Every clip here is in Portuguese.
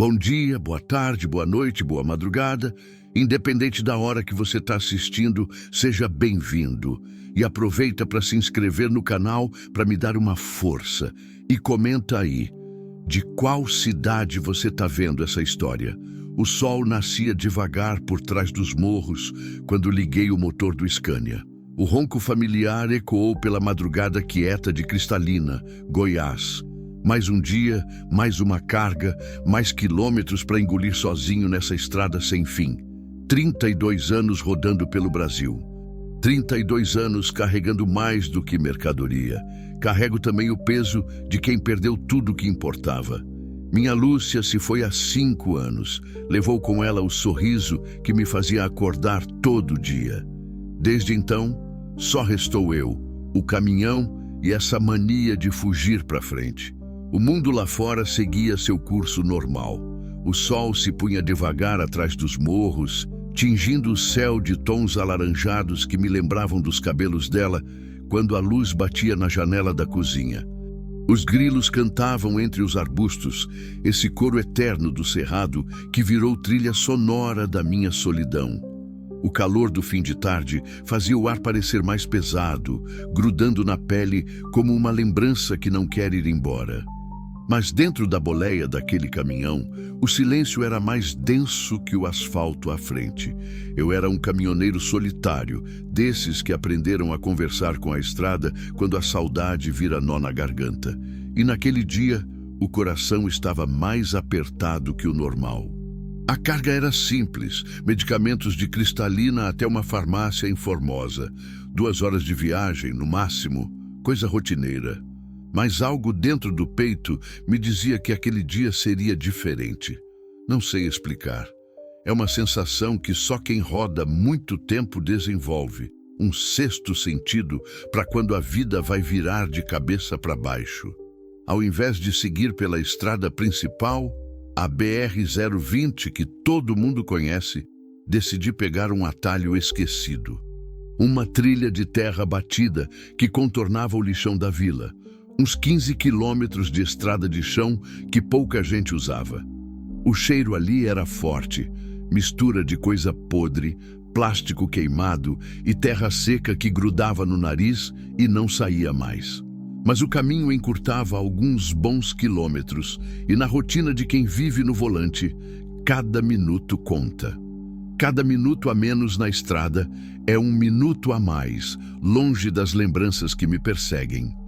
Bom dia, boa tarde, boa noite, boa madrugada. Independente da hora que você está assistindo, seja bem-vindo. E aproveita para se inscrever no canal para me dar uma força. E comenta aí, de qual cidade você está vendo essa história? O sol nascia devagar por trás dos morros quando liguei o motor do Scania. O ronco familiar ecoou pela madrugada quieta de Cristalina, Goiás. Mais um dia, mais uma carga, mais quilômetros para engolir sozinho nessa estrada sem fim. 32 anos rodando pelo Brasil. 32 anos carregando mais do que mercadoria. Carrego também o peso de quem perdeu tudo que importava. Minha Lúcia se foi há 5 anos. Levou com ela o sorriso que me fazia acordar todo dia. Desde então, só restou eu, o caminhão e essa mania de fugir para frente. O mundo lá fora seguia seu curso normal. O sol se punha devagar atrás dos morros, tingindo o céu de tons alaranjados que me lembravam dos cabelos dela quando a luz batia na janela da cozinha. Os grilos cantavam entre os arbustos, esse coro eterno do cerrado que virou trilha sonora da minha solidão. O calor do fim de tarde fazia o ar parecer mais pesado, grudando na pele como uma lembrança que não quer ir embora. Mas dentro da boleia daquele caminhão, o silêncio era mais denso que o asfalto à frente. Eu era um caminhoneiro solitário, desses que aprenderam a conversar com a estrada quando a saudade vira nó na garganta. E naquele dia, o coração estava mais apertado que o normal. A carga era simples, medicamentos de Cristalina até uma farmácia em Formosa. 2 horas de viagem, no máximo, coisa rotineira. Mas algo dentro do peito me dizia que aquele dia seria diferente. Não sei explicar. É uma sensação que só quem roda muito tempo desenvolve. Um sexto sentido para quando a vida vai virar de cabeça para baixo. Ao invés de seguir pela estrada principal, a BR-020 que todo mundo conhece, decidi pegar um atalho esquecido. Uma trilha de terra batida que contornava o lixão da vila. Uns 15 quilômetros de estrada de chão que pouca gente usava. O cheiro ali era forte, mistura de coisa podre, plástico queimado e terra seca que grudava no nariz e não saía mais. Mas o caminho encurtava alguns bons quilômetros e na rotina de quem vive no volante, cada minuto conta. Cada minuto a menos na estrada é um minuto a mais, longe das lembranças que me perseguem.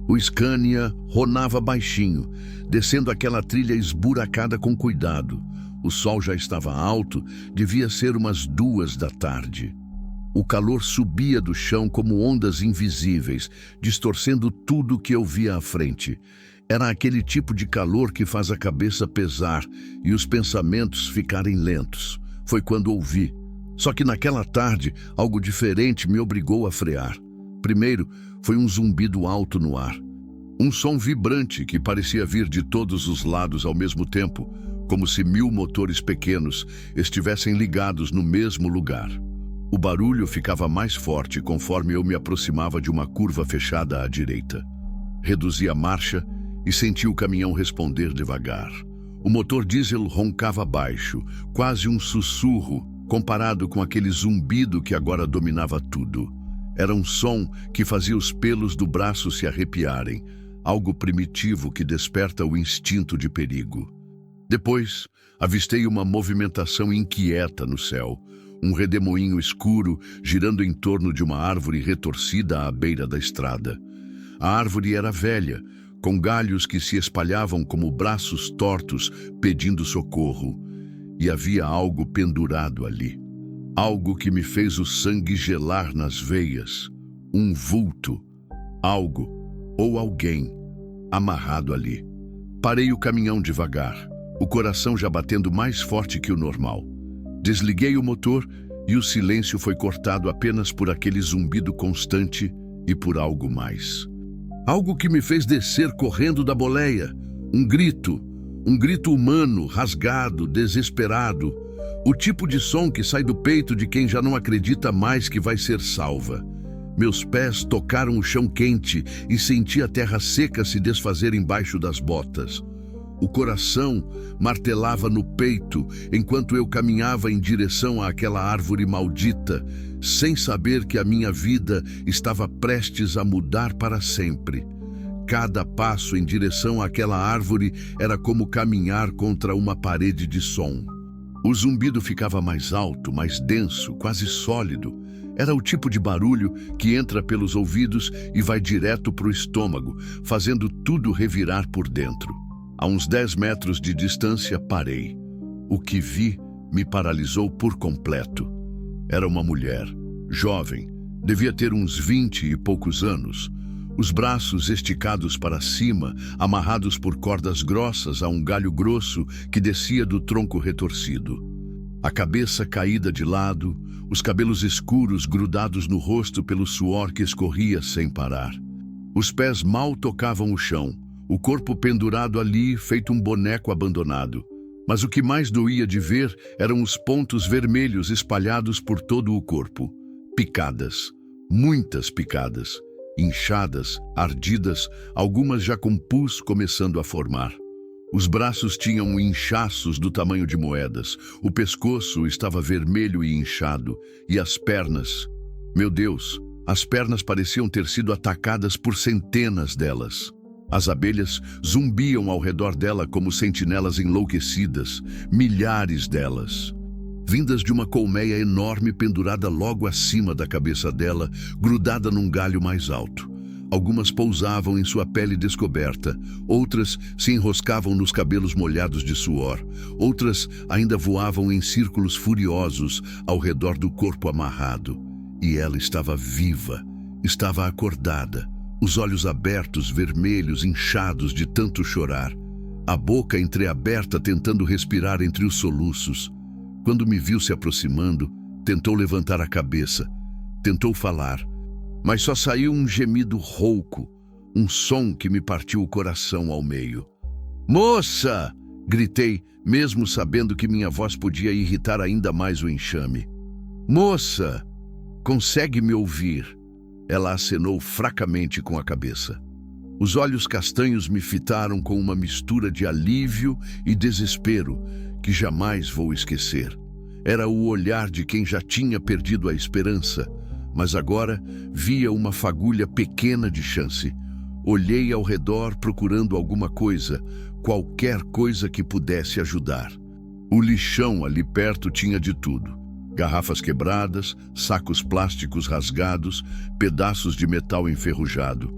O Scania ronava baixinho, descendo aquela trilha esburacada com cuidado. O sol já estava alto, devia ser umas 2 da tarde. O calor subia do chão como ondas invisíveis, distorcendo tudo que eu via à frente. Era aquele tipo de calor que faz a cabeça pesar e os pensamentos ficarem lentos. Foi quando ouvi. Só que naquela tarde, algo diferente me obrigou a frear. Primeiro, foi um zumbido alto no ar. Um som vibrante que parecia vir de todos os lados ao mesmo tempo, como se 1000 motores pequenos estivessem ligados no mesmo lugar. O barulho ficava mais forte conforme eu me aproximava de uma curva fechada à direita. Reduzi a marcha e senti o caminhão responder devagar. O motor diesel roncava baixo, quase um sussurro, comparado com aquele zumbido que agora dominava tudo. Era um som que fazia os pelos do braço se arrepiarem, algo primitivo que desperta o instinto de perigo. Depois, avistei uma movimentação inquieta no céu, um redemoinho escuro girando em torno de uma árvore retorcida à beira da estrada. A árvore era velha, com galhos que se espalhavam como braços tortos pedindo socorro, e havia algo pendurado ali. Algo que me fez o sangue gelar nas veias. Um vulto. Algo, ou alguém, amarrado ali. Parei o caminhão devagar, o coração já batendo mais forte que o normal. Desliguei o motor e o silêncio foi cortado apenas por aquele zumbido constante e por algo mais. Algo que me fez descer correndo da boleia. Um grito humano, rasgado, desesperado. O tipo de som que sai do peito de quem já não acredita mais que vai ser salva. Meus pés tocaram o chão quente e senti a terra seca se desfazer embaixo das botas. O coração martelava no peito enquanto eu caminhava em direção àquela árvore maldita, sem saber que a minha vida estava prestes a mudar para sempre. Cada passo em direção àquela árvore era como caminhar contra uma parede de som. O zumbido ficava mais alto, mais denso, quase sólido. Era o tipo de barulho que entra pelos ouvidos e vai direto para o estômago, fazendo tudo revirar por dentro. A uns 10 metros de distância, parei. O que vi me paralisou por completo. Era uma mulher, jovem, devia ter uns 20 e poucos anos. Os braços esticados para cima, amarrados por cordas grossas a um galho grosso que descia do tronco retorcido. A cabeça caída de lado, os cabelos escuros grudados no rosto pelo suor que escorria sem parar. Os pés mal tocavam o chão, o corpo pendurado ali, feito um boneco abandonado. Mas o que mais doía de ver eram os pontos vermelhos espalhados por todo o corpo. Picadas, muitas picadas, inchadas, ardidas, algumas já com pus começando a formar. Os braços tinham inchaços do tamanho de moedas, o pescoço estava vermelho e inchado, e as pernas... Meu Deus, as pernas pareciam ter sido atacadas por centenas delas. As abelhas zumbiam ao redor dela como sentinelas enlouquecidas, milhares delas. Vindas de uma colmeia enorme pendurada logo acima da cabeça dela, grudada num galho mais alto. Algumas pousavam em sua pele descoberta, outras se enroscavam nos cabelos molhados de suor, outras ainda voavam em círculos furiosos ao redor do corpo amarrado. E ela estava viva, estava acordada, os olhos abertos, vermelhos, inchados de tanto chorar, a boca entreaberta tentando respirar entre os soluços. Quando me viu se aproximando, tentou levantar a cabeça, tentou falar, mas só saiu um gemido rouco, um som que me partiu o coração ao meio. "Moça!" gritei, mesmo sabendo que minha voz podia irritar ainda mais o enxame. "Moça! Consegue me ouvir?" Ela acenou fracamente com a cabeça. Os olhos castanhos me fitaram com uma mistura de alívio e desespero que jamais vou esquecer. Era o olhar de quem já tinha perdido a esperança, mas agora via uma fagulha pequena de chance. Olhei ao redor procurando alguma coisa, qualquer coisa que pudesse ajudar. O lixão ali perto tinha de tudo. Garrafas quebradas, sacos plásticos rasgados, pedaços de metal enferrujado.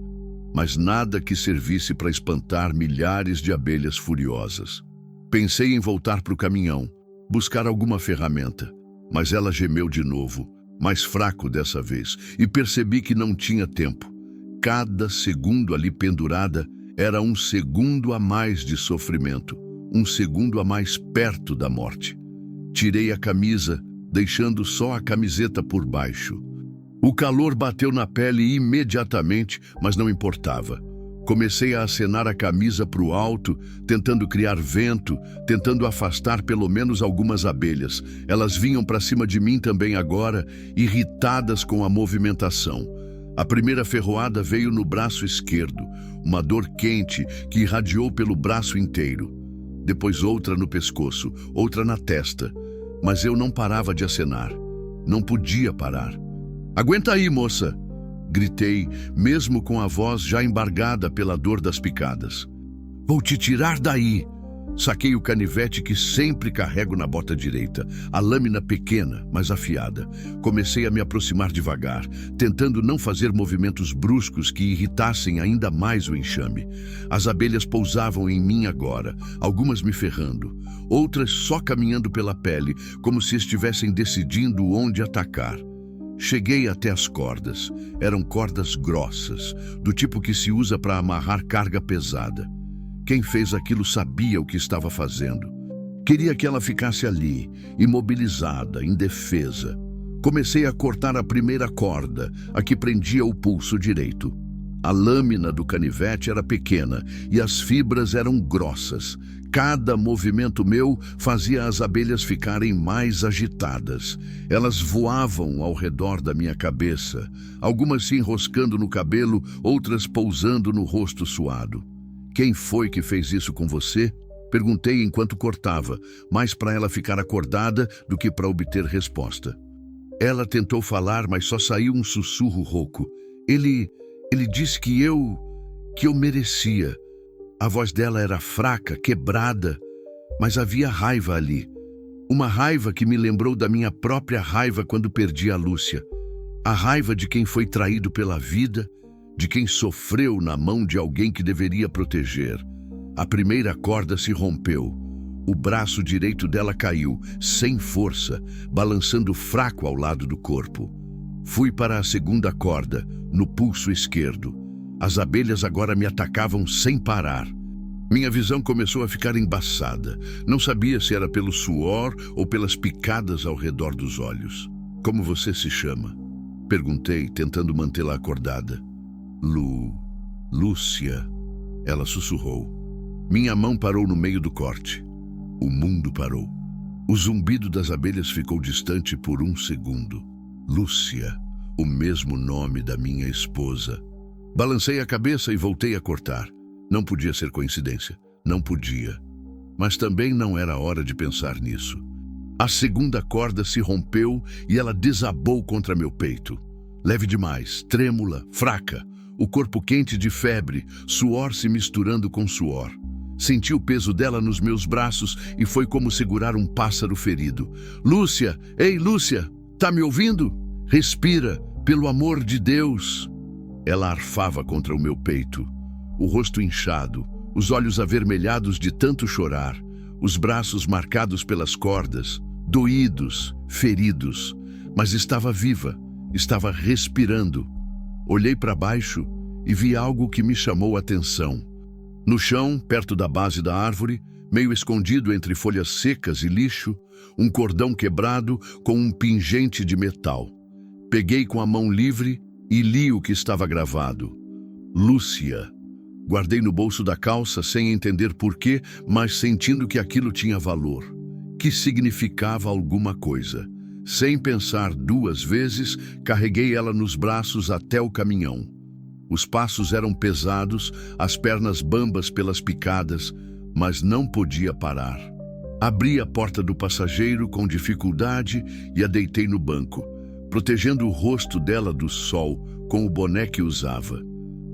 Mas nada que servisse para espantar milhares de abelhas furiosas. Pensei em voltar para o caminhão, buscar alguma ferramenta, mas ela gemeu de novo, mais fraco dessa vez, e percebi que não tinha tempo. Cada segundo ali pendurada era um segundo a mais de sofrimento, um segundo a mais perto da morte. Tirei a camisa, deixando só a camiseta por baixo. O calor bateu na pele imediatamente, mas não importava. Comecei a acenar a camisa para o alto, tentando criar vento, tentando afastar pelo menos algumas abelhas. Elas vinham para cima de mim também agora, irritadas com a movimentação. A primeira ferroada veio no braço esquerdo, uma dor quente que irradiou pelo braço inteiro. Depois outra no pescoço, outra na testa. Mas eu não parava de acenar. Não podia parar. "Aguenta aí, moça!" gritei, mesmo com a voz já embargada pela dor das picadas. "Vou te tirar daí!" Saquei o canivete que sempre carrego na bota direita, a lâmina pequena, mas afiada. Comecei a me aproximar devagar, tentando não fazer movimentos bruscos que irritassem ainda mais o enxame. As abelhas pousavam em mim agora, algumas me ferrando, outras só caminhando pela pele, como se estivessem decidindo onde atacar. Cheguei até as cordas. Eram cordas grossas, do tipo que se usa para amarrar carga pesada. Quem fez aquilo sabia o que estava fazendo. Queria que ela ficasse ali, imobilizada, indefesa. Comecei a cortar a primeira corda, a que prendia o pulso direito. A lâmina do canivete era pequena e as fibras eram grossas. Cada movimento meu fazia as abelhas ficarem mais agitadas. Elas voavam ao redor da minha cabeça, algumas se enroscando no cabelo, outras pousando no rosto suado. "Quem foi que fez isso com você?" Perguntei enquanto cortava, mais para ela ficar acordada do que para obter resposta. Ela tentou falar, mas só saiu um sussurro rouco. Ele disse que eu merecia. A voz dela era fraca, quebrada, mas havia raiva ali. Uma raiva que me lembrou da minha própria raiva quando perdi a Lúcia. A raiva de quem foi traído pela vida, de quem sofreu na mão de alguém que deveria proteger. A primeira corda se rompeu. O braço direito dela caiu, sem força, balançando fraco ao lado do corpo. Fui para a segunda corda, no pulso esquerdo. As abelhas agora me atacavam sem parar. Minha visão começou a ficar embaçada. Não sabia se era pelo suor ou pelas picadas ao redor dos olhos. Como você se chama? Perguntei, tentando mantê-la acordada. Lúcia, ela sussurrou. Minha mão parou no meio do corte. O mundo parou. O zumbido das abelhas ficou distante por um segundo. Lúcia, o mesmo nome da minha esposa. Balancei a cabeça e voltei a cortar. Não podia ser coincidência. Não podia. Mas também não era hora de pensar nisso. A segunda corda se rompeu e ela desabou contra meu peito. Leve demais, trêmula, fraca. O corpo quente de febre, suor se misturando com suor. Senti o peso dela nos meus braços e foi como segurar um pássaro ferido. Lúcia! Ei, Lúcia! Tá me ouvindo? Respira, pelo amor de Deus! Ela arfava contra o meu peito. O rosto inchado, os olhos avermelhados de tanto chorar, os braços marcados pelas cordas, doídos, feridos, mas estava viva, estava respirando. Olhei para baixo e vi algo que me chamou a atenção. No chão, perto da base da árvore, meio escondido entre folhas secas e lixo, um cordão quebrado com um pingente de metal. Peguei com a mão livre e li o que estava gravado. Lúcia. Guardei no bolso da calça sem entender porquê, mas sentindo que aquilo tinha valor, que significava alguma coisa. Sem pensar duas vezes, carreguei ela nos braços até o caminhão. Os passos eram pesados, as pernas bambas pelas picadas, mas não podia parar. Abri a porta do passageiro com dificuldade e a deitei no banco, protegendo o rosto dela do sol com o boné que usava.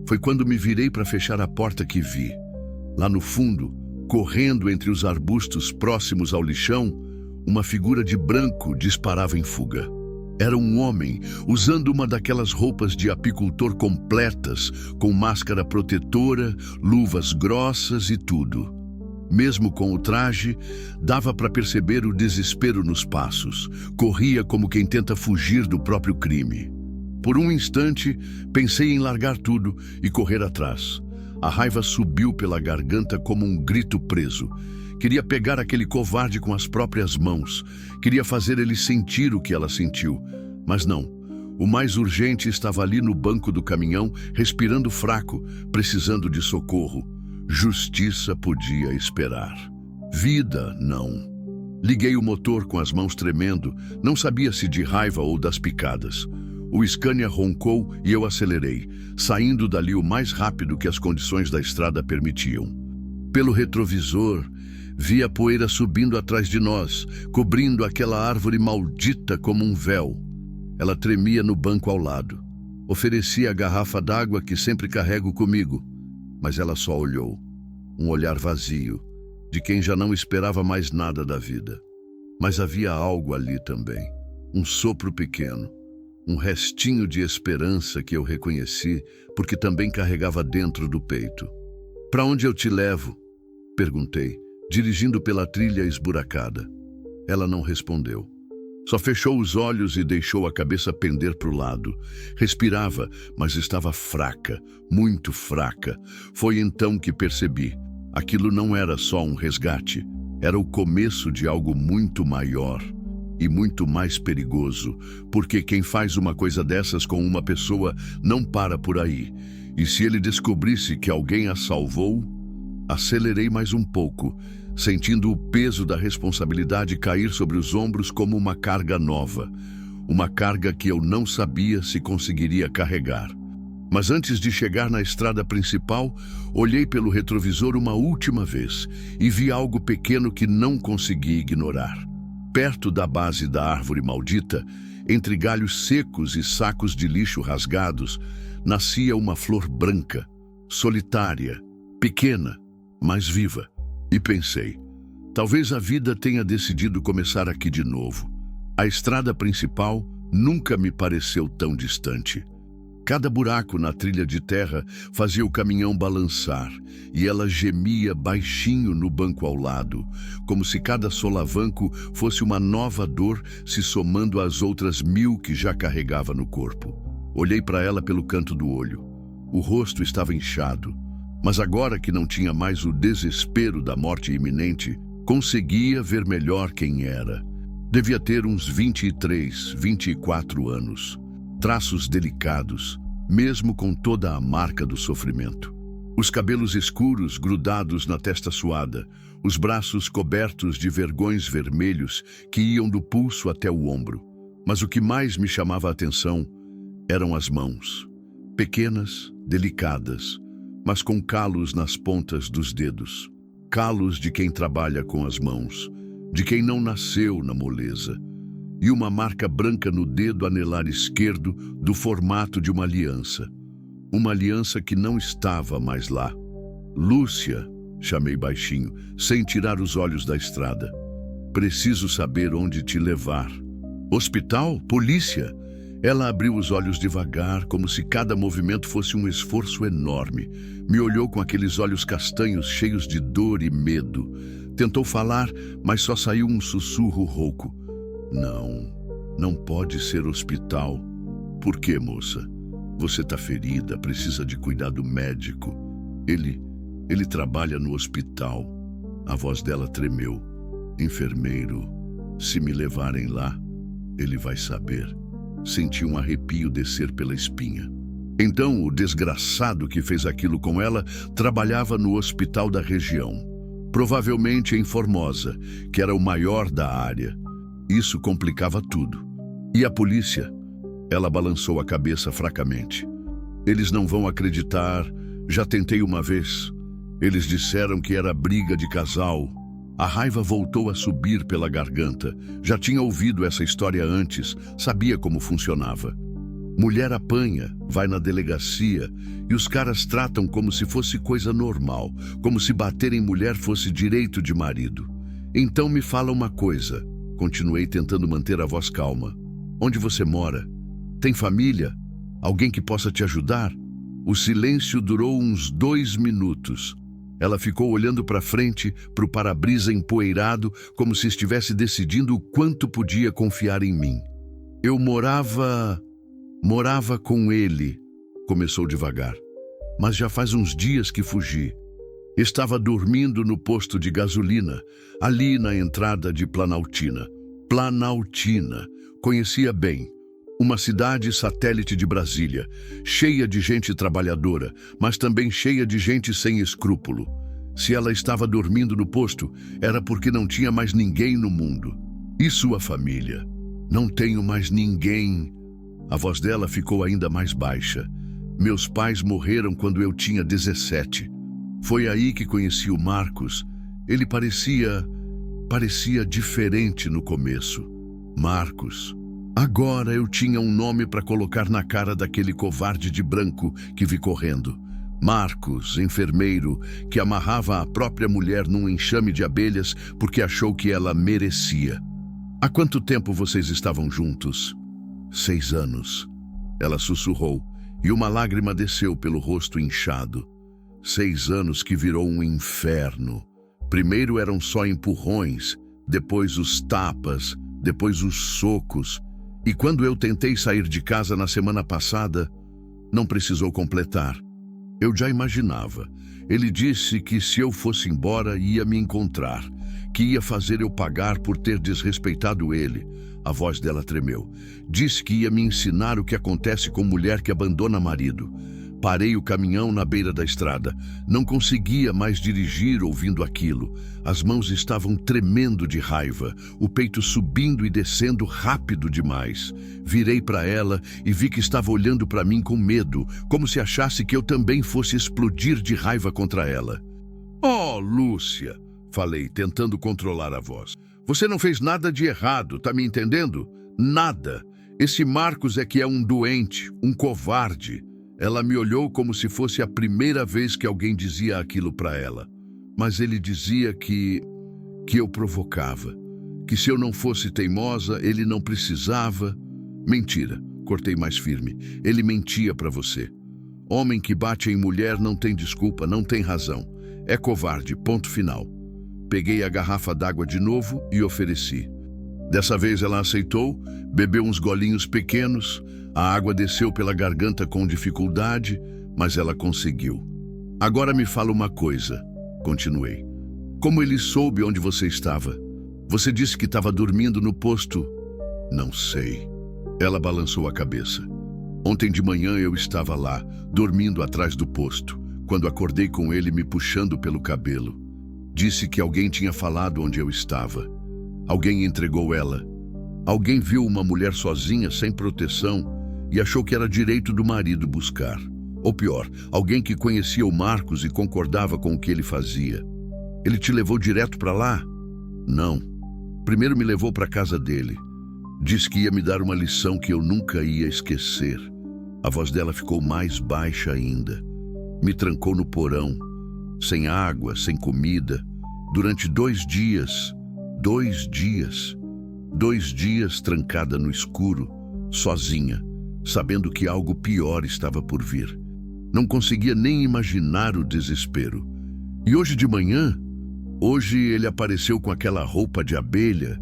Foi quando me virei para fechar a porta que vi. Lá no fundo, correndo entre os arbustos próximos ao lixão, uma figura de branco disparava em fuga. Era um homem, usando uma daquelas roupas de apicultor completas, com máscara protetora, luvas grossas e tudo. Mesmo com o traje, dava para perceber o desespero nos passos. Corria como quem tenta fugir do próprio crime. Por um instante, pensei em largar tudo e correr atrás. A raiva subiu pela garganta como um grito preso. Queria pegar aquele covarde com as próprias mãos. Queria fazer ele sentir o que ela sentiu. Mas não. O mais urgente estava ali no banco do caminhão, respirando fraco, precisando de socorro. Justiça podia esperar. Vida, não. Liguei o motor com as mãos tremendo. Não sabia se de raiva ou das picadas. O Scania roncou e eu acelerei, saindo dali o mais rápido que as condições da estrada permitiam. Pelo retrovisor, vi a poeira subindo atrás de nós, cobrindo aquela árvore maldita como um véu. Ela tremia no banco ao lado. Ofereci a garrafa d'água que sempre carrego comigo, mas ela só olhou. Um olhar vazio, de quem já não esperava mais nada da vida. Mas havia algo ali também, um sopro pequeno. Um restinho de esperança que eu reconheci, porque também carregava dentro do peito. "Para onde eu te levo?" perguntei, dirigindo pela trilha esburacada. Ela não respondeu. Só fechou os olhos e deixou a cabeça pender para o lado. Respirava, mas estava fraca, muito fraca. Foi então que percebi. Aquilo não era só um resgate. Era o começo de algo muito maior. E muito mais perigoso, porque quem faz uma coisa dessas com uma pessoa não para por aí. E se ele descobrisse que alguém a salvou? Acelerei mais um pouco, sentindo o peso da responsabilidade cair sobre os ombros como uma carga nova. Uma carga que eu não sabia se conseguiria carregar. Mas antes de chegar na estrada principal, olhei pelo retrovisor uma última vez e vi algo pequeno que não consegui ignorar. Perto da base da árvore maldita, entre galhos secos e sacos de lixo rasgados, nascia uma flor branca, solitária, pequena, mas viva. E pensei, talvez a vida tenha decidido começar aqui de novo. A estrada principal nunca me pareceu tão distante. Cada buraco na trilha de terra fazia o caminhão balançar, e ela gemia baixinho no banco ao lado, como se cada solavanco fosse uma nova dor se somando às outras 1000 que já carregava no corpo. Olhei para ela pelo canto do olho. O rosto estava inchado, mas agora que não tinha mais o desespero da morte iminente, conseguia ver melhor quem era. Devia ter uns 23, 24 anos. Traços delicados, mesmo com toda a marca do sofrimento. Os cabelos escuros grudados na testa suada, os braços cobertos de vergões vermelhos que iam do pulso até o ombro. Mas o que mais me chamava a atenção eram as mãos. Pequenas, delicadas, mas com calos nas pontas dos dedos. Calos de quem trabalha com as mãos, de quem não nasceu na moleza. E uma marca branca no dedo anelar esquerdo do formato de uma aliança. Uma aliança que não estava mais lá. Lúcia, chamei baixinho, sem tirar os olhos da estrada. Preciso saber onde te levar. Hospital? Polícia? Ela abriu os olhos devagar, como se cada movimento fosse um esforço enorme. Me olhou com aqueles olhos castanhos cheios de dor e medo. Tentou falar, mas só saiu um sussurro rouco. Não pode ser hospital. Por quê, moça? Você tá ferida, precisa de cuidado médico. Ele trabalha no hospital. A voz dela tremeu. Enfermeiro, se me levarem lá, ele vai saber. Senti um arrepio descer pela espinha. Então, o desgraçado que fez aquilo com ela trabalhava no hospital da região. Provavelmente em Formosa, que era o maior da área. Isso complicava tudo. E a polícia? Ela balançou a cabeça fracamente. Eles não vão acreditar. Já tentei uma vez. Eles disseram que era briga de casal. A raiva voltou a subir pela garganta. Já tinha ouvido essa história antes, sabia como funcionava. Mulher apanha, vai na delegacia e os caras tratam como se fosse coisa normal, como se bater em mulher fosse direito de marido. Então me fala uma coisa. Continuei tentando manter a voz calma. Onde você mora? Tem família? Alguém que possa te ajudar? O silêncio durou uns 2 minutos. Ela ficou olhando para frente, para o para-brisa empoeirado, como se estivesse decidindo o quanto podia confiar em mim. Eu morava com ele, começou devagar. Mas já faz uns dias que fugi. Estava dormindo no posto de gasolina, ali na entrada de Planaltina. Planaltina, conhecia bem. Uma cidade satélite de Brasília, cheia de gente trabalhadora, mas também cheia de gente sem escrúpulo. Se ela estava dormindo no posto, era porque não tinha mais ninguém no mundo. E sua família? Não tenho mais ninguém. A voz dela ficou ainda mais baixa. Meus pais morreram quando eu tinha 17. Foi aí que conheci o Marcos. Ele parecia diferente no começo. Marcos. Agora eu tinha um nome para colocar na cara daquele covarde de branco que vi correndo. Marcos, enfermeiro, que amarrava a própria mulher num enxame de abelhas porque achou que ela merecia. Há quanto tempo vocês estavam juntos? 6 anos. Ela sussurrou, e uma lágrima desceu pelo rosto inchado. 6 anos que virou um inferno. Primeiro eram só empurrões, depois os tapas, depois os socos. E quando eu tentei sair de casa na semana passada, não precisou completar. Eu já imaginava. Ele disse que se eu fosse embora ia me encontrar, que ia fazer eu pagar por ter desrespeitado ele. A voz dela tremeu. Disse que ia me ensinar o que acontece com mulher que abandona marido. Parei o caminhão na beira da estrada. Não conseguia mais dirigir ouvindo aquilo. As mãos estavam tremendo de raiva, o peito subindo e descendo rápido demais. Virei para ela e vi que estava olhando para mim com medo, como se achasse que eu também fosse explodir de raiva contra ela. "Oh, Lúcia", falei, tentando controlar a voz. "Você não fez nada de errado, tá me entendendo? Nada. Esse Marcos é que é um doente, um covarde." Ela me olhou como se fosse a primeira vez que alguém dizia aquilo para ela. Mas ele dizia que eu provocava, que se eu não fosse teimosa, ele não precisava. Mentira, cortei mais firme. Ele mentia para você. Homem que bate em mulher não tem desculpa, não tem razão. É covarde, ponto final. Peguei a garrafa d'água de novo e ofereci. Dessa vez ela aceitou, bebeu uns golinhos pequenos. A água desceu pela garganta com dificuldade, mas ela conseguiu. "Agora me fala uma coisa", continuei. "Como ele soube onde você estava? Você disse que estava dormindo no posto." "Não sei." Ela balançou a cabeça. "Ontem de manhã eu estava lá, dormindo atrás do posto, quando acordei com ele me puxando pelo cabelo. Disse que alguém tinha falado onde eu estava. Alguém entregou ela. Alguém viu uma mulher sozinha, sem proteção, e achou que era direito do marido buscar. Ou pior, alguém que conhecia o Marcos e concordava com o que ele fazia. Ele te levou direto para lá?" "Não. Primeiro me levou para a casa dele. Disse que ia me dar uma lição que eu nunca ia esquecer." A voz dela ficou mais baixa ainda. "Me trancou no porão, sem água, sem comida, durante 2 dias. 2 dias. 2 dias trancada no escuro, sozinha, sabendo que algo pior estava por vir. Não conseguia nem imaginar o desespero. E hoje de manhã, ele apareceu com aquela roupa de abelha,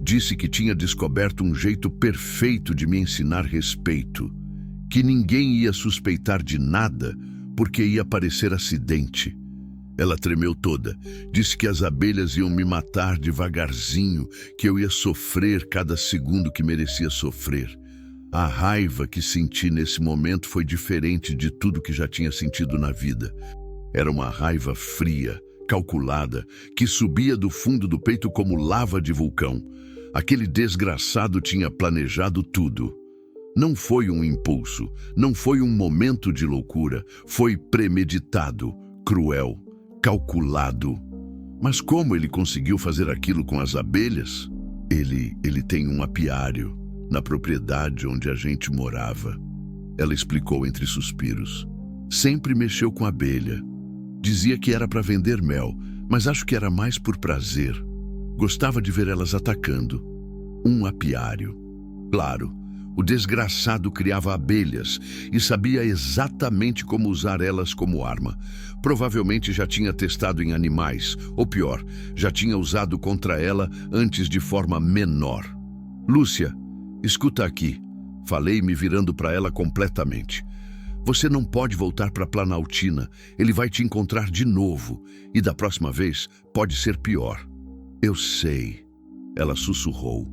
disse que tinha descoberto um jeito perfeito de me ensinar respeito, que ninguém ia suspeitar de nada porque ia parecer acidente." Ela tremeu toda, disse que as abelhas iam me matar devagarzinho, que eu ia sofrer cada segundo que merecia sofrer. A raiva que senti nesse momento foi diferente de tudo que já tinha sentido na vida. Era uma raiva fria, calculada, que subia do fundo do peito como lava de vulcão. Aquele desgraçado tinha planejado tudo. Não foi um impulso, não foi um momento de loucura, foi premeditado, cruel, calculado. Mas como ele conseguiu fazer aquilo com as abelhas? Ele tem um apiário na propriedade onde a gente morava. Ela explicou entre suspiros. Sempre mexeu com abelha. Dizia que era para vender mel, mas acho que era mais por prazer. Gostava de ver elas atacando. Um apiário. Claro, o desgraçado criava abelhas e sabia exatamente como usar elas como arma. Provavelmente já tinha testado em animais, ou pior, já tinha usado contra ela antes de forma menor. "Lúcia, escuta aqui", falei, me virando para ela completamente. "Você não pode voltar para Planaltina. Ele vai te encontrar de novo. E da próxima vez pode ser pior." "Eu sei", ela sussurrou.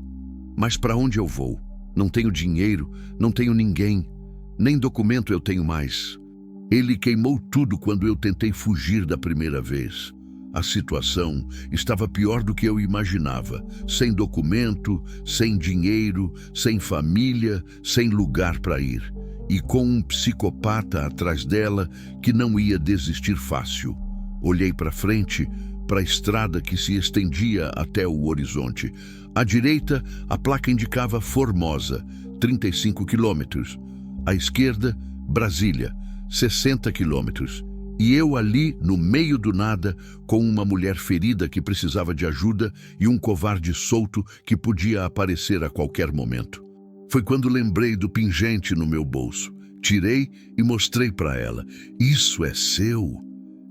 "Mas para onde eu vou? Não tenho dinheiro, não tenho ninguém. Nem documento eu tenho mais. Ele queimou tudo quando eu tentei fugir da primeira vez. A situação estava pior do que eu imaginava. Sem documento, sem dinheiro, sem família, sem lugar para ir. E com um psicopata atrás dela que não ia desistir fácil. Olhei para frente, para a estrada que se estendia até o horizonte. À direita, a placa indicava Formosa, 35 quilômetros. À esquerda, Brasília, 60 quilômetros. E eu ali, no meio do nada, com uma mulher ferida que precisava de ajuda e um covarde solto que podia aparecer a qualquer momento. Foi quando lembrei do pingente no meu bolso. Tirei e mostrei para ela. Isso é seu?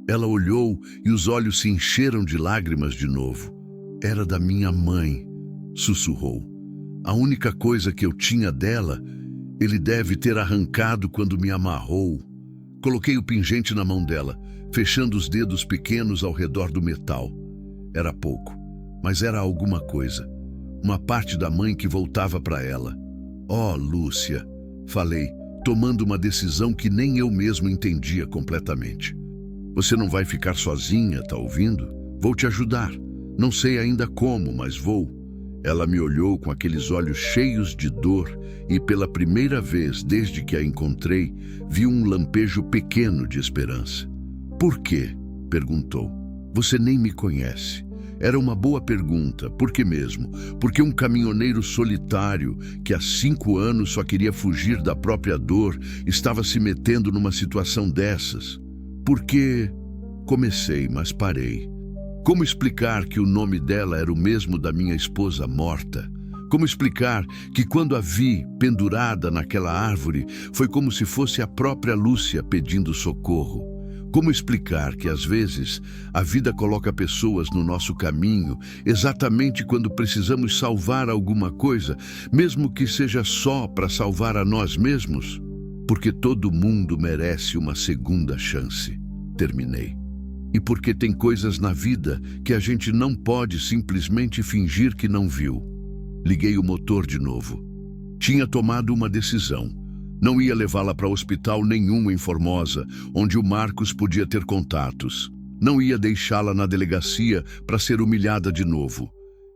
Ela olhou e os olhos se encheram de lágrimas de novo. Era da minha mãe, sussurrou. A única coisa que eu tinha dela, ele deve ter arrancado quando me amarrou. Coloquei o pingente na mão dela, fechando os dedos pequenos ao redor do metal. Era pouco, mas era alguma coisa. Uma parte da mãe que voltava para ela. Oh, Lúcia, falei, tomando uma decisão que nem eu mesmo entendia completamente. Você não vai ficar sozinha, tá ouvindo? Vou te ajudar. Não sei ainda como, mas vou. Ela me olhou com aqueles olhos cheios de dor e, pela primeira vez desde que a encontrei, vi um lampejo pequeno de esperança. Por quê? Perguntou. Você nem me conhece. Era uma boa pergunta. Por que mesmo? Porque um caminhoneiro solitário, que há 5 anos só queria fugir da própria dor, estava se metendo numa situação dessas. Porque... Comecei, mas parei. Como explicar que o nome dela era o mesmo da minha esposa morta? Como explicar que quando a vi pendurada naquela árvore, foi como se fosse a própria Lúcia pedindo socorro? Como explicar que, às vezes, a vida coloca pessoas no nosso caminho exatamente quando precisamos salvar alguma coisa, mesmo que seja só para salvar a nós mesmos? Porque todo mundo merece uma segunda chance. Terminei. E porque tem coisas na vida que a gente não pode simplesmente fingir que não viu. Liguei o motor de novo. Tinha tomado uma decisão. Não ia levá-la para hospital nenhum em Formosa, onde o Marcos podia ter contatos. Não ia deixá-la na delegacia para ser humilhada de novo.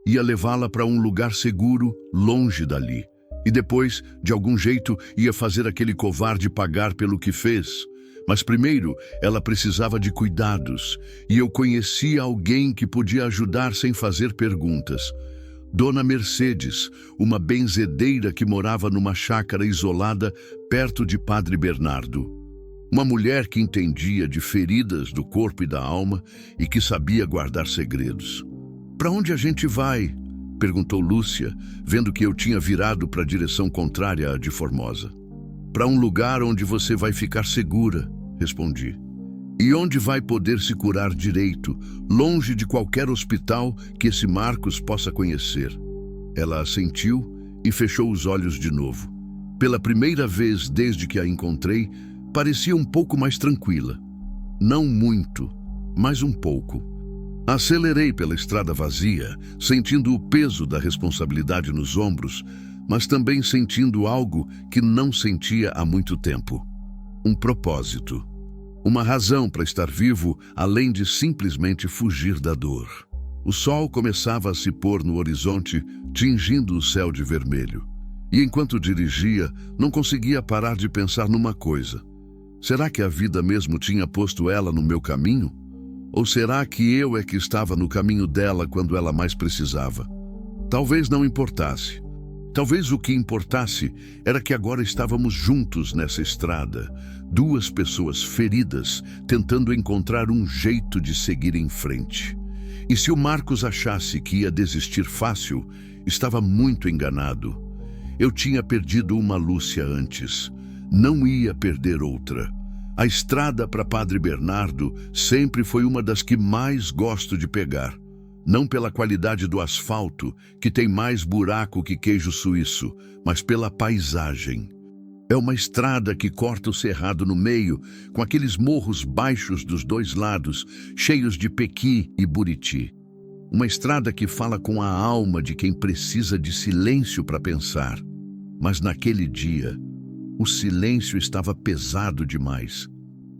Ia levá-la para um lugar seguro, longe dali. E depois, de algum jeito, ia fazer aquele covarde pagar pelo que fez. Mas primeiro, ela precisava de cuidados, e eu conhecia alguém que podia ajudar sem fazer perguntas. Dona Mercedes, uma benzedeira que morava numa chácara isolada perto de Padre Bernardo. Uma mulher que entendia de feridas do corpo e da alma e que sabia guardar segredos. "Para onde a gente vai?" perguntou Lúcia, vendo que eu tinha virado para a direção contrária à de Formosa. "Para um lugar onde você vai ficar segura", respondi. "E onde vai poder se curar direito, longe de qualquer hospital que esse Marcos possa conhecer." Ela assentiu e fechou os olhos de novo. Pela primeira vez desde que a encontrei, parecia um pouco mais tranquila. Não muito, mas um pouco. Acelerei pela estrada vazia, sentindo o peso da responsabilidade nos ombros, mas também sentindo algo que não sentia há muito tempo. Um propósito. Uma razão para estar vivo, além de simplesmente fugir da dor. O sol começava a se pôr no horizonte, tingindo o céu de vermelho. E enquanto dirigia, não conseguia parar de pensar numa coisa. Será que a vida mesmo tinha posto ela no meu caminho? Ou será que eu é que estava no caminho dela quando ela mais precisava? Talvez não importasse. Talvez o que importasse era que agora estávamos juntos nessa estrada, 2 pessoas feridas tentando encontrar um jeito de seguir em frente. E se o Marcos achasse que ia desistir fácil, estava muito enganado. Eu tinha perdido uma Lúcia antes, não ia perder outra. A estrada para Padre Bernardo sempre foi uma das que mais gosto de pegar. Não pela qualidade do asfalto, que tem mais buraco que queijo suíço, mas pela paisagem. É uma estrada que corta o cerrado no meio, com aqueles morros baixos dos 2 lados, cheios de pequi e buriti. Uma estrada que fala com a alma de quem precisa de silêncio para pensar. Mas naquele dia, o silêncio estava pesado demais.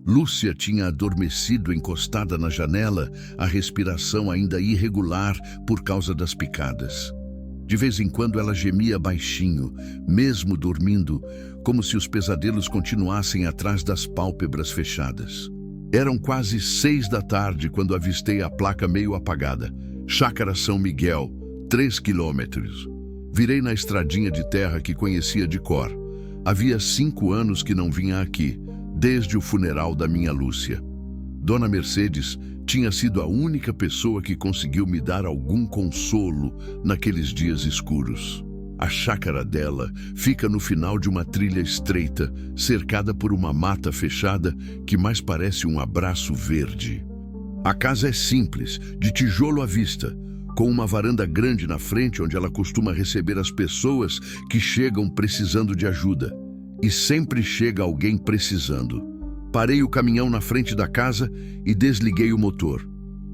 Lúcia tinha adormecido encostada na janela, a respiração ainda irregular por causa das picadas. De vez em quando ela gemia baixinho, mesmo dormindo, como se os pesadelos continuassem atrás das pálpebras fechadas. Eram quase 6 da tarde quando avistei a placa meio apagada. Chácara São Miguel, 3 quilômetros. Virei na estradinha de terra que conhecia de cor. Havia 5 anos que não vinha aqui, desde o funeral da minha Lúcia. Dona Mercedes tinha sido a única pessoa que conseguiu me dar algum consolo naqueles dias escuros. A chácara dela fica no final de uma trilha estreita, cercada por uma mata fechada que mais parece um abraço verde. A casa é simples, de tijolo à vista, com uma varanda grande na frente onde ela costuma receber as pessoas que chegam precisando de ajuda. E sempre chega alguém precisando. Parei o caminhão na frente da casa e desliguei o motor.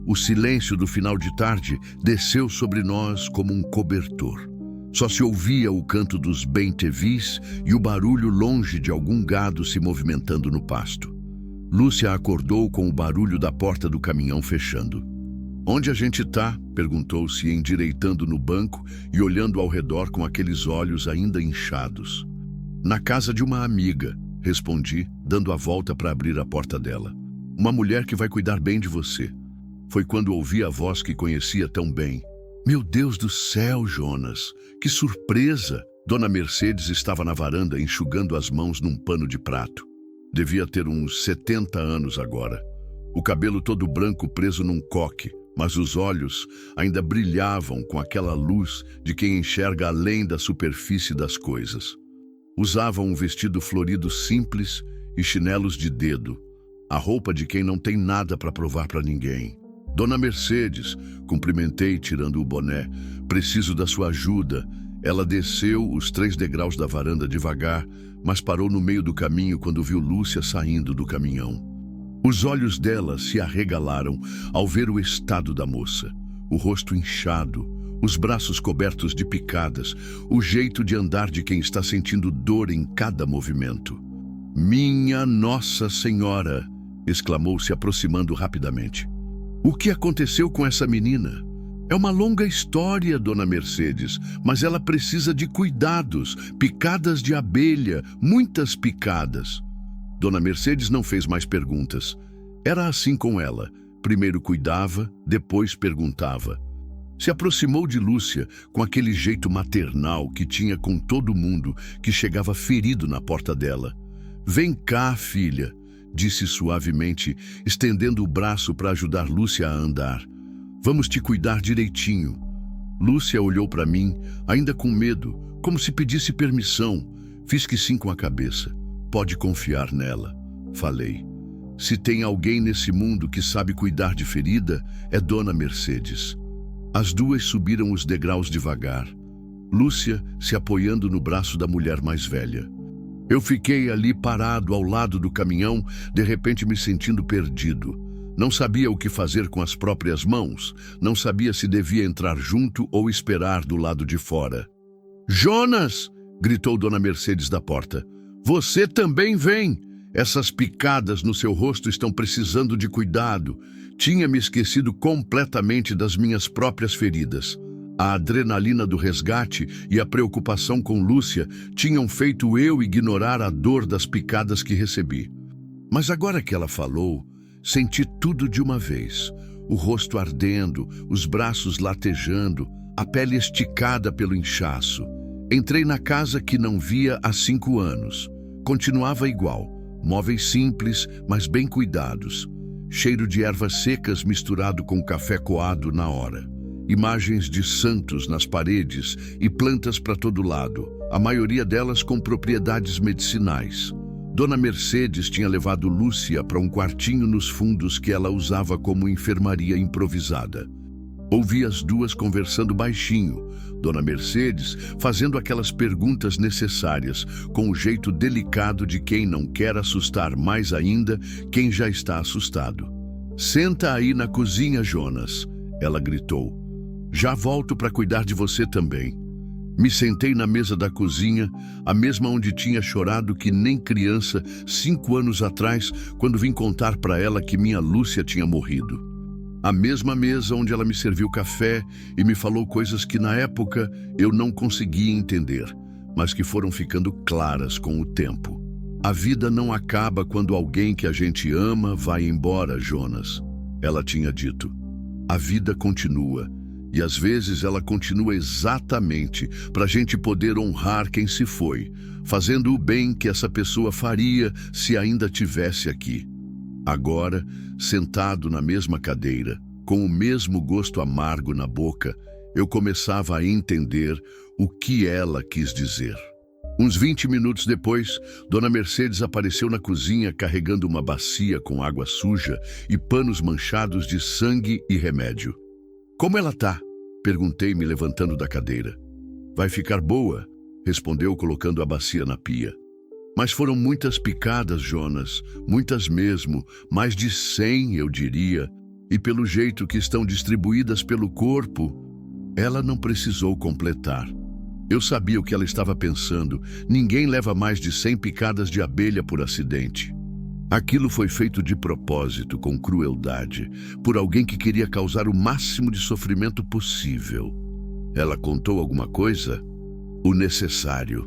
O silêncio do final de tarde desceu sobre nós como um cobertor. Só se ouvia o canto dos bem-te-vis e o barulho longe de algum gado se movimentando no pasto. Lúcia acordou com o barulho da porta do caminhão fechando. "Onde a gente tá?" perguntou-se, endireitando no banco e olhando ao redor com aqueles olhos ainda inchados. "Na casa de uma amiga", respondi, dando a volta para abrir a porta dela. "Uma mulher que vai cuidar bem de você." Foi quando ouvi a voz que conhecia tão bem. "Meu Deus do céu, Jonas! Que surpresa!" Dona Mercedes estava na varanda enxugando as mãos num pano de prato. Devia ter uns 70 anos agora. O cabelo todo branco preso num coque, mas os olhos ainda brilhavam com aquela luz de quem enxerga além da superfície das coisas. Usava um vestido florido simples e chinelos de dedo, a roupa de quem não tem nada para provar para ninguém. "Dona Mercedes", cumprimentei tirando o boné, "preciso da sua ajuda." Ela desceu os 3 degraus da varanda devagar, mas parou no meio do caminho quando viu Lúcia saindo do caminhão. Os olhos dela se arregalaram ao ver o estado da moça, o rosto inchado, os braços cobertos de picadas, o jeito de andar de quem está sentindo dor em cada movimento. "Minha Nossa Senhora!" exclamou, se aproximando rapidamente. "O que aconteceu com essa menina?" "É uma longa história, Dona Mercedes, mas ela precisa de cuidados, picadas de abelha, muitas picadas." Dona Mercedes não fez mais perguntas. Era assim com ela. Primeiro cuidava, depois perguntava. Se aproximou de Lúcia com aquele jeito maternal que tinha com todo mundo que chegava ferido na porta dela. "Vem cá, filha", disse suavemente, estendendo o braço para ajudar Lúcia a andar. "Vamos te cuidar direitinho." Lúcia olhou para mim, ainda com medo, como se pedisse permissão. Fiz que sim com a cabeça. "Pode confiar nela", falei. "Se tem alguém nesse mundo que sabe cuidar de ferida, é Dona Mercedes." As duas subiram os degraus devagar, Lúcia se apoiando no braço da mulher mais velha. Eu fiquei ali parado ao lado do caminhão, de repente me sentindo perdido. Não sabia o que fazer com as próprias mãos, não sabia se devia entrar junto ou esperar do lado de fora. "Jonas!" gritou Dona Mercedes da porta. "Você também vem! Essas picadas no seu rosto estão precisando de cuidado." Tinha me esquecido completamente das minhas próprias feridas. A adrenalina do resgate e a preocupação com Lúcia tinham feito eu ignorar a dor das picadas que recebi. Mas agora que ela falou, senti tudo de uma vez. O rosto ardendo, os braços latejando, a pele esticada pelo inchaço. Entrei na casa que não via há 5 anos. Continuava igual, móveis simples, mas bem cuidados. Cheiro de ervas secas misturado com café coado na hora. Imagens de santos nas paredes e plantas para todo lado, a maioria delas com propriedades medicinais. Dona Mercedes tinha levado Lúcia para um quartinho nos fundos que ela usava como enfermaria improvisada. Ouvi as duas conversando baixinho, Dona Mercedes fazendo aquelas perguntas necessárias, com o jeito delicado de quem não quer assustar mais ainda quem já está assustado. "Senta aí na cozinha, Jonas", ela gritou. "Já volto para cuidar de você também." Me sentei na mesa da cozinha, a mesma onde tinha chorado que nem criança 5 anos atrás, quando vim contar para ela que minha Lúcia tinha morrido. A mesma mesa onde ela me serviu café e me falou coisas que na época eu não conseguia entender, mas que foram ficando claras com o tempo. "A vida não acaba quando alguém que a gente ama vai embora, Jonas", ela tinha dito. "A vida continua, e às vezes ela continua exatamente para a gente poder honrar quem se foi, fazendo o bem que essa pessoa faria se ainda tivesse aqui." Agora, sentado na mesma cadeira, com o mesmo gosto amargo na boca, eu começava a entender o que ela quis dizer. Uns 20 minutos depois, Dona Mercedes apareceu na cozinha carregando uma bacia com água suja e panos manchados de sangue e remédio. "Como ela tá?" perguntei, me levantando da cadeira. "Vai ficar boa", respondeu colocando a bacia na pia. "Mas foram muitas picadas, Jonas, muitas mesmo, mais de 100, eu diria, e pelo jeito que estão distribuídas pelo corpo." Ela não precisou completar. Eu sabia o que ela estava pensando. Ninguém leva mais de 100 picadas de abelha por acidente. Aquilo foi feito de propósito, com crueldade, por alguém que queria causar o máximo de sofrimento possível. Ela contou alguma coisa? O necessário.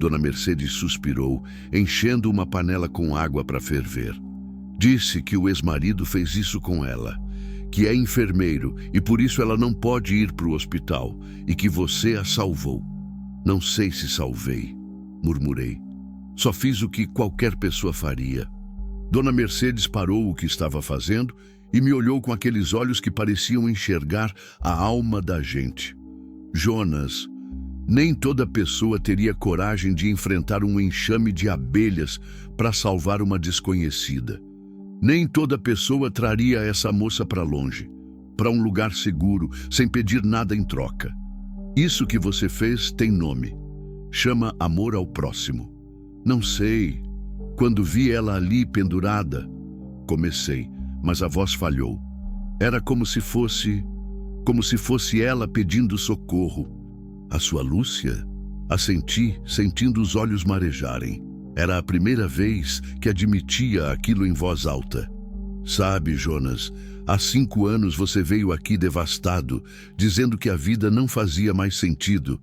Dona Mercedes suspirou, enchendo uma panela com água para ferver. Disse que o ex-marido fez isso com ela, que é enfermeiro e por isso ela não pode ir para o hospital e que você a salvou. Não sei se salvei, murmurei. Só fiz o que qualquer pessoa faria. Dona Mercedes parou o que estava fazendo e me olhou com aqueles olhos que pareciam enxergar a alma da gente. Jonas, nem toda pessoa teria coragem de enfrentar um enxame de abelhas para salvar uma desconhecida. Nem toda pessoa traria essa moça para longe, para um lugar seguro, sem pedir nada em troca. Isso que você fez tem nome. Chama amor ao próximo. Não sei. Quando vi ela ali pendurada, comecei, mas a voz falhou. Era como se fosse ela pedindo socorro. A sua Lúcia? Assenti, sentindo os olhos marejarem. Era a primeira vez que admitia aquilo em voz alta. Sabe, Jonas, há 5 anos você veio aqui devastado, dizendo que a vida não fazia mais sentido,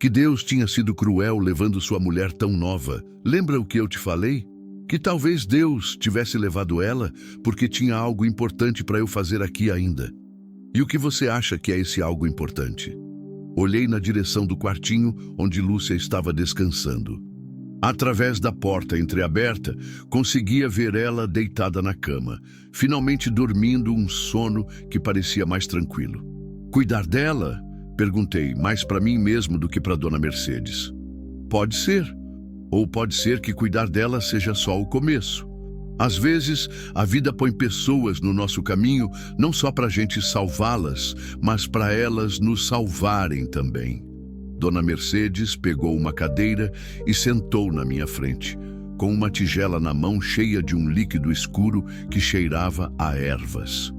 que Deus tinha sido cruel levando sua mulher tão nova. Lembra o que eu te falei? Que talvez Deus tivesse levado ela porque tinha algo importante para eu fazer aqui ainda. E o que você acha que é esse algo importante? Olhei na direção do quartinho onde Lúcia estava descansando. Através da porta entreaberta, conseguia ver ela deitada na cama, finalmente dormindo um sono que parecia mais tranquilo. Cuidar dela? Perguntei, mais para mim mesmo do que para Dona Mercedes. Pode ser. Ou pode ser que cuidar dela seja só o começo. Às vezes, a vida põe pessoas no nosso caminho, não só para a gente salvá-las, mas para elas nos salvarem também. Dona Mercedes pegou uma cadeira e sentou na minha frente, com uma tigela na mão cheia de um líquido escuro que cheirava a ervas.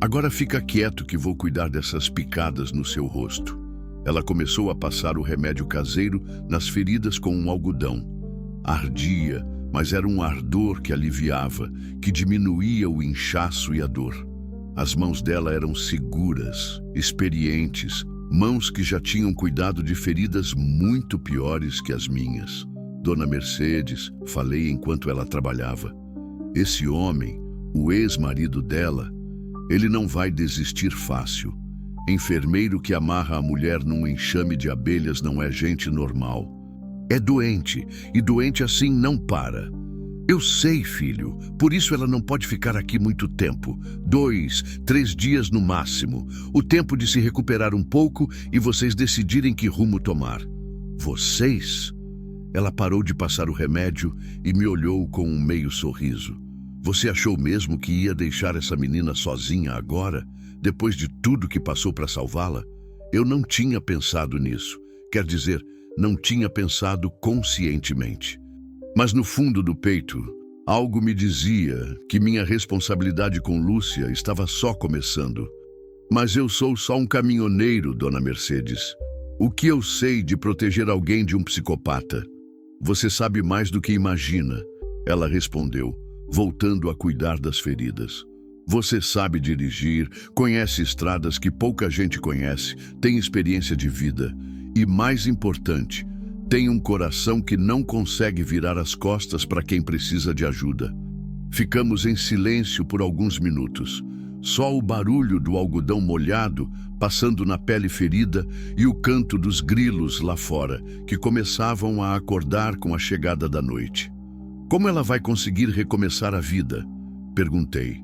Agora fica quieto que vou cuidar dessas picadas no seu rosto. Ela começou a passar o remédio caseiro nas feridas com um algodão. Ardia, mas era um ardor que aliviava, que diminuía o inchaço e a dor. As mãos dela eram seguras, experientes, mãos que já tinham cuidado de feridas muito piores que as minhas. Dona Mercedes, falei enquanto ela trabalhava. Esse homem, o ex-marido dela, ele não vai desistir fácil. Enfermeiro que amarra a mulher num enxame de abelhas não é gente normal. É doente, e doente assim não para. Eu sei, filho, por isso ela não pode ficar aqui muito tempo. 2, 3 dias no máximo. O tempo de se recuperar um pouco e vocês decidirem que rumo tomar. Vocês? Ela parou de passar o remédio e me olhou com um meio sorriso. Você achou mesmo que ia deixar essa menina sozinha agora, depois de tudo que passou para salvá-la? Eu não tinha pensado nisso. Quer dizer, não tinha pensado conscientemente. Mas no fundo do peito, algo me dizia que minha responsabilidade com Lúcia estava só começando. Mas eu sou só um caminhoneiro, Dona Mercedes. O que eu sei de proteger alguém de um psicopata? Você sabe mais do que imagina, ela respondeu, voltando a cuidar das feridas. Você sabe dirigir, conhece estradas que pouca gente conhece, tem experiência de vida. E mais importante, tem um coração que não consegue virar as costas para quem precisa de ajuda. Ficamos em silêncio por alguns minutos. Só o barulho do algodão molhado passando na pele ferida e o canto dos grilos lá fora, que começavam a acordar com a chegada da noite. Como ela vai conseguir recomeçar a vida? Perguntei.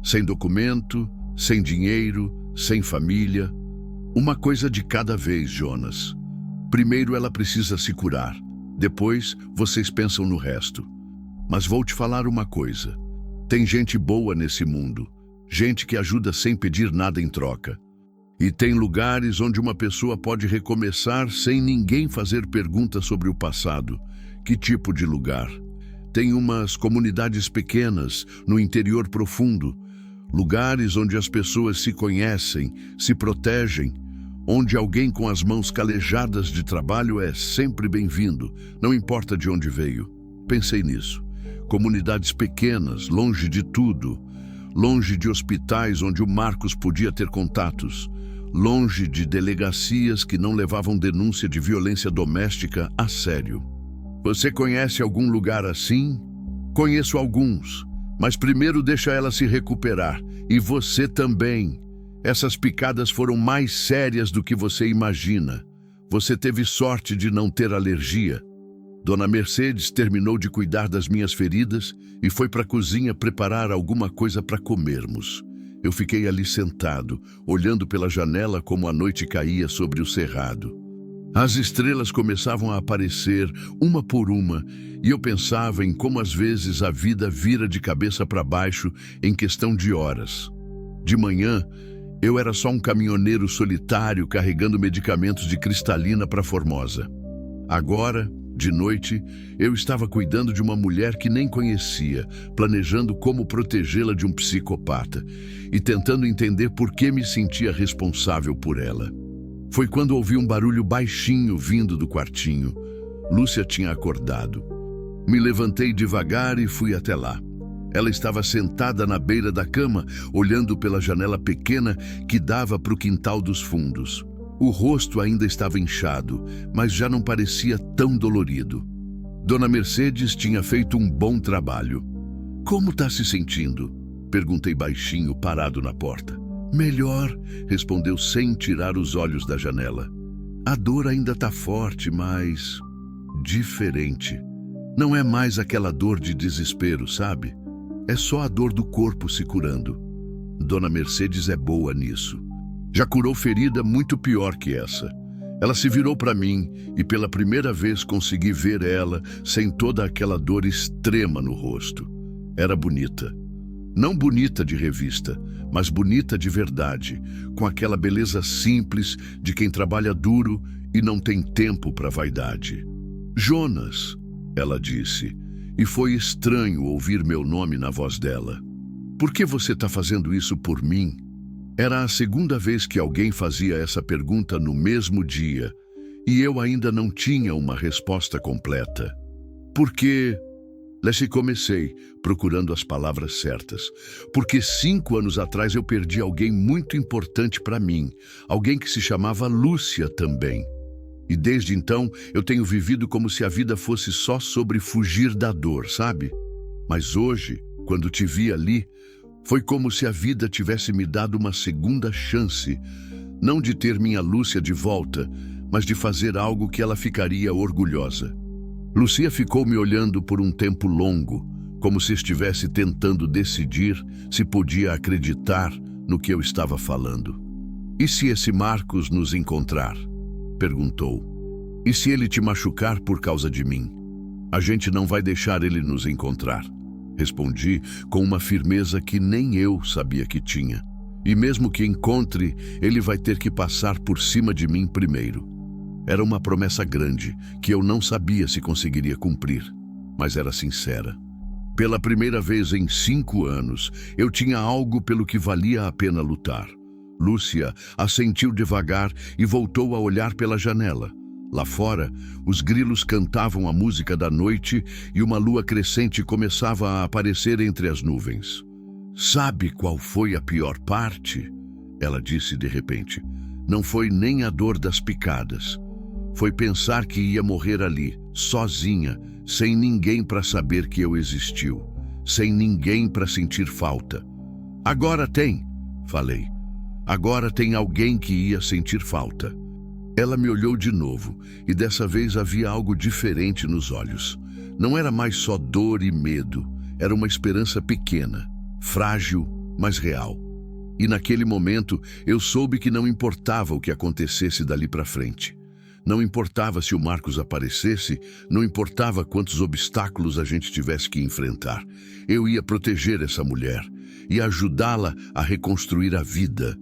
Sem documento, sem dinheiro, sem família. Uma coisa de cada vez, Jonas. Primeiro ela precisa se curar. Depois, vocês pensam no resto. Mas vou te falar uma coisa. Tem gente boa nesse mundo. Gente que ajuda sem pedir nada em troca. E tem lugares onde uma pessoa pode recomeçar sem ninguém fazer perguntas sobre o passado. Que tipo de lugar? Tem umas comunidades pequenas, no interior profundo. Lugares onde as pessoas se conhecem, se protegem. onde alguém com as mãos calejadas de trabalho é sempre bem-vindo, não importa de onde veio. Pensei nisso. Comunidades pequenas, longe de tudo, longe de hospitais onde o Marcos podia ter contatos, longe de delegacias que não levavam denúncia de violência doméstica a sério. Você conhece algum lugar assim? Conheço alguns, mas primeiro deixa ela se recuperar. E você também. Essas picadas foram mais sérias do que você imagina. Você teve sorte de não ter alergia. Dona Mercedes terminou de cuidar das minhas feridas e foi para a cozinha preparar alguma coisa para comermos. Eu fiquei ali sentado, olhando pela janela como a noite caía sobre o cerrado. As estrelas começavam a aparecer, uma por uma, e eu pensava em como às vezes a vida vira de cabeça para baixo em questão de horas. De manhã, eu era só um caminhoneiro solitário carregando medicamentos de Cristalina para Formosa. Agora, de noite, eu estava cuidando de uma mulher que nem conhecia, planejando como protegê-la de um psicopata e tentando entender por que me sentia responsável por ela. Foi quando ouvi um barulho baixinho vindo do quartinho. Lúcia tinha acordado. Me levantei devagar e fui até lá. Ela estava sentada na beira da cama, olhando pela janela pequena que dava para o quintal dos fundos. O rosto ainda estava inchado, mas já não parecia tão dolorido. Dona Mercedes tinha feito um bom trabalho. Como está se sentindo? Perguntei baixinho, parado na porta. Melhor, respondeu sem tirar os olhos da janela. A dor ainda está forte, mas diferente. Não é mais aquela dor de desespero, sabe? É só a dor do corpo se curando. Dona Mercedes é boa nisso. Já curou ferida muito pior que essa. Ela se virou para mim e pela primeira vez consegui ver ela sem toda aquela dor extrema no rosto. Era bonita. Não bonita de revista, mas bonita de verdade, com aquela beleza simples de quem trabalha duro e não tem tempo para vaidade. Jonas, ela disse, e foi estranho ouvir meu nome na voz dela. Por que você está fazendo isso por mim? Era a segunda vez que alguém fazia essa pergunta no mesmo dia, e eu ainda não tinha uma resposta completa. Porque... comecei, procurando as palavras certas. Porque 5 anos atrás eu perdi alguém muito importante para mim, alguém que se chamava Lúcia também. E desde então eu tenho vivido como se a vida fosse só sobre fugir da dor, sabe? Mas hoje, quando te vi ali, foi como se a vida tivesse me dado uma segunda chance, não de ter minha Lúcia de volta, mas de fazer algo que ela ficaria orgulhosa. Lúcia ficou me olhando por um tempo longo, como se estivesse tentando decidir se podia acreditar no que eu estava falando. E se esse Marcos nos encontrar? Perguntou. E se ele te machucar por causa de mim? A gente não vai deixar ele nos encontrar. Respondi com uma firmeza que nem eu sabia que tinha. E mesmo que encontre, ele vai ter que passar por cima de mim primeiro. Era uma promessa grande, que eu não sabia se conseguiria cumprir, mas era sincera. Pela primeira vez em 5 anos, eu tinha algo pelo que valia a pena lutar. Lúcia assentiu devagar e voltou a olhar pela janela. Lá fora, os grilos cantavam a música da noite e uma lua crescente começava a aparecer entre as nuvens. Sabe qual foi a pior parte? Ela disse de repente. Não foi nem a dor das picadas. Foi pensar que ia morrer ali, sozinha, sem ninguém para saber que eu existiu, sem ninguém para sentir falta. Agora tem, falei. Agora tem alguém que ia sentir falta. Ela me olhou de novo, e dessa vez havia algo diferente nos olhos. Não era mais só dor e medo, era uma esperança pequena, frágil, mas real. E naquele momento eu soube que não importava o que acontecesse dali para frente. Não importava se o Marcos aparecesse, não importava quantos obstáculos a gente tivesse que enfrentar. Eu ia proteger essa mulher e ajudá-la a reconstruir a vida.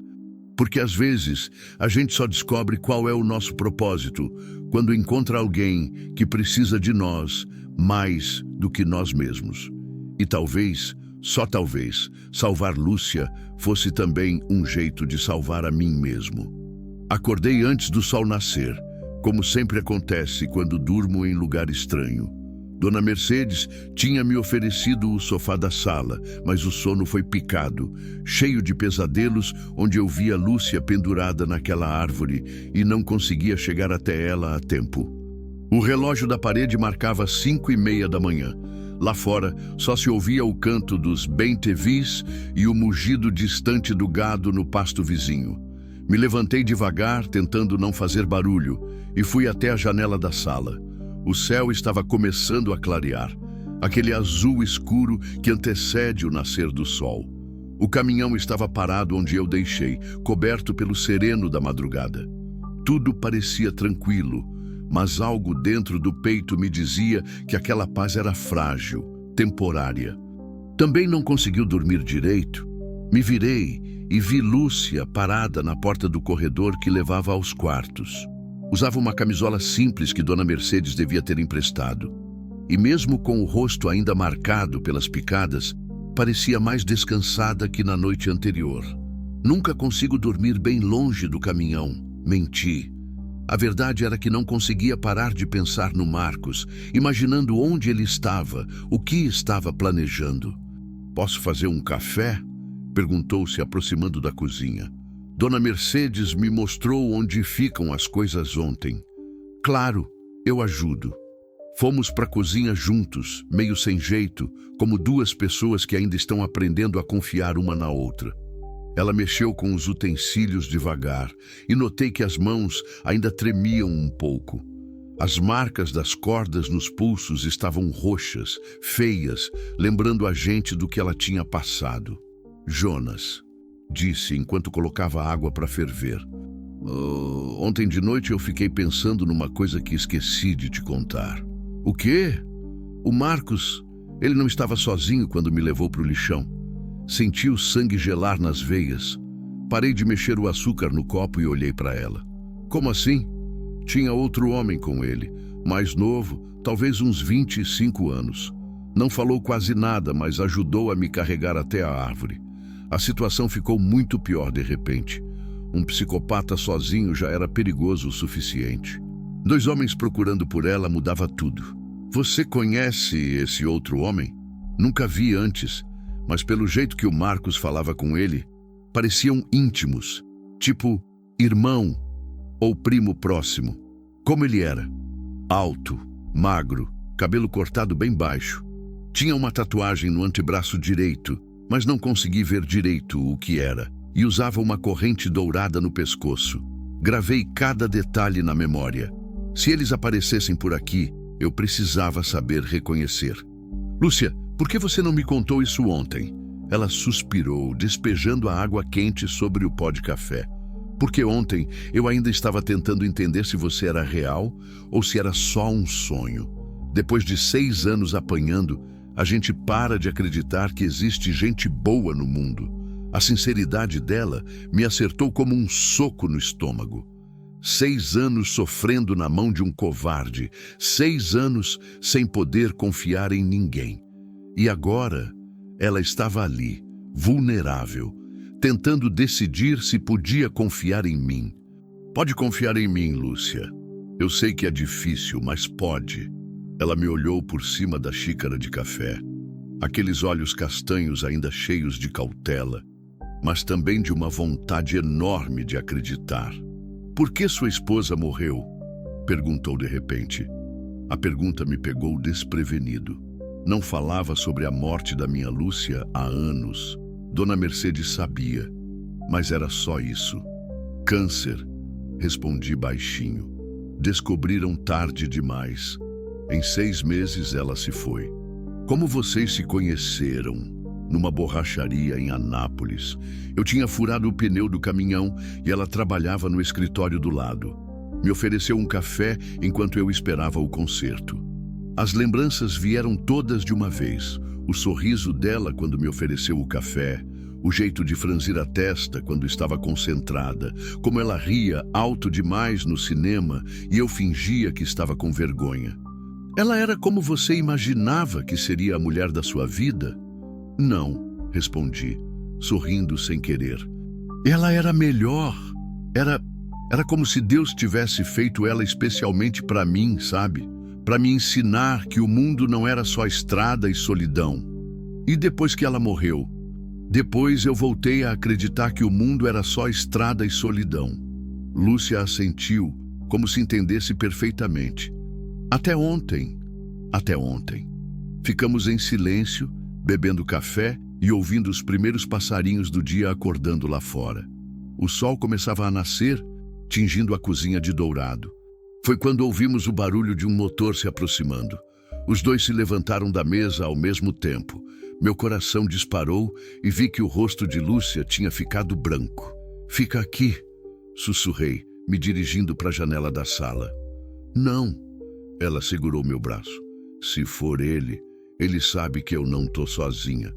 Porque às vezes a gente só descobre qual é o nosso propósito quando encontra alguém que precisa de nós mais do que nós mesmos. E talvez, só talvez, salvar Lúcia fosse também um jeito de salvar a mim mesmo. Acordei antes do sol nascer, como sempre acontece quando durmo em lugar estranho. Dona Mercedes tinha me oferecido o sofá da sala, mas o sono foi picado, cheio de pesadelos, onde eu via Lúcia pendurada naquela árvore e não conseguia chegar até ela a tempo. O relógio da parede marcava 5:30 da manhã. Lá fora, só se ouvia o canto dos bem-te-vis e o mugido distante do gado no pasto vizinho. Me levantei devagar, tentando não fazer barulho, e fui até a janela da sala. O céu estava começando a clarear, aquele azul escuro que antecede o nascer do sol. O caminhão estava parado onde eu deixei, coberto pelo sereno da madrugada. Tudo parecia tranquilo, mas algo dentro do peito me dizia que aquela paz era frágil, temporária. Também não conseguiu dormir direito. Me virei e vi Lúcia parada na porta do corredor que levava aos quartos. Usava uma camisola simples que Dona Mercedes devia ter emprestado. E mesmo com o rosto ainda marcado pelas picadas, parecia mais descansada que na noite anterior. Nunca consigo dormir bem longe do caminhão. Menti. A verdade era que não conseguia parar de pensar no Marcos, imaginando onde ele estava, o que estava planejando. "Posso fazer um café?" perguntou, se aproximando da cozinha. Dona Mercedes me mostrou onde ficam as coisas ontem. "Claro, eu ajudo." Fomos para a cozinha juntos, meio sem jeito, como duas pessoas que ainda estão aprendendo a confiar uma na outra. Ela mexeu com os utensílios devagar e notei que as mãos ainda tremiam um pouco. As marcas das cordas nos pulsos estavam roxas, feias, lembrando a gente do que ela tinha passado. "Jonas", disse enquanto colocava água para ferver. Ontem de noite eu fiquei pensando numa coisa que esqueci de te contar." "O quê?" "O Marcos, ele não estava sozinho quando me levou para o lixão. Senti o sangue gelar nas veias. Parei de mexer o açúcar no copo e olhei para ela." "Como assim?" "Tinha outro homem com ele, mais novo, talvez uns 25 anos. Não falou quase nada, mas ajudou a me carregar até a árvore. A situação ficou muito pior de repente. Um psicopata sozinho já era perigoso o suficiente. 2 homens procurando por ela mudava tudo." "Você conhece esse outro homem?" "Nunca vi antes, mas pelo jeito que o Marcos falava com ele, pareciam íntimos, tipo irmão ou primo próximo." "Como ele era?" "Alto, magro, cabelo cortado bem baixo. Tinha uma tatuagem no antebraço direito, mas não consegui ver direito o que era, e usava uma corrente dourada no pescoço. Gravei cada detalhe na memória. Se eles aparecessem por aqui, eu precisava saber reconhecer." "Lúcia, por que você não me contou isso ontem?" Ela suspirou, despejando a água quente sobre o pó de café. "Porque ontem eu ainda estava tentando entender se você era real ou se era só um sonho. Depois de 6 anos apanhando, a gente para de acreditar que existe gente boa no mundo." A sinceridade dela me acertou como um soco no estômago. 6 anos sofrendo na mão de um covarde, 6 anos sem poder confiar em ninguém. E agora, ela estava ali, vulnerável, tentando decidir se podia confiar em mim. "Pode confiar em mim, Lúcia. Eu sei que é difícil, mas pode." Ela me olhou por cima da xícara de café. Aqueles olhos castanhos ainda cheios de cautela, mas também de uma vontade enorme de acreditar. "Por que sua esposa morreu?" perguntou de repente. A pergunta me pegou desprevenido. Não falava sobre a morte da minha Lúcia há anos. Dona Mercedes sabia, mas era só isso. "Câncer", respondi baixinho. "Descobriram tarde demais. Em 6 meses ela se foi." "Como vocês se conheceram?" "Numa borracharia em Anápolis. Eu tinha furado o pneu do caminhão e ela trabalhava no escritório do lado. Me ofereceu um café enquanto eu esperava o concerto." As lembranças vieram todas de uma vez. O sorriso dela quando me ofereceu o café, o jeito de franzir a testa quando estava concentrada, como ela ria alto demais no cinema e eu fingia que estava com vergonha. "Ela era como você imaginava que seria a mulher da sua vida?" "Não", respondi, sorrindo sem querer. "Ela era melhor. Era como se Deus tivesse feito ela especialmente para mim, sabe? Para me ensinar que o mundo não era só estrada e solidão. E depois que ela morreu, depois eu voltei a acreditar que o mundo era só estrada e solidão. Lúcia assentiu, como se entendesse perfeitamente. Até ontem. Ficamos em silêncio, bebendo café e ouvindo os primeiros passarinhos do dia acordando lá fora. O sol começava a nascer, tingindo a cozinha de dourado. Foi quando ouvimos o barulho de um motor se aproximando. Os dois se levantaram da mesa ao mesmo tempo. Meu coração disparou e vi que o rosto de Lúcia tinha ficado branco. "Fica aqui", sussurrei, me dirigindo para a janela da sala. "Não", ela segurou meu braço. "Se for ele sabe que eu não tô sozinha.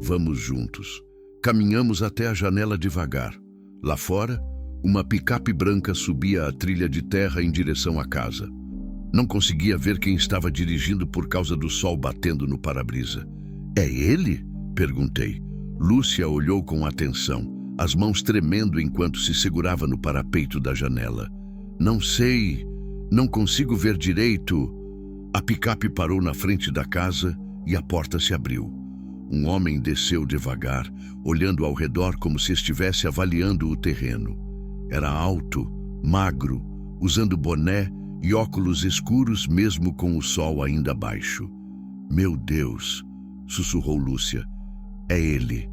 Vamos juntos." Caminhamos até a janela devagar. Lá fora, uma picape branca subia a trilha de terra em direção à casa. Não conseguia ver quem estava dirigindo por causa do sol batendo no para-brisa. "É ele?" perguntei. Lúcia olhou com atenção, as mãos tremendo enquanto se segurava no parapeito da janela. "Não sei, não consigo ver direito." A picape parou na frente da casa e a porta se abriu. Um homem desceu devagar, olhando ao redor como se estivesse avaliando o terreno. Era alto, magro, usando boné e óculos escuros mesmo com o sol ainda baixo. "Meu Deus", sussurrou Lúcia. "É ele.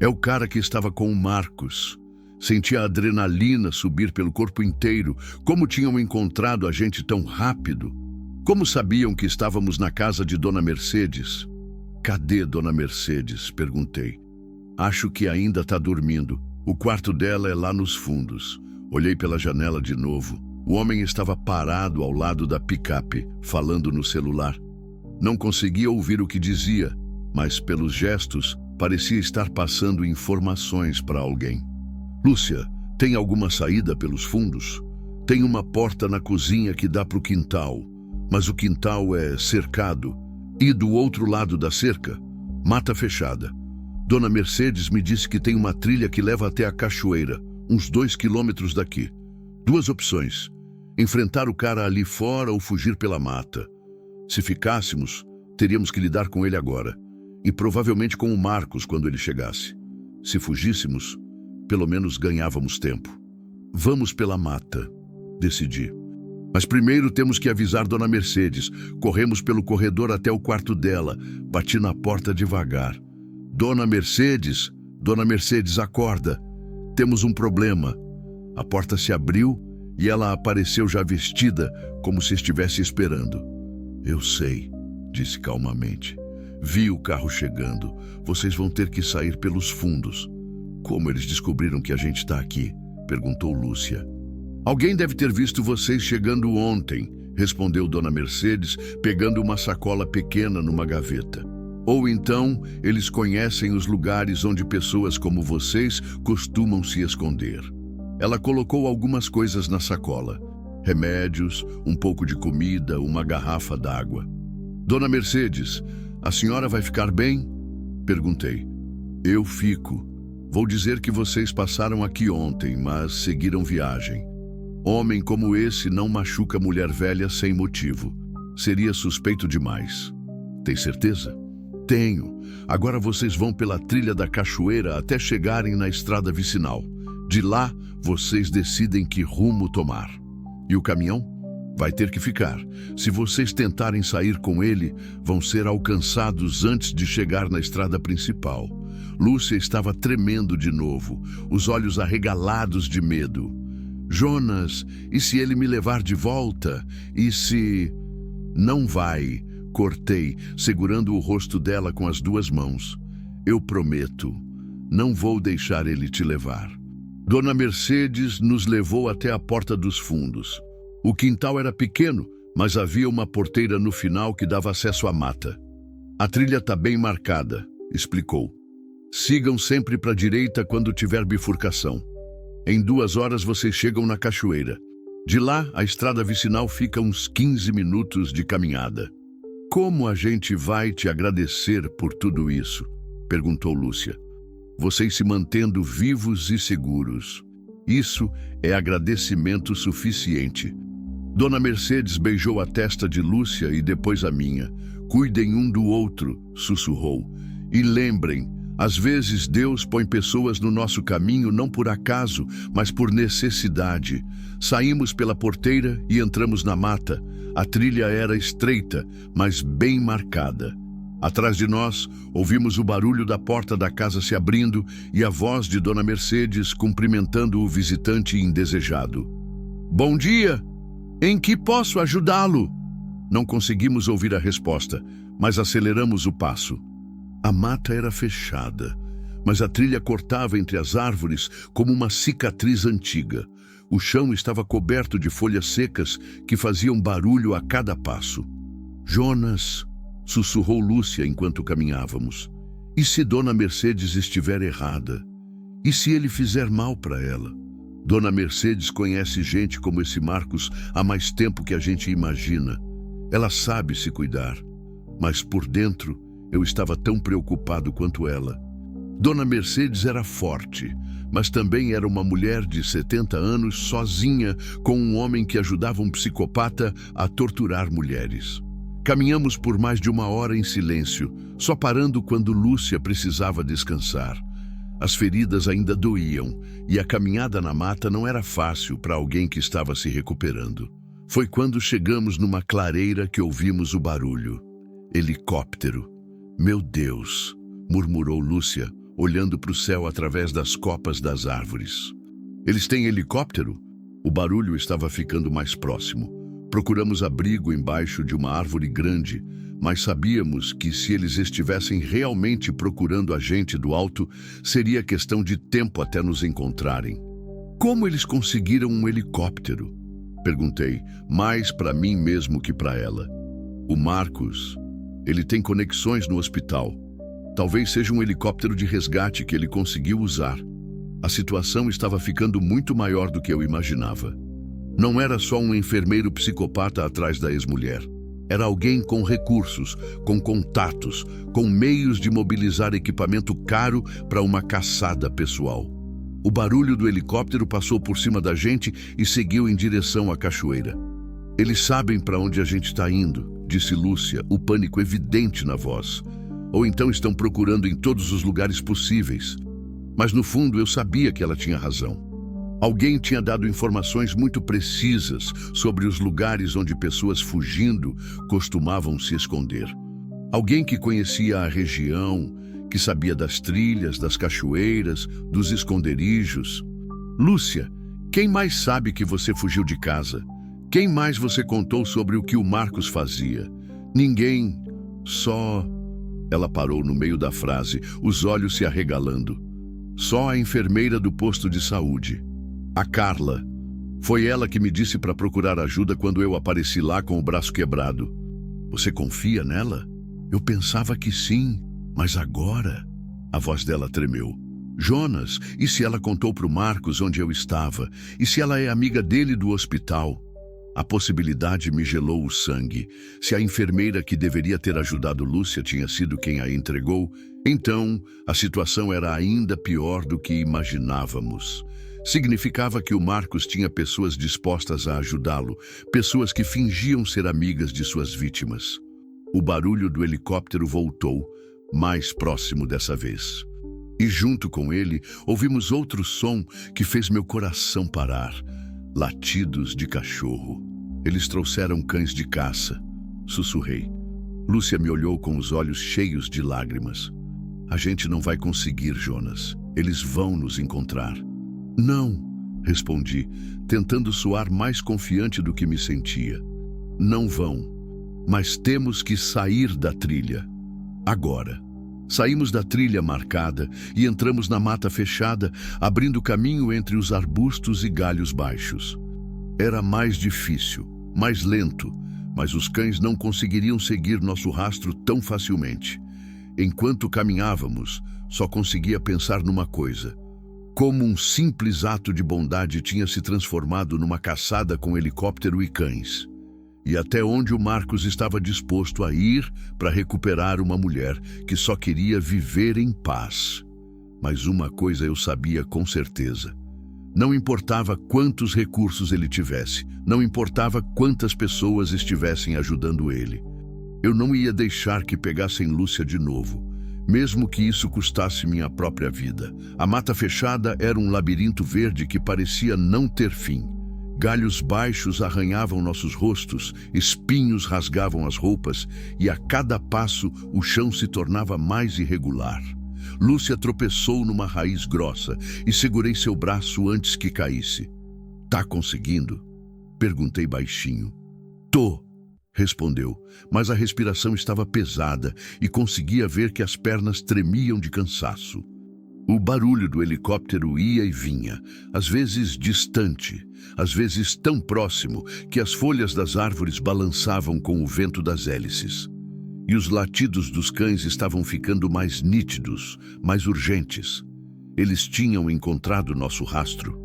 É o cara que estava com o Marcos." Senti a adrenalina subir pelo corpo inteiro. Como tinham encontrado a gente tão rápido? Como sabiam que estávamos na casa de Dona Mercedes? "Cadê Dona Mercedes?" perguntei. "Acho que ainda está dormindo. O quarto dela é lá nos fundos." Olhei pela janela de novo. O homem estava parado ao lado da picape, falando no celular. Não conseguia ouvir o que dizia, mas pelos gestos parecia estar passando informações para alguém. "Lúcia, tem alguma saída pelos fundos? Tem uma porta na cozinha que dá para o quintal, mas o quintal é cercado. E do outro lado da cerca, mata fechada. Dona Mercedes me disse que tem uma trilha que leva até a cachoeira, uns 2 quilômetros daqui. 2 opções: enfrentar o cara ali fora ou fugir pela mata. Se ficássemos, teríamos que lidar com ele agora, e provavelmente com o Marcos quando ele chegasse. Se fugíssemos, pelo menos ganhávamos tempo. Vamos pela mata", decidi. "Mas primeiro temos que avisar Dona Mercedes." Corremos pelo corredor até o quarto dela. Bati na porta devagar. Dona Mercedes, acorda. Temos um problema." A porta se abriu e ela apareceu já vestida, como se estivesse esperando. "Eu sei", disse calmamente. "Vi o carro chegando. Vocês vão ter que sair pelos fundos." "Como eles descobriram que a gente está aqui?" perguntou Lúcia. "Alguém deve ter visto vocês chegando ontem", respondeu Dona Mercedes, pegando uma sacola pequena numa gaveta. "Ou então, eles conhecem os lugares onde pessoas como vocês costumam se esconder." Ela colocou algumas coisas na sacola: remédios, um pouco de comida, uma garrafa d'água. "Dona Mercedes, a senhora vai ficar bem?" perguntei. "Eu fico. Vou dizer que vocês passaram aqui ontem, mas seguiram viagem. Homem como esse não machuca mulher velha sem motivo. Seria suspeito demais." "Tem certeza?" "Tenho. Agora vocês vão pela trilha da cachoeira até chegarem na estrada vicinal. De lá, vocês decidem que rumo tomar. E o caminhão? Vai ter que ficar. Se vocês tentarem sair com ele, vão ser alcançados antes de chegar na estrada principal." Lúcia estava tremendo de novo, os olhos arregalados de medo. "Jonas, e se ele me levar de volta? E se..." "Não vai", cortei, segurando o rosto dela com as 2 mãos. "Eu prometo, não vou deixar ele te levar." Dona Mercedes nos levou até a porta dos fundos. O quintal era pequeno, mas havia uma porteira no final que dava acesso à mata. "A trilha está bem marcada", explicou. "Sigam sempre para a direita quando tiver bifurcação. Em 2 horas vocês chegam na cachoeira. De lá, a estrada vicinal fica uns 15 minutos de caminhada." "Como a gente vai te agradecer por tudo isso?" perguntou Lúcia. "Vocês se mantendo vivos e seguros. Isso é agradecimento suficiente. Dona Mercedes beijou a testa de Lúcia e depois a minha. Cuidem um do outro, sussurrou. E lembrem, às vezes Deus põe pessoas no nosso caminho não por acaso, mas por necessidade. Saímos pela porteira e entramos na mata. A trilha era estreita, mas bem marcada. Atrás de nós, ouvimos o barulho da porta da casa se abrindo e a voz de Dona Mercedes cumprimentando o visitante indesejado. Bom dia! Em que posso ajudá-lo? Não conseguimos ouvir a resposta, mas aceleramos o passo. A mata era fechada, mas a trilha cortava entre as árvores como uma cicatriz antiga. O chão estava coberto de folhas secas que faziam barulho a cada passo. Jonas, sussurrou Lúcia enquanto caminhávamos. E se Dona Mercedes estiver errada? E se ele fizer mal para ela? Dona Mercedes conhece gente como esse Marcos há mais tempo que a gente imagina. Ela sabe se cuidar, mas por dentro eu estava tão preocupado quanto ela. Dona Mercedes era forte, mas também era uma mulher de 70 anos sozinha com um homem que ajudava um psicopata a torturar mulheres. Caminhamos por mais de 1 hora em silêncio, só parando quando Lúcia precisava descansar. As feridas ainda doíam e a caminhada na mata não era fácil para alguém que estava se recuperando. Foi quando chegamos numa clareira que ouvimos o barulho. Helicóptero. Meu Deus, murmurou Lúcia, olhando para o céu através das copas das árvores. Eles têm helicóptero? O barulho estava ficando mais próximo. Procuramos abrigo embaixo de uma árvore grande, mas sabíamos que se eles estivessem realmente procurando a gente do alto, seria questão de tempo até nos encontrarem. Como eles conseguiram um helicóptero? Perguntei, mais para mim mesmo que para ela. O Marcos, ele tem conexões no hospital. Talvez seja um helicóptero de resgate que ele conseguiu usar. A situação estava ficando muito maior do que eu imaginava. Não era só um enfermeiro psicopata atrás da ex-mulher. Era alguém com recursos, com contatos, com meios de mobilizar equipamento caro para uma caçada pessoal. O barulho do helicóptero passou por cima da gente e seguiu em direção à cachoeira. Eles sabem para onde a gente está indo, disse Lúcia, o pânico evidente na voz. Ou então estão procurando em todos os lugares possíveis. Mas no fundo eu sabia que ela tinha razão. Alguém tinha dado informações muito precisas sobre os lugares onde pessoas fugindo costumavam se esconder. Alguém que conhecia a região, que sabia das trilhas, das cachoeiras, dos esconderijos. Lúcia, quem mais sabe que você fugiu de casa? Quem mais você contou sobre o que o Marcos fazia? Ninguém, só... Ela parou no meio da frase, os olhos se arregalando. Só a enfermeira do posto de saúde. A Carla. Foi ela que me disse para procurar ajuda quando eu apareci lá com o braço quebrado. Você confia nela? Eu pensava que sim, mas agora... A voz dela tremeu. Jonas, e se ela contou para o Marcos onde eu estava? E se ela é amiga dele do hospital? A possibilidade me gelou o sangue. Se a enfermeira que deveria ter ajudado Lúcia tinha sido quem a entregou, então a situação era ainda pior do que imaginávamos. Significava que o Marcos tinha pessoas dispostas a ajudá-lo, pessoas que fingiam ser amigas de suas vítimas. O barulho do helicóptero voltou, mais próximo dessa vez. E junto com ele, ouvimos outro som que fez meu coração parar. Latidos de cachorro. Eles trouxeram cães de caça. Sussurrei. Lúcia me olhou com os olhos cheios de lágrimas. A gente não vai conseguir, Jonas. Eles vão nos encontrar. Não, respondi, tentando soar mais confiante do que me sentia. Não vão, mas temos que sair da trilha. Agora. Saímos da trilha marcada e entramos na mata fechada, abrindo caminho entre os arbustos e galhos baixos. Era mais difícil, mais lento, mas os cães não conseguiriam seguir nosso rastro tão facilmente. Enquanto caminhávamos, só conseguia pensar numa coisa. Como um simples ato de bondade tinha se transformado numa caçada com helicóptero e cães. E até onde o Marcos estava disposto a ir para recuperar uma mulher que só queria viver em paz. Mas uma coisa eu sabia com certeza. Não importava quantos recursos ele tivesse, não importava quantas pessoas estivessem ajudando ele. Eu não ia deixar que pegassem Lúcia de novo, mesmo que isso custasse minha própria vida. A mata fechada era um labirinto verde que parecia não ter fim. Galhos baixos arranhavam nossos rostos, espinhos rasgavam as roupas e a cada passo o chão se tornava mais irregular. Lúcia tropeçou numa raiz grossa e segurei seu braço antes que caísse. "Tá conseguindo?" Perguntei baixinho. "Tô", respondeu, mas a respiração estava pesada e conseguia ver que as pernas tremiam de cansaço. O barulho do helicóptero ia e vinha, às vezes distante, às vezes tão próximo que as folhas das árvores balançavam com o vento das hélices. E os latidos dos cães estavam ficando mais nítidos, mais urgentes. Eles tinham encontrado nosso rastro.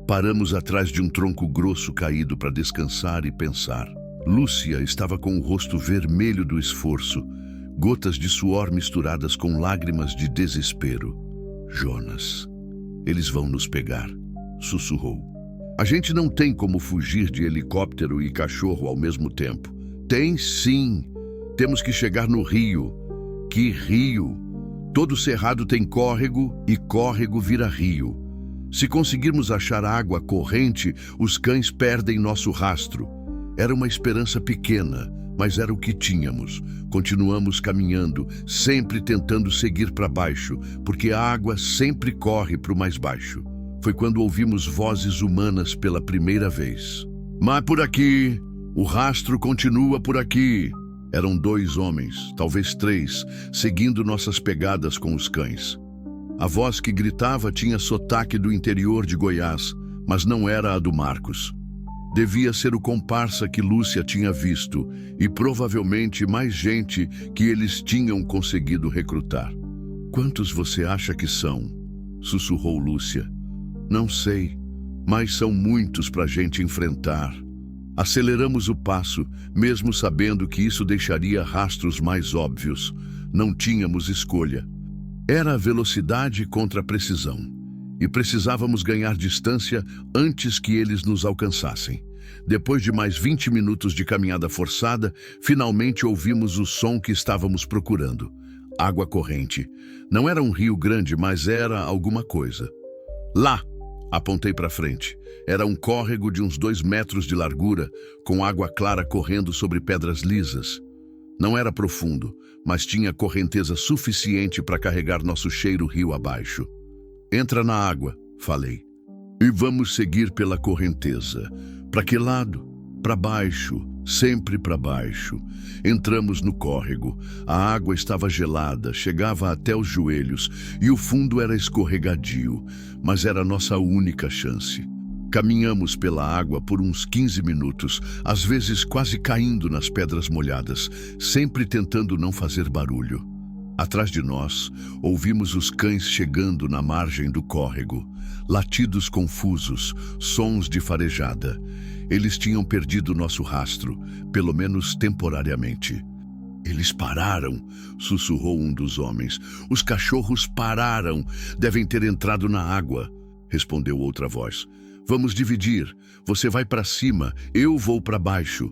Paramos atrás de um tronco grosso caído para descansar e pensar. Lúcia estava com o rosto vermelho do esforço, gotas de suor misturadas com lágrimas de desespero. "Jonas, eles vão nos pegar", sussurrou. "A gente não tem como fugir de helicóptero e cachorro ao mesmo tempo." "Tem sim. Temos que chegar no rio." "Que rio? Todo cerrado tem córrego e córrego vira rio. Se conseguirmos achar água corrente, os cães perdem nosso rastro." Era uma esperança pequena, mas era o que tínhamos. Continuamos caminhando, sempre tentando seguir para baixo, porque a água sempre corre para o mais baixo. Foi quando ouvimos vozes humanas pela primeira vez. "Mas por aqui, o rastro continua por aqui." Eram 2 homens, talvez 3, seguindo nossas pegadas com os cães. A voz que gritava tinha sotaque do interior de Goiás, mas não era a do Marcos. Devia ser o comparsa que Lúcia tinha visto e provavelmente mais gente que eles tinham conseguido recrutar. "Quantos você acha que são?" sussurrou Lúcia. "Não sei, mas são muitos para a gente enfrentar." Aceleramos o passo, mesmo sabendo que isso deixaria rastros mais óbvios. Não tínhamos escolha. Era a velocidade contra a precisão. E precisávamos ganhar distância antes que eles nos alcançassem. Depois de mais 20 minutos de caminhada forçada, finalmente ouvimos o som que estávamos procurando. Água corrente. Não era um rio grande, mas era alguma coisa. "Lá!" Apontei para frente. Era um córrego de uns 2 metros de largura, com água clara correndo sobre pedras lisas. Não era profundo, mas tinha correnteza suficiente para carregar nosso cheiro rio abaixo. "Entra na água", falei. "E vamos seguir pela correnteza." "Para que lado?" "Para baixo, sempre para baixo." Entramos no córrego. A água estava gelada, chegava até os joelhos e o fundo era escorregadio, mas era nossa única chance. Caminhamos pela água por uns 15 minutos, às vezes quase caindo nas pedras molhadas, sempre tentando não fazer barulho. Atrás de nós, ouvimos os cães chegando na margem do córrego. Latidos confusos, sons de farejada. Eles tinham perdido nosso rastro, pelo menos temporariamente. "Eles pararam", sussurrou um dos homens. "Os cachorros pararam. Devem ter entrado na água", respondeu outra voz. "Vamos dividir. Você vai para cima, eu vou para baixo."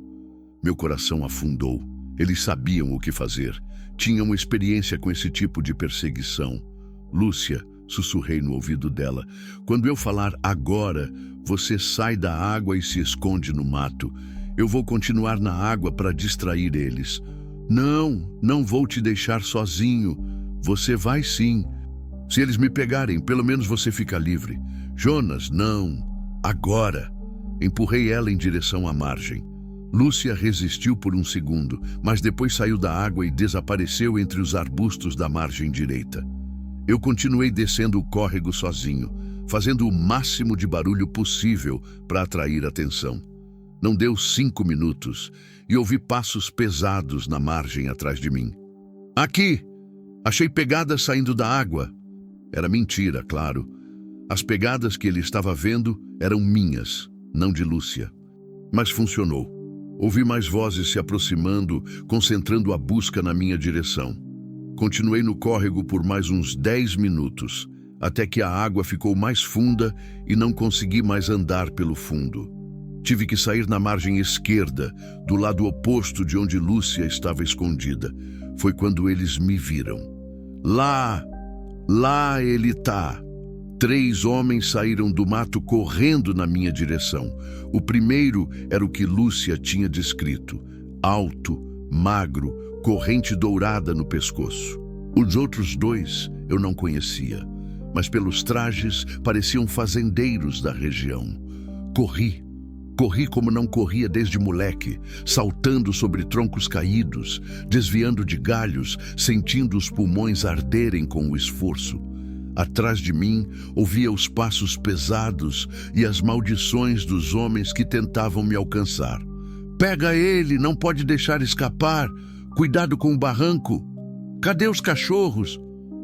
Meu coração afundou. Eles sabiam o que fazer. Tinham experiência com esse tipo de perseguição. "Lúcia", sussurrei no ouvido dela, "quando eu falar agora, você sai da água e se esconde no mato. Eu vou continuar na água para distrair eles." "Não, não vou te deixar sozinho." "Você vai sim. Se eles me pegarem, pelo menos você fica livre." "Jonas, não. Agora." Empurrei ela em direção à margem. Lúcia resistiu por um segundo, mas depois saiu da água e desapareceu entre os arbustos da margem direita. Eu continuei descendo o córrego sozinho, fazendo o máximo de barulho possível para atrair atenção. Não deu 5 minutos e ouvi passos pesados na margem atrás de mim. "Aqui! Achei pegadas saindo da água." Era mentira, claro. As pegadas que ele estava vendo eram minhas, não de Lúcia. Mas funcionou. Ouvi mais vozes se aproximando, concentrando a busca na minha direção. Continuei no córrego por mais uns 10 minutos. até que a água ficou mais funda e não consegui mais andar pelo fundo. Tive que sair na margem esquerda, do lado oposto de onde Lúcia estava escondida. Foi quando eles me viram. Lá ele tá. 3 homens saíram do mato correndo na minha direção. O primeiro era o que Lúcia tinha descrito: alto, magro, corrente dourada no pescoço. Os outros 2 eu não conhecia, mas pelos trajes pareciam fazendeiros da região. Corri como não corria desde moleque, saltando sobre troncos caídos, desviando de galhos, sentindo os pulmões arderem com o esforço. Atrás de mim, ouvia os passos pesados e as maldições dos homens que tentavam me alcançar. Pega ele, não pode deixar escapar. Cuidado com o barranco. Cadê os cachorros?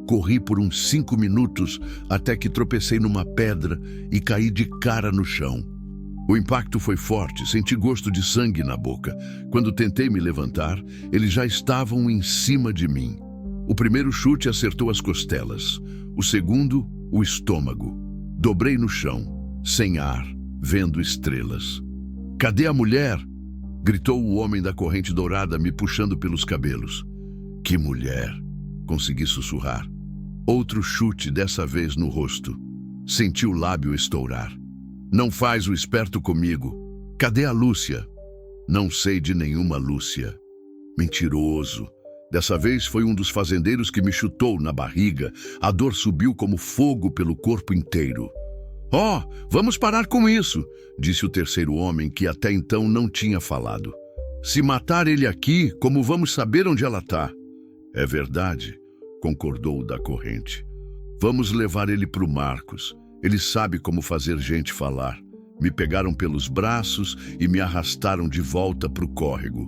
Corri por uns 5 minutos até que tropecei numa pedra e caí de cara no chão. O impacto foi forte, senti gosto de sangue na boca. Quando tentei me levantar, eles já estavam em cima de mim. O primeiro chute acertou as costelas, o segundo, o estômago. Dobrei no chão, sem ar, vendo estrelas. Cadê a mulher? Gritou o homem da corrente dourada, me puxando pelos cabelos. Que mulher? Consegui sussurrar. Outro chute, dessa vez no rosto. Senti o lábio estourar. Não faz o esperto comigo. Cadê a Lúcia? Não sei de nenhuma Lúcia. Mentiroso. Dessa vez foi um dos fazendeiros que me chutou na barriga. A dor subiu como fogo pelo corpo inteiro. Vamos parar com isso, disse o terceiro homem, que até então não tinha falado. Se matar ele aqui, como vamos saber onde ela está? É verdade, concordou o da corrente. Vamos levar ele para o Marcos. Ele sabe como fazer gente falar. Me pegaram pelos braços e me arrastaram de volta para o córrego.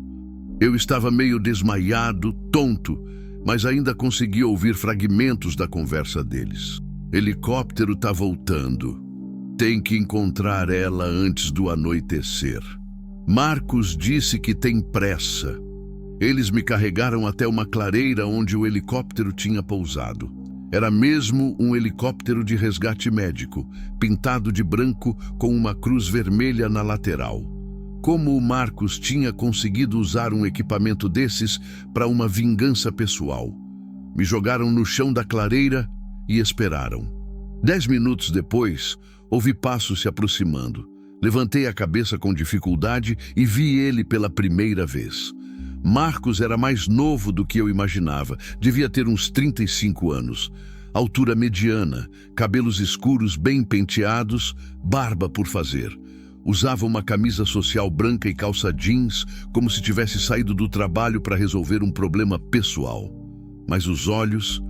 Eu estava meio desmaiado, tonto, mas ainda conseguia ouvir fragmentos da conversa deles. Helicóptero tá voltando. Tem que encontrar ela antes do anoitecer. Marcos disse que tem pressa. Eles me carregaram até uma clareira onde o helicóptero tinha pousado. Era mesmo um helicóptero de resgate médico, pintado de branco com uma cruz vermelha na lateral. Como o Marcos tinha conseguido usar um equipamento desses para uma vingança pessoal. Me jogaram no chão da clareira e esperaram. 10 minutos depois, ouvi passos se aproximando. Levantei a cabeça com dificuldade e vi ele pela primeira vez. Marcos era mais novo do que eu imaginava, devia ter uns 35 anos. Altura mediana, cabelos escuros bem penteados, barba por fazer. Usava uma camisa social branca e calça jeans, como se tivesse saído do trabalho para resolver um problema pessoal. Mas os olhos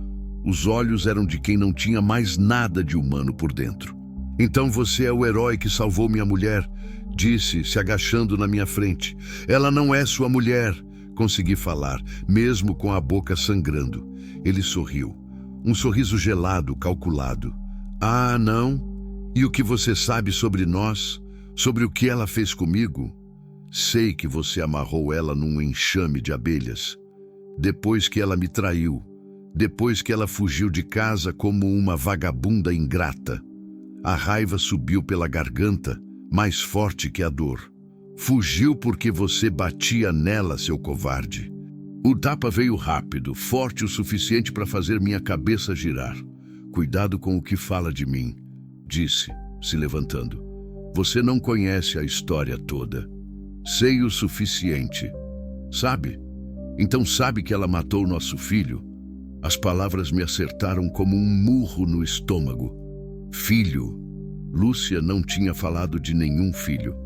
eram de quem não tinha mais nada de humano por dentro. Então você é o herói que salvou minha mulher, disse, se agachando na minha frente. Ela não é sua mulher. Consegui falar, mesmo com a boca sangrando. Ele sorriu. Um sorriso gelado, calculado. Ah, não? E o que você sabe sobre nós? Sobre o que ela fez comigo? Sei que você amarrou ela num enxame de abelhas. Depois que ela me traiu. Depois que ela fugiu de casa como uma vagabunda ingrata. A raiva subiu pela garganta, mais forte que a dor. Fugiu porque você batia nela, seu covarde. O tapa veio rápido, forte o suficiente para fazer minha cabeça girar. Cuidado com o que fala de mim, disse, se levantando. Você não conhece a história toda. Sei o suficiente. Sabe? Então sabe que ela matou nosso filho? As palavras me acertaram como um murro no estômago. Filho. Lúcia não tinha falado de nenhum filho.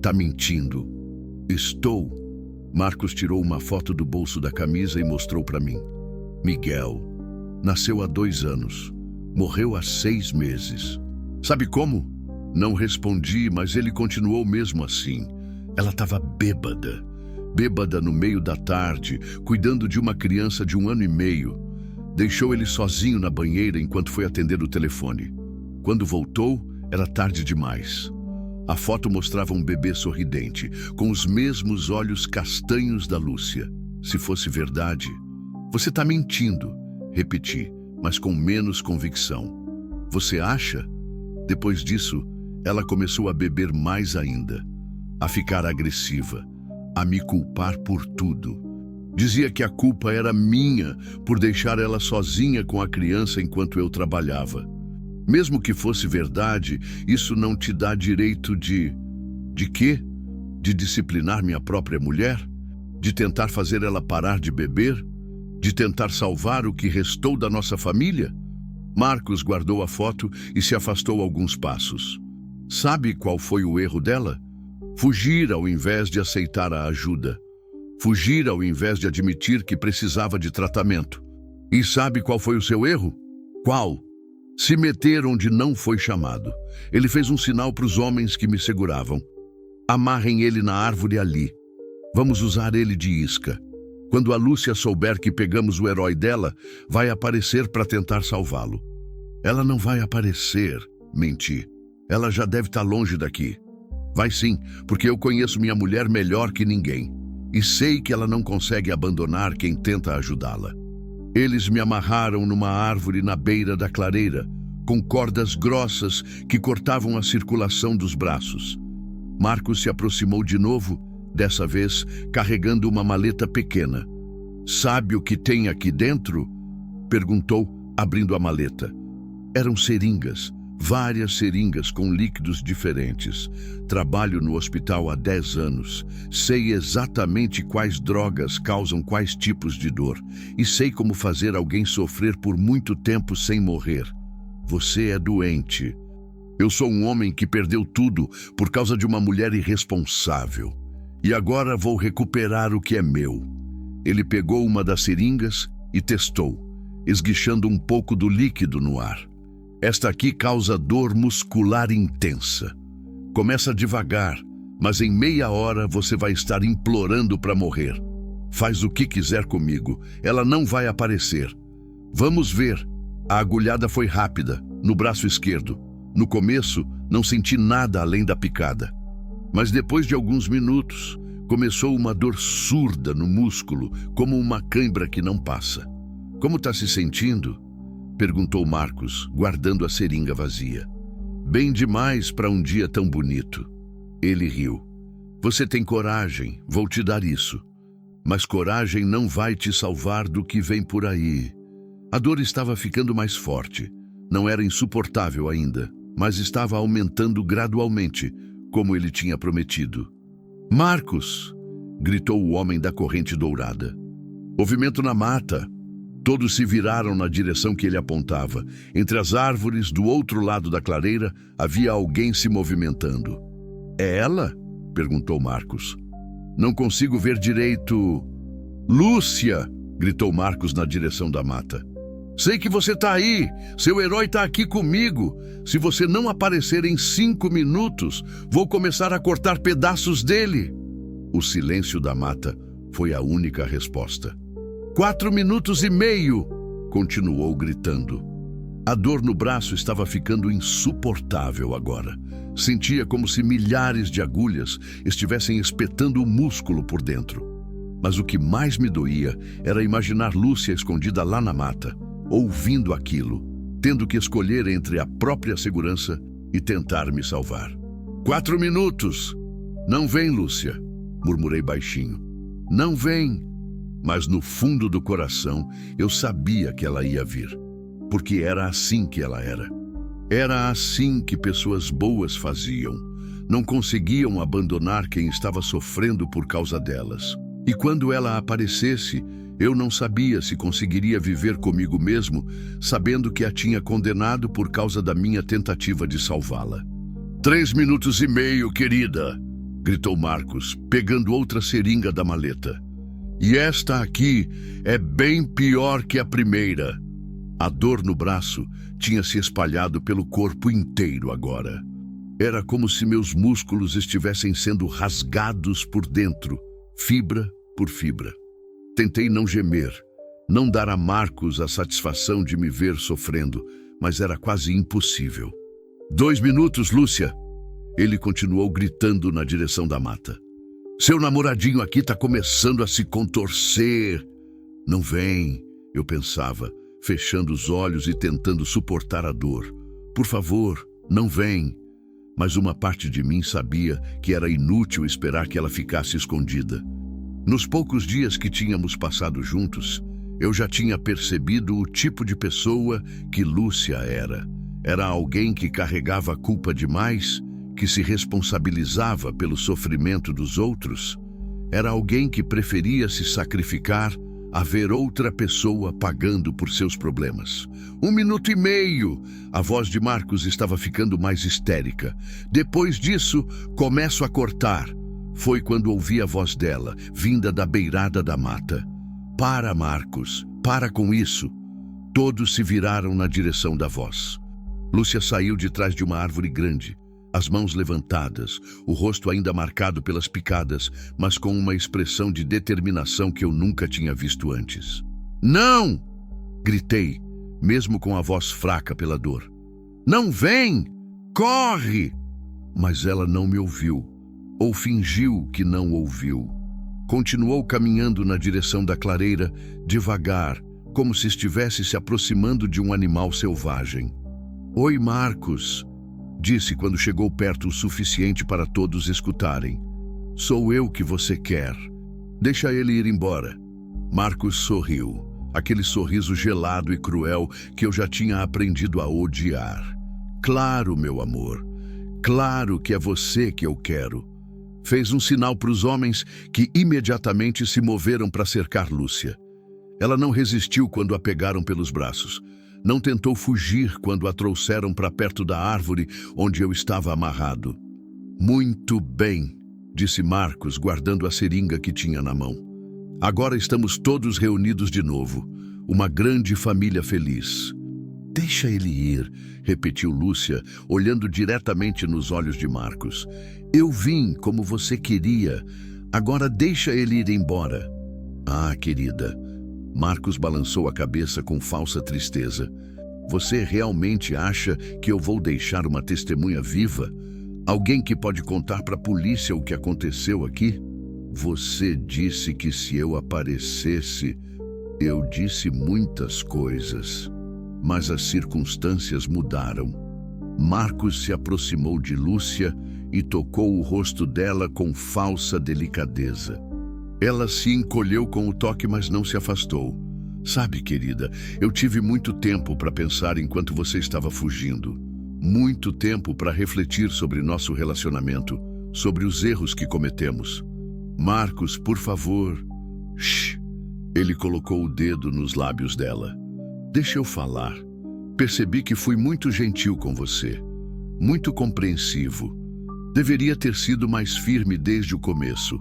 Tá mentindo. Estou. Marcos tirou uma foto do bolso da camisa e mostrou para mim. Miguel. Nasceu há 2 anos. Morreu há 6 meses. Sabe como? Não respondi, mas ele continuou mesmo assim. Ela estava bêbada. Bêbada no meio da tarde, cuidando de uma criança de 1 ano e meio. Deixou ele sozinho na banheira enquanto foi atender o telefone. Quando voltou, era tarde demais. A foto mostrava um bebê sorridente, com os mesmos olhos castanhos da Lúcia. Se fosse verdade... Você está mentindo, repeti, mas com menos convicção. Você acha? Depois disso, ela começou a beber mais ainda, a ficar agressiva, a me culpar por tudo. Dizia que a culpa era minha por deixar ela sozinha com a criança enquanto eu trabalhava. Mesmo que fosse verdade, isso não te dá direito de... De quê? De disciplinar minha própria mulher? De tentar fazer ela parar de beber? De tentar salvar o que restou da nossa família? Marcos guardou a foto e se afastou alguns passos. Sabe qual foi o erro dela? Fugir ao invés de aceitar a ajuda. Fugir ao invés de admitir que precisava de tratamento. E sabe qual foi o seu erro? Qual? Se meter onde não foi chamado. Ele fez um sinal para os homens que me seguravam. Amarrem ele na árvore ali. Vamos usar ele de isca. Quando a Lúcia souber que pegamos o herói dela, vai aparecer para tentar salvá-lo. Ela não vai aparecer, menti. Ela já deve estar longe daqui. Vai sim, porque eu conheço minha mulher melhor que ninguém. E sei que ela não consegue abandonar quem tenta ajudá-la. Eles me amarraram numa árvore na beira da clareira, com cordas grossas que cortavam a circulação dos braços. Marcos se aproximou de novo, dessa vez carregando uma maleta pequena. Sabe o que tem aqui dentro? Perguntou, abrindo a maleta. Eram seringas, várias seringas com líquidos diferentes. Trabalho no hospital há 10 anos. Sei exatamente quais drogas causam quais tipos de dor. E sei como fazer alguém sofrer por muito tempo sem morrer. Você é doente. Eu sou um homem que perdeu tudo por causa de uma mulher irresponsável. E agora vou recuperar o que é meu. Ele pegou uma das seringas e testou, esguichando um pouco do líquido no ar. Esta aqui causa dor muscular intensa. Começa devagar, mas em meia hora você vai estar implorando para morrer. Faz o que quiser comigo, ela não vai aparecer. Vamos ver. A agulhada foi rápida, no braço esquerdo. No começo, não senti nada além da picada. Mas depois de alguns minutos, começou uma dor surda no músculo, como uma cãibra que não passa. Como está se sentindo? Perguntou Marcos, guardando a seringa vazia. Bem demais para um dia tão bonito. Ele riu. Você tem coragem, vou te dar isso. Mas coragem não vai te salvar do que vem por aí. A dor estava ficando mais forte. Não era insuportável ainda, mas estava aumentando gradualmente, como ele tinha prometido. Marcos! Gritou o homem da corrente dourada. Movimento na mata. Todos se viraram na direção que ele apontava. Entre as árvores, do outro lado da clareira, havia alguém se movimentando. É ela? Perguntou Marcos. Não consigo ver direito. Lúcia! Gritou Marcos na direção da mata. Sei que você está aí. Seu herói está aqui comigo. Se você não aparecer em 5 minutos, vou começar a cortar pedaços dele. O silêncio da mata foi a única resposta. 4 minutos e meio, continuou gritando. A dor no braço estava ficando insuportável agora. Sentia como se milhares de agulhas estivessem espetando o músculo por dentro. Mas o que mais me doía era imaginar Lúcia escondida lá na mata, ouvindo aquilo, tendo que escolher entre a própria segurança e tentar me salvar. 4 minutos! Não vem, Lúcia, murmurei baixinho. Não vem! Mas no fundo do coração eu sabia que ela ia vir, porque era assim que ela era. Era assim que pessoas boas faziam. Não conseguiam abandonar quem estava sofrendo por causa delas. E quando ela aparecesse, eu não sabia se conseguiria viver comigo mesmo, sabendo que a tinha condenado por causa da minha tentativa de salvá-la. 3 minutos e meio, querida, gritou Marcos, pegando outra seringa da maleta. E esta aqui é bem pior que a primeira. A dor no braço tinha se espalhado pelo corpo inteiro agora. Era como se meus músculos estivessem sendo rasgados por dentro, fibra por fibra. Tentei não gemer, não dar a Marcos a satisfação de me ver sofrendo, mas era quase impossível. 2 minutos, Lúcia! Ele continuou gritando na direção da mata. Seu namoradinho aqui está começando a se contorcer. Não vem, eu pensava, fechando os olhos e tentando suportar a dor. Por favor, não vem. Mas uma parte de mim sabia que era inútil esperar que ela ficasse escondida. Nos poucos dias que tínhamos passado juntos, eu já tinha percebido o tipo de pessoa que Lúcia era. Era alguém que carregava a culpa demais, que se responsabilizava pelo sofrimento dos outros. Era alguém que preferia se sacrificar a ver outra pessoa pagando por seus problemas. 1 minuto e meio! A voz de Marcos estava ficando mais histérica. Depois disso, começo a cortar. Foi quando ouvi a voz dela, vinda da beirada da mata. Para, Marcos, para com isso. Todos se viraram na direção da voz. Lúcia saiu de trás de uma árvore grande, as mãos levantadas, o rosto ainda marcado pelas picadas, mas com uma expressão de determinação que eu nunca tinha visto antes. Não! Gritei, mesmo com a voz fraca pela dor. Não vem! Corre! Mas ela não me ouviu, ou fingiu que não ouviu. Continuou caminhando na direção da clareira, devagar, como se estivesse se aproximando de um animal selvagem. Oi, Marcos, disse quando chegou perto o suficiente para todos escutarem. Sou eu que você quer. Deixa ele ir embora. Marcos sorriu, aquele sorriso gelado e cruel que eu já tinha aprendido a odiar. Claro, meu amor. Claro que é você que eu quero. Fez um sinal para os homens que imediatamente se moveram para cercar Lúcia. Ela não resistiu quando a pegaram pelos braços. Não tentou fugir quando a trouxeram para perto da árvore onde eu estava amarrado. Muito bem, disse Marcos, guardando a seringa que tinha na mão. Agora estamos todos reunidos de novo, uma grande família feliz. Deixa ele ir, repetiu Lúcia, olhando diretamente nos olhos de Marcos. Eu vim como você queria, agora deixa ele ir embora. Ah, querida. Marcos balançou a cabeça com falsa tristeza. Você realmente acha que eu vou deixar uma testemunha viva? Alguém que pode contar para a polícia o que aconteceu aqui? Você disse que se eu aparecesse, eu disse muitas coisas. Mas as circunstâncias mudaram. Marcos se aproximou de Lúcia e tocou o rosto dela com falsa delicadeza. Ela se encolheu com o toque, mas não se afastou. Sabe, querida, eu tive muito tempo para pensar enquanto você estava fugindo. Muito tempo para refletir sobre nosso relacionamento, sobre os erros que cometemos. Marcos, por favor. Shh. Ele colocou o dedo nos lábios dela. Deixa eu falar. Percebi que fui muito gentil com você. Muito compreensivo. Deveria ter sido mais firme desde o começo.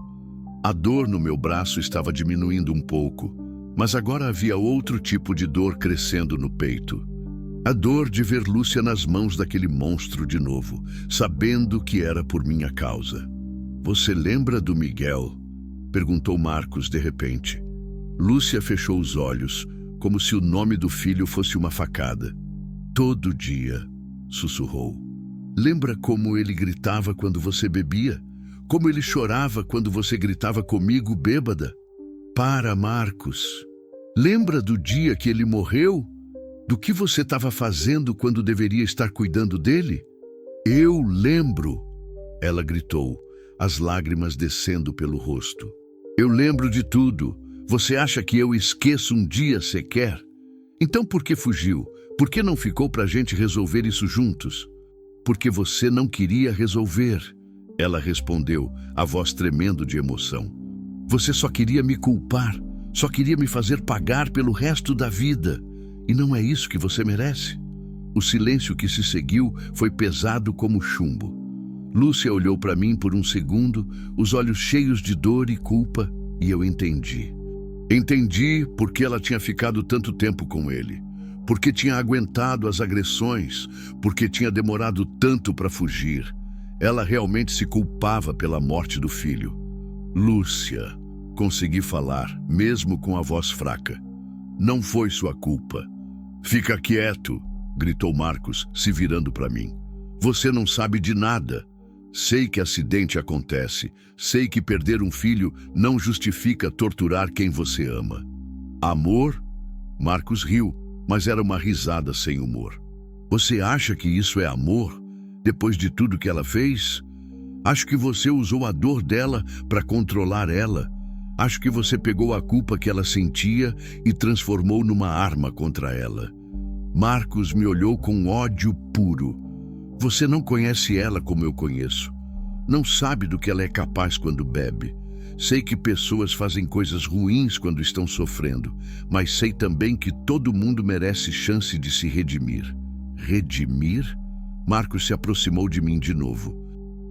A dor no meu braço estava diminuindo um pouco, mas agora havia outro tipo de dor crescendo no peito. A dor de ver Lúcia nas mãos daquele monstro de novo, sabendo que era por minha causa. Você lembra do Miguel? Perguntou Marcos de repente. Lúcia fechou os olhos, como se o nome do filho fosse uma facada. Todo dia, sussurrou. Lembra como ele gritava quando você bebia? Como ele chorava quando você gritava comigo bêbada? Para, Marcos. Lembra do dia que ele morreu? Do que você estava fazendo quando deveria estar cuidando dele? Eu lembro, ela gritou, as lágrimas descendo pelo rosto. Eu lembro de tudo. Você acha que eu esqueço um dia sequer? Então por que fugiu? Por que não ficou para a gente resolver isso juntos? Porque você não queria resolver. Ela respondeu, a voz tremendo de emoção. Você só queria me culpar, só queria me fazer pagar pelo resto da vida. E não é isso que você merece. O silêncio que se seguiu foi pesado como chumbo. Lúcia olhou para mim por um segundo, os olhos cheios de dor e culpa, e eu entendi. Entendi porque ela tinha ficado tanto tempo com ele, porque tinha aguentado as agressões, porque tinha demorado tanto para fugir. Ela realmente se culpava pela morte do filho. Lúcia, consegui falar, mesmo com a voz fraca. Não foi sua culpa. Fica quieto, gritou Marcos, se virando para mim. Você não sabe de nada. Sei que acidente acontece. Sei que perder um filho não justifica torturar quem você ama. Amor? Marcos riu, mas era uma risada sem humor. Você acha que isso é amor? Depois de tudo que ela fez? Acho que você usou a dor dela para controlar ela. Acho que você pegou a culpa que ela sentia e transformou numa arma contra ela. Marcos me olhou com ódio puro. Você não conhece ela como eu conheço. Não sabe do que ela é capaz quando bebe. Sei que pessoas fazem coisas ruins quando estão sofrendo, mas sei também que todo mundo merece chance de se redimir. Redimir? Marcos se aproximou de mim de novo.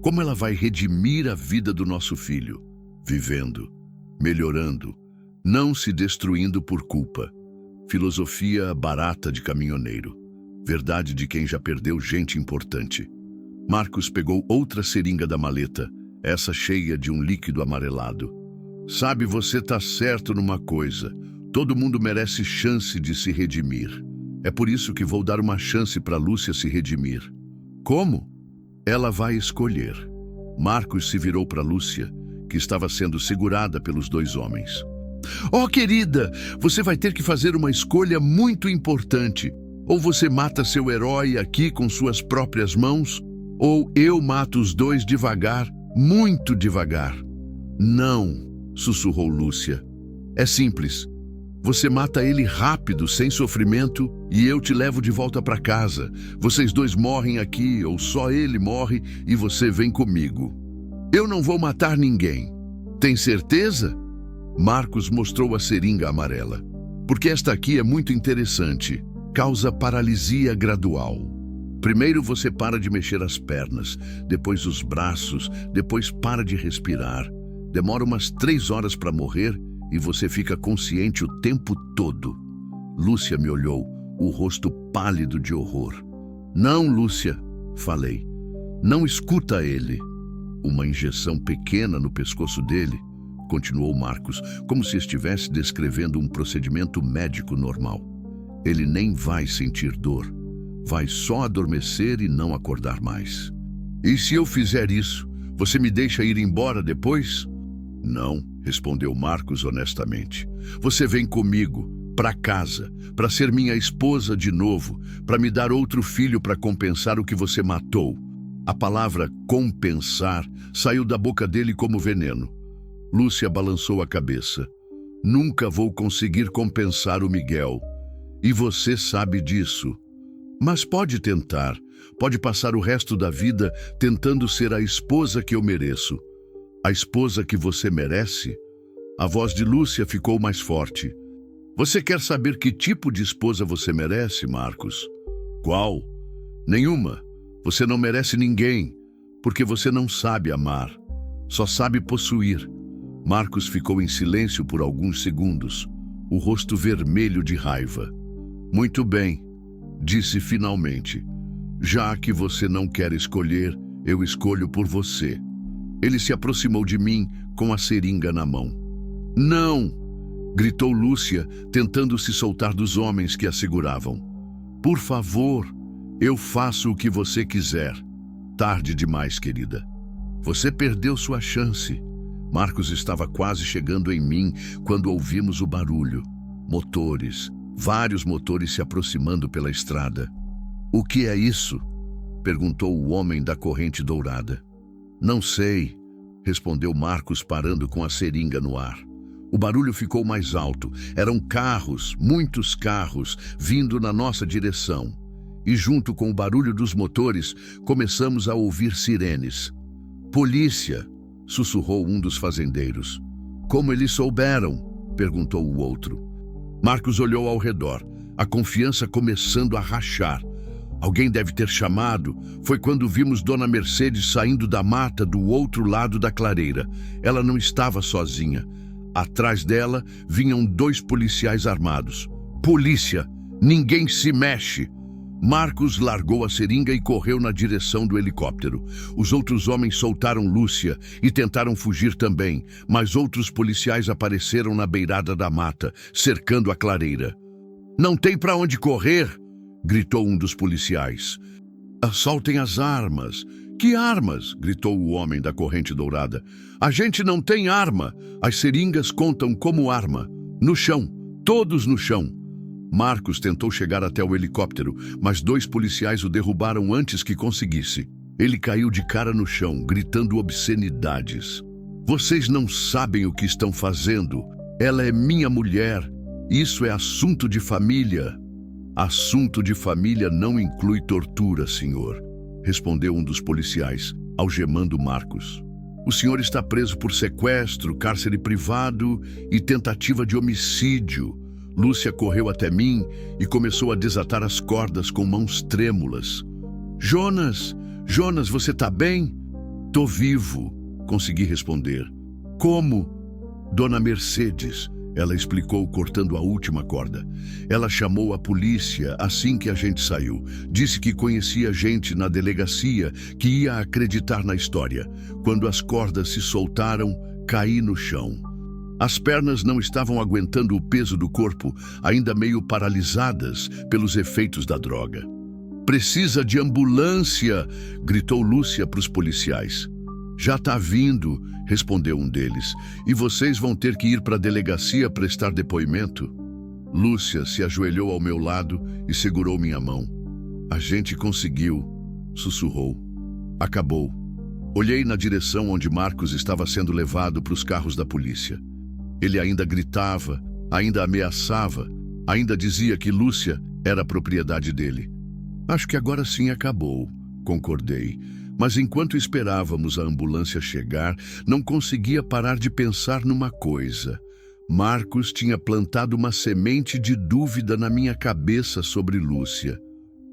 Como ela vai redimir a vida do nosso filho? Vivendo, melhorando, não se destruindo por culpa. Filosofia barata de caminhoneiro. Verdade de quem já perdeu gente importante. Marcos pegou outra seringa da maleta, essa cheia de um líquido amarelado. Sabe, você tá certo numa coisa. Todo mundo merece chance de se redimir. É por isso que vou dar uma chance para Lúcia se redimir. Como? Ela vai escolher. Marcos se virou para Lúcia, que estava sendo segurada pelos dois homens. Oh, querida, você vai ter que fazer uma escolha muito importante. Ou você mata seu herói aqui com suas próprias mãos, ou eu mato os dois devagar, muito devagar. Não, sussurrou Lúcia. É simples. Você mata ele rápido, sem sofrimento, e eu te levo de volta para casa. Vocês dois morrem aqui, ou só ele morre, e você vem comigo. Eu não vou matar ninguém. Tem certeza? Marcos mostrou a seringa amarela. Porque esta aqui é muito interessante. Causa paralisia gradual. Primeiro você para de mexer as pernas, depois os braços, depois para de respirar. Demora umas 3 horas para morrer e você fica consciente o tempo todo. Lúcia me olhou, o rosto pálido de horror. Não, Lúcia, falei. Não escuta ele. Uma injeção pequena no pescoço dele, continuou Marcos, como se estivesse descrevendo um procedimento médico normal. Ele nem vai sentir dor. Vai só adormecer e não acordar mais. E se eu fizer isso, você me deixa ir embora depois? Não, respondeu Marcos honestamente. Você vem comigo, para casa, para ser minha esposa de novo, para me dar outro filho para compensar o que você matou. A palavra compensar saiu da boca dele como veneno. Lúcia balançou a cabeça. Nunca vou conseguir compensar o Miguel. E você sabe disso. Mas pode tentar. Pode passar o resto da vida tentando ser a esposa que eu mereço. A esposa que você merece? A voz de Lúcia ficou mais forte. Você quer saber que tipo de esposa você merece, Marcos? Qual? Nenhuma. Você não merece ninguém, porque você não sabe amar. Só sabe possuir. Marcos ficou em silêncio por alguns segundos, o rosto vermelho de raiva. Muito bem, disse finalmente. Já que você não quer escolher, eu escolho por você. Ele se aproximou de mim com a seringa na mão. Não! Gritou Lúcia, tentando se soltar dos homens que a seguravam. Por favor, eu faço o que você quiser. Tarde demais, querida. Você perdeu sua chance. Marcos estava quase chegando em mim quando ouvimos o barulho. Motores, vários motores se aproximando pela estrada. O que é isso? Perguntou o homem da corrente dourada. Não sei, respondeu Marcos parando com a seringa no ar. O barulho ficou mais alto. Eram carros, muitos carros, vindo na nossa direção. E junto com o barulho dos motores, começamos a ouvir sirenes. Polícia! Sussurrou um dos fazendeiros. Como eles souberam? Perguntou o outro. Marcos olhou ao redor, a confiança começando a rachar. Alguém deve ter chamado. Foi quando vimos Dona Mercedes saindo da mata do outro lado da clareira. Ela não estava sozinha. Atrás dela vinham 2 policiais armados. Polícia! Ninguém se mexe! Marcos largou a seringa e correu na direção do helicóptero. Os outros homens soltaram Lúcia e tentaram fugir também, mas outros policiais apareceram na beirada da mata, cercando a clareira. Não tem para onde correr! Gritou um dos policiais. Soltem as armas. Que armas? Gritou o homem da corrente dourada. A gente não tem arma. As seringas contam como arma. No chão. Todos no chão. Marcos tentou chegar até o helicóptero, mas 2 policiais o derrubaram antes que conseguisse. Ele caiu de cara no chão, gritando obscenidades. Vocês não sabem o que estão fazendo. Ela é minha mulher. Isso é assunto de família. Assunto de família não inclui tortura, senhor, respondeu um dos policiais, algemando Marcos. O senhor está preso por sequestro, cárcere privado e tentativa de homicídio. Lúcia correu até mim e começou a desatar as cordas com mãos trêmulas. Jonas, você tá bem? Tô vivo, consegui responder. Como? Dona Mercedes, ela explicou, cortando a última corda. Ela chamou a polícia assim que a gente saiu. Disse que conhecia gente na delegacia que ia acreditar na história. Quando as cordas se soltaram, caí no chão. As pernas não estavam aguentando o peso do corpo, ainda meio paralisadas pelos efeitos da droga. Precisa de ambulância, gritou Lúcia para os policiais. Já tá vindo, respondeu um deles, e vocês vão ter que ir para a delegacia prestar depoimento. Lúcia se ajoelhou ao meu lado e segurou minha mão. A gente conseguiu, sussurrou. Acabou. Olhei na direção onde Marcos estava sendo levado para os carros da polícia. Ele ainda gritava, ainda ameaçava, ainda dizia que Lúcia era propriedade dele. Acho que agora sim acabou, concordei. Mas enquanto esperávamos a ambulância chegar, não conseguia parar de pensar numa coisa. Marcos tinha plantado uma semente de dúvida na minha cabeça sobre Lúcia.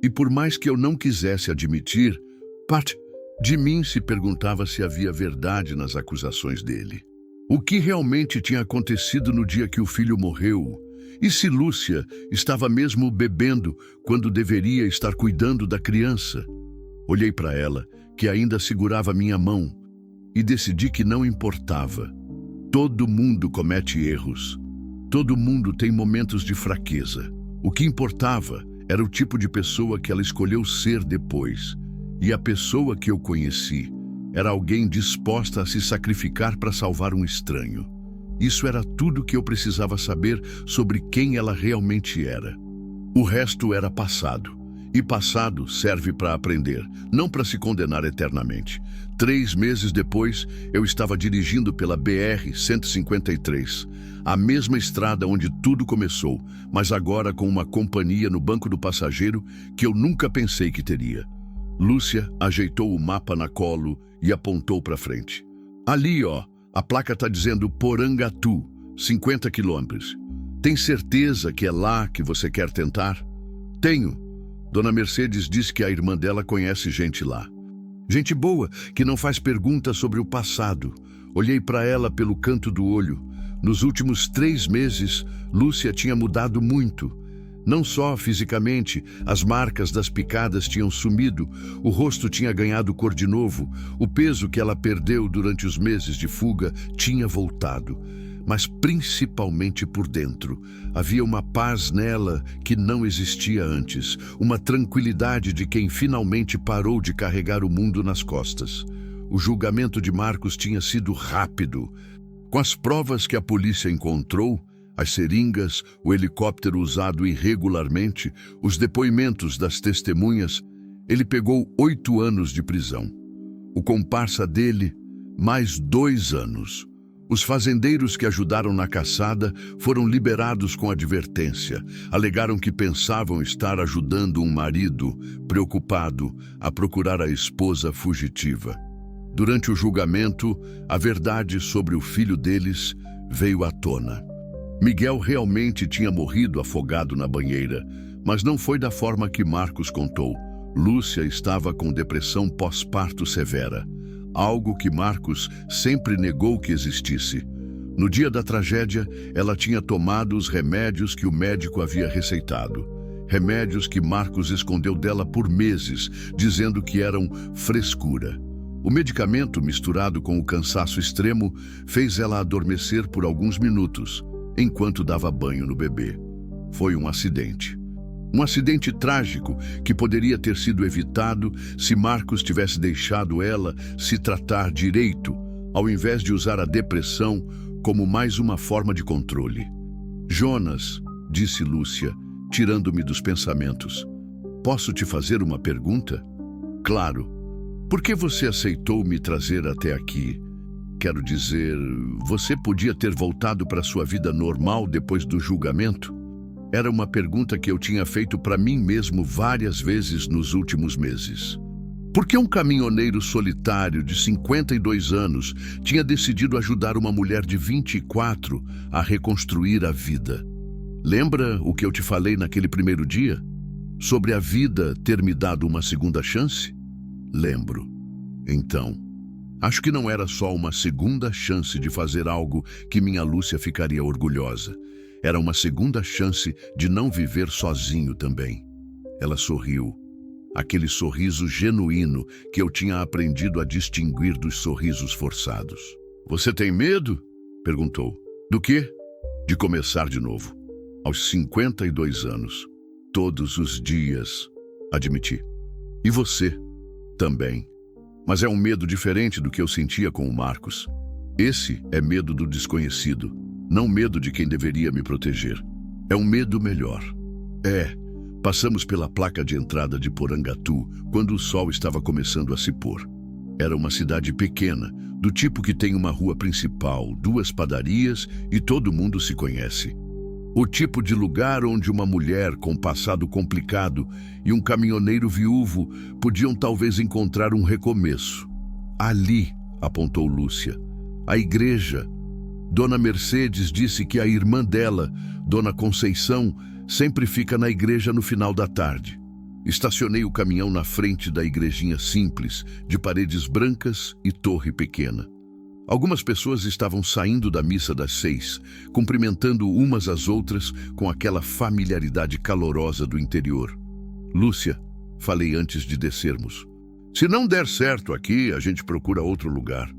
E por mais que eu não quisesse admitir, parte de mim se perguntava se havia verdade nas acusações dele. O que realmente tinha acontecido no dia que o filho morreu? E se Lúcia estava mesmo bebendo quando deveria estar cuidando da criança? Olhei para ela, que ainda segurava minha mão, e decidi que não importava. Todo mundo comete erros. Todo mundo tem momentos de fraqueza. O que importava era o tipo de pessoa que ela escolheu ser depois. E a pessoa que eu conheci era alguém disposta a se sacrificar para salvar um estranho. Isso era tudo que eu precisava saber sobre quem ela realmente era. O resto era passado. E passado serve para aprender, não para se condenar eternamente. 3 meses depois, eu estava dirigindo pela BR-153, a mesma estrada onde tudo começou, mas agora com uma companhia no banco do passageiro que eu nunca pensei que teria. Lúcia ajeitou o mapa na colo e apontou para frente. Ali, ó, a placa está dizendo Porangatu, 50 quilômetros. Tem certeza que é lá que você quer tentar? Tenho. Dona Mercedes disse que a irmã dela conhece gente lá. Gente boa, que não faz perguntas sobre o passado. Olhei para ela pelo canto do olho. Nos últimos 3 meses, Lúcia tinha mudado muito. Não só fisicamente, as marcas das picadas tinham sumido, o rosto tinha ganhado cor de novo, o peso que ela perdeu durante os meses de fuga tinha voltado. Mas principalmente por dentro. Havia uma paz nela que não existia antes, uma tranquilidade de quem finalmente parou de carregar o mundo nas costas. O julgamento de Marcos tinha sido rápido. Com as provas que a polícia encontrou, as seringas, o helicóptero usado irregularmente, os depoimentos das testemunhas, ele pegou 8 anos de prisão. O comparsa dele, mais 2 anos. Os fazendeiros que ajudaram na caçada foram liberados com advertência. Alegaram que pensavam estar ajudando um marido preocupado a procurar a esposa fugitiva. Durante o julgamento, a verdade sobre o filho deles veio à tona. Miguel realmente tinha morrido afogado na banheira, mas não foi da forma que Marcos contou. Lúcia estava com depressão pós-parto severa. Algo que Marcos sempre negou que existisse. No dia da tragédia, ela tinha tomado os remédios que o médico havia receitado. Remédios que Marcos escondeu dela por meses, dizendo que eram frescura. O medicamento, misturado com o cansaço extremo, fez ela adormecer por alguns minutos, enquanto dava banho no bebê. Foi um acidente. Um acidente trágico que poderia ter sido evitado se Marcos tivesse deixado ela se tratar direito, ao invés de usar a depressão como mais uma forma de controle. Jonas, disse Lúcia, tirando-me dos pensamentos. Posso te fazer uma pergunta? Claro. Por que você aceitou me trazer até aqui? Quero dizer, você podia ter voltado para sua vida normal depois do julgamento? Era uma pergunta que eu tinha feito para mim mesmo várias vezes nos últimos meses. Por que um caminhoneiro solitário de 52 anos tinha decidido ajudar uma mulher de 24 a reconstruir a vida? Lembra o que eu te falei naquele primeiro dia? Sobre a vida ter me dado uma segunda chance? Lembro. Então, acho que não era só uma segunda chance de fazer algo que minha Lúcia ficaria orgulhosa. Era uma segunda chance de não viver sozinho também. Ela sorriu. Aquele sorriso genuíno que eu tinha aprendido a distinguir dos sorrisos forçados. Você tem medo? Perguntou. Do quê? De começar de novo. Aos 52 anos. Todos os dias. Admiti. E você? Também. Mas é um medo diferente do que eu sentia com o Marcos. Esse é medo do desconhecido, não medo de quem deveria me proteger. É um medo melhor. Passamos pela placa de entrada de Porangatu quando o sol estava começando a se pôr. Era uma cidade pequena, do tipo que tem uma rua principal, 2 padarias e todo mundo se conhece. O tipo de lugar onde uma mulher com passado complicado e um caminhoneiro viúvo podiam talvez encontrar um recomeço. Ali, apontou Lúcia, a igreja. Dona Mercedes disse que a irmã dela, Dona Conceição, sempre fica na igreja no final da tarde. Estacionei o caminhão na frente da igrejinha simples, de paredes brancas e torre pequena. Algumas pessoas estavam saindo da missa das 6, cumprimentando umas às outras com aquela familiaridade calorosa do interior. Lúcia, falei antes de descermos. Se não der certo aqui, a gente procura outro lugar.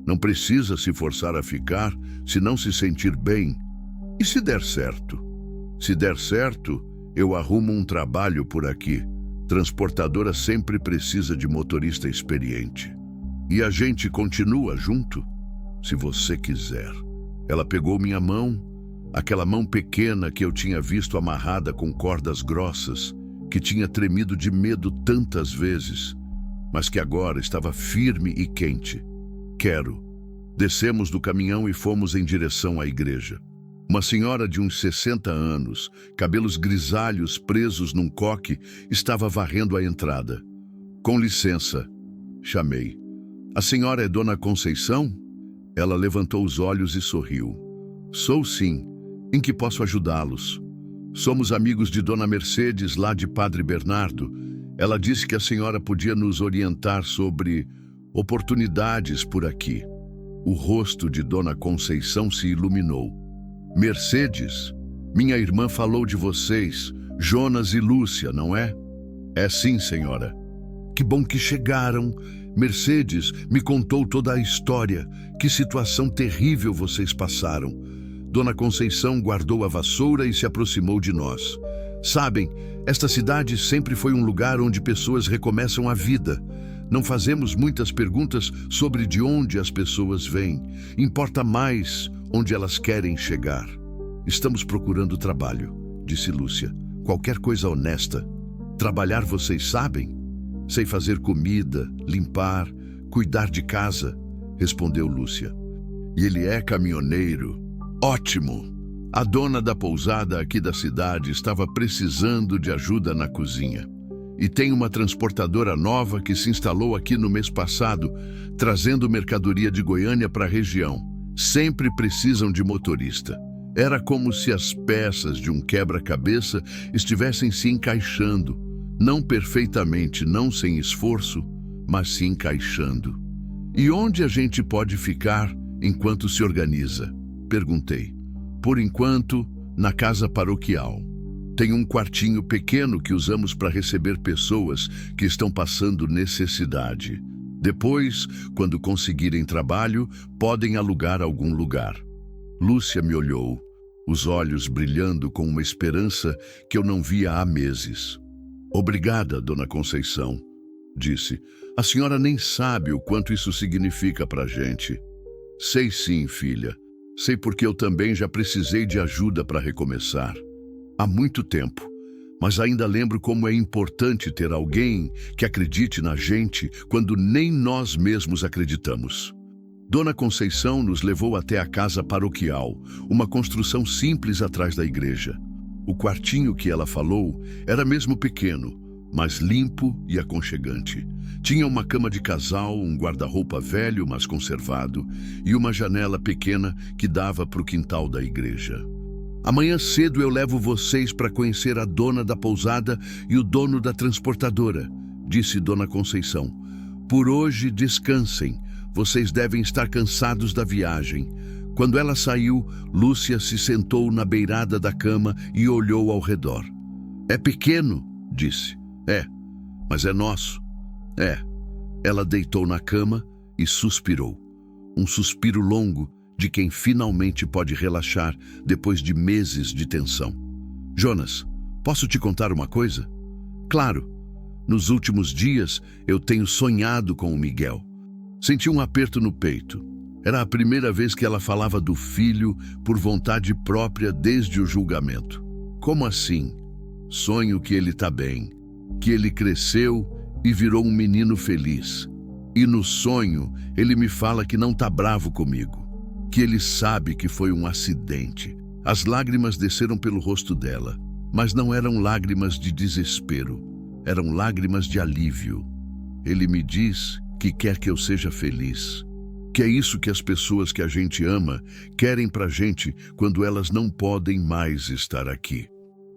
Não precisa se forçar a ficar se não se sentir bem. E se der certo? Se der certo, eu arrumo um trabalho por aqui. Transportadora sempre precisa de motorista experiente. E a gente continua junto? Se você quiser. Ela pegou minha mão, aquela mão pequena que eu tinha visto amarrada com cordas grossas, que tinha tremido de medo tantas vezes, mas que agora estava firme e quente. Quero. Descemos do caminhão e fomos em direção à igreja. Uma senhora de uns 60 anos, cabelos grisalhos presos num coque, estava varrendo a entrada. Com licença, chamei. A senhora é Dona Conceição? Ela levantou os olhos e sorriu. Sou sim. Em que posso ajudá-los? Somos amigos de Dona Mercedes, lá de Padre Bernardo. Ela disse que a senhora podia nos orientar sobre oportunidades por aqui. O rosto de Dona Conceição se iluminou. Mercedes, minha irmã falou de vocês, Jonas e Lúcia, não é? É sim, senhora. Que bom que chegaram. Mercedes me contou toda a história. Que situação terrível vocês passaram. Dona Conceição guardou a vassoura e se aproximou de nós. Sabem, esta cidade sempre foi um lugar onde pessoas recomeçam a vida. Não fazemos muitas perguntas sobre de onde as pessoas vêm. Importa mais onde elas querem chegar. Estamos procurando trabalho, disse Lúcia. Qualquer coisa honesta. Trabalhar vocês sabem? Sei fazer comida, limpar, cuidar de casa, respondeu Lúcia. E ele é caminhoneiro. Ótimo! A dona da pousada aqui da cidade estava precisando de ajuda na cozinha. E tem uma transportadora nova que se instalou aqui no mês passado, trazendo mercadoria de Goiânia para a região. Sempre precisam de motorista. Era como se as peças de um quebra-cabeça estivessem se encaixando. Não perfeitamente, não sem esforço, mas se encaixando. E onde a gente pode ficar enquanto se organiza? Perguntei. Por enquanto, na casa paroquial. Tem um quartinho pequeno que usamos para receber pessoas que estão passando necessidade. Depois, quando conseguirem trabalho, podem alugar algum lugar. Lúcia me olhou, os olhos brilhando com uma esperança que eu não via há meses. Obrigada, Dona Conceição, disse. A senhora nem sabe o quanto isso significa para a gente. Sei sim, filha. Sei porque eu também já precisei de ajuda para recomeçar. Há muito tempo. Mas ainda lembro como é importante ter alguém que acredite na gente quando nem nós mesmos acreditamos. Dona Conceição nos levou até a casa paroquial, uma construção simples atrás da igreja. O quartinho que ela falou era mesmo pequeno, mas limpo e aconchegante. Tinha uma cama de casal, um guarda-roupa velho, mas conservado, e uma janela pequena que dava para o quintal da igreja. Amanhã cedo eu levo vocês para conhecer a dona da pousada e o dono da transportadora, disse Dona Conceição. Por hoje descansem, vocês devem estar cansados da viagem. Quando ela saiu, Lúcia se sentou na beirada da cama e olhou ao redor. É pequeno, disse. É, mas é nosso. É. Ela deitou na cama e suspirou. Um suspiro longo de quem finalmente pode relaxar depois de meses de tensão. Jonas, posso te contar uma coisa? Claro. Nos últimos dias eu tenho sonhado com o Miguel. Senti um aperto no peito. Era a primeira vez que ela falava do filho por vontade própria desde o julgamento. Como assim? Sonho que ele está bem, que ele cresceu e virou um menino feliz. E no sonho ele me fala que não está bravo comigo, que ele sabe que foi um acidente. As lágrimas desceram pelo rosto dela, mas não eram lágrimas de desespero, eram lágrimas de alívio. Ele me diz que quer que eu seja feliz, que é isso que as pessoas que a gente ama querem pra gente quando elas não podem mais estar aqui.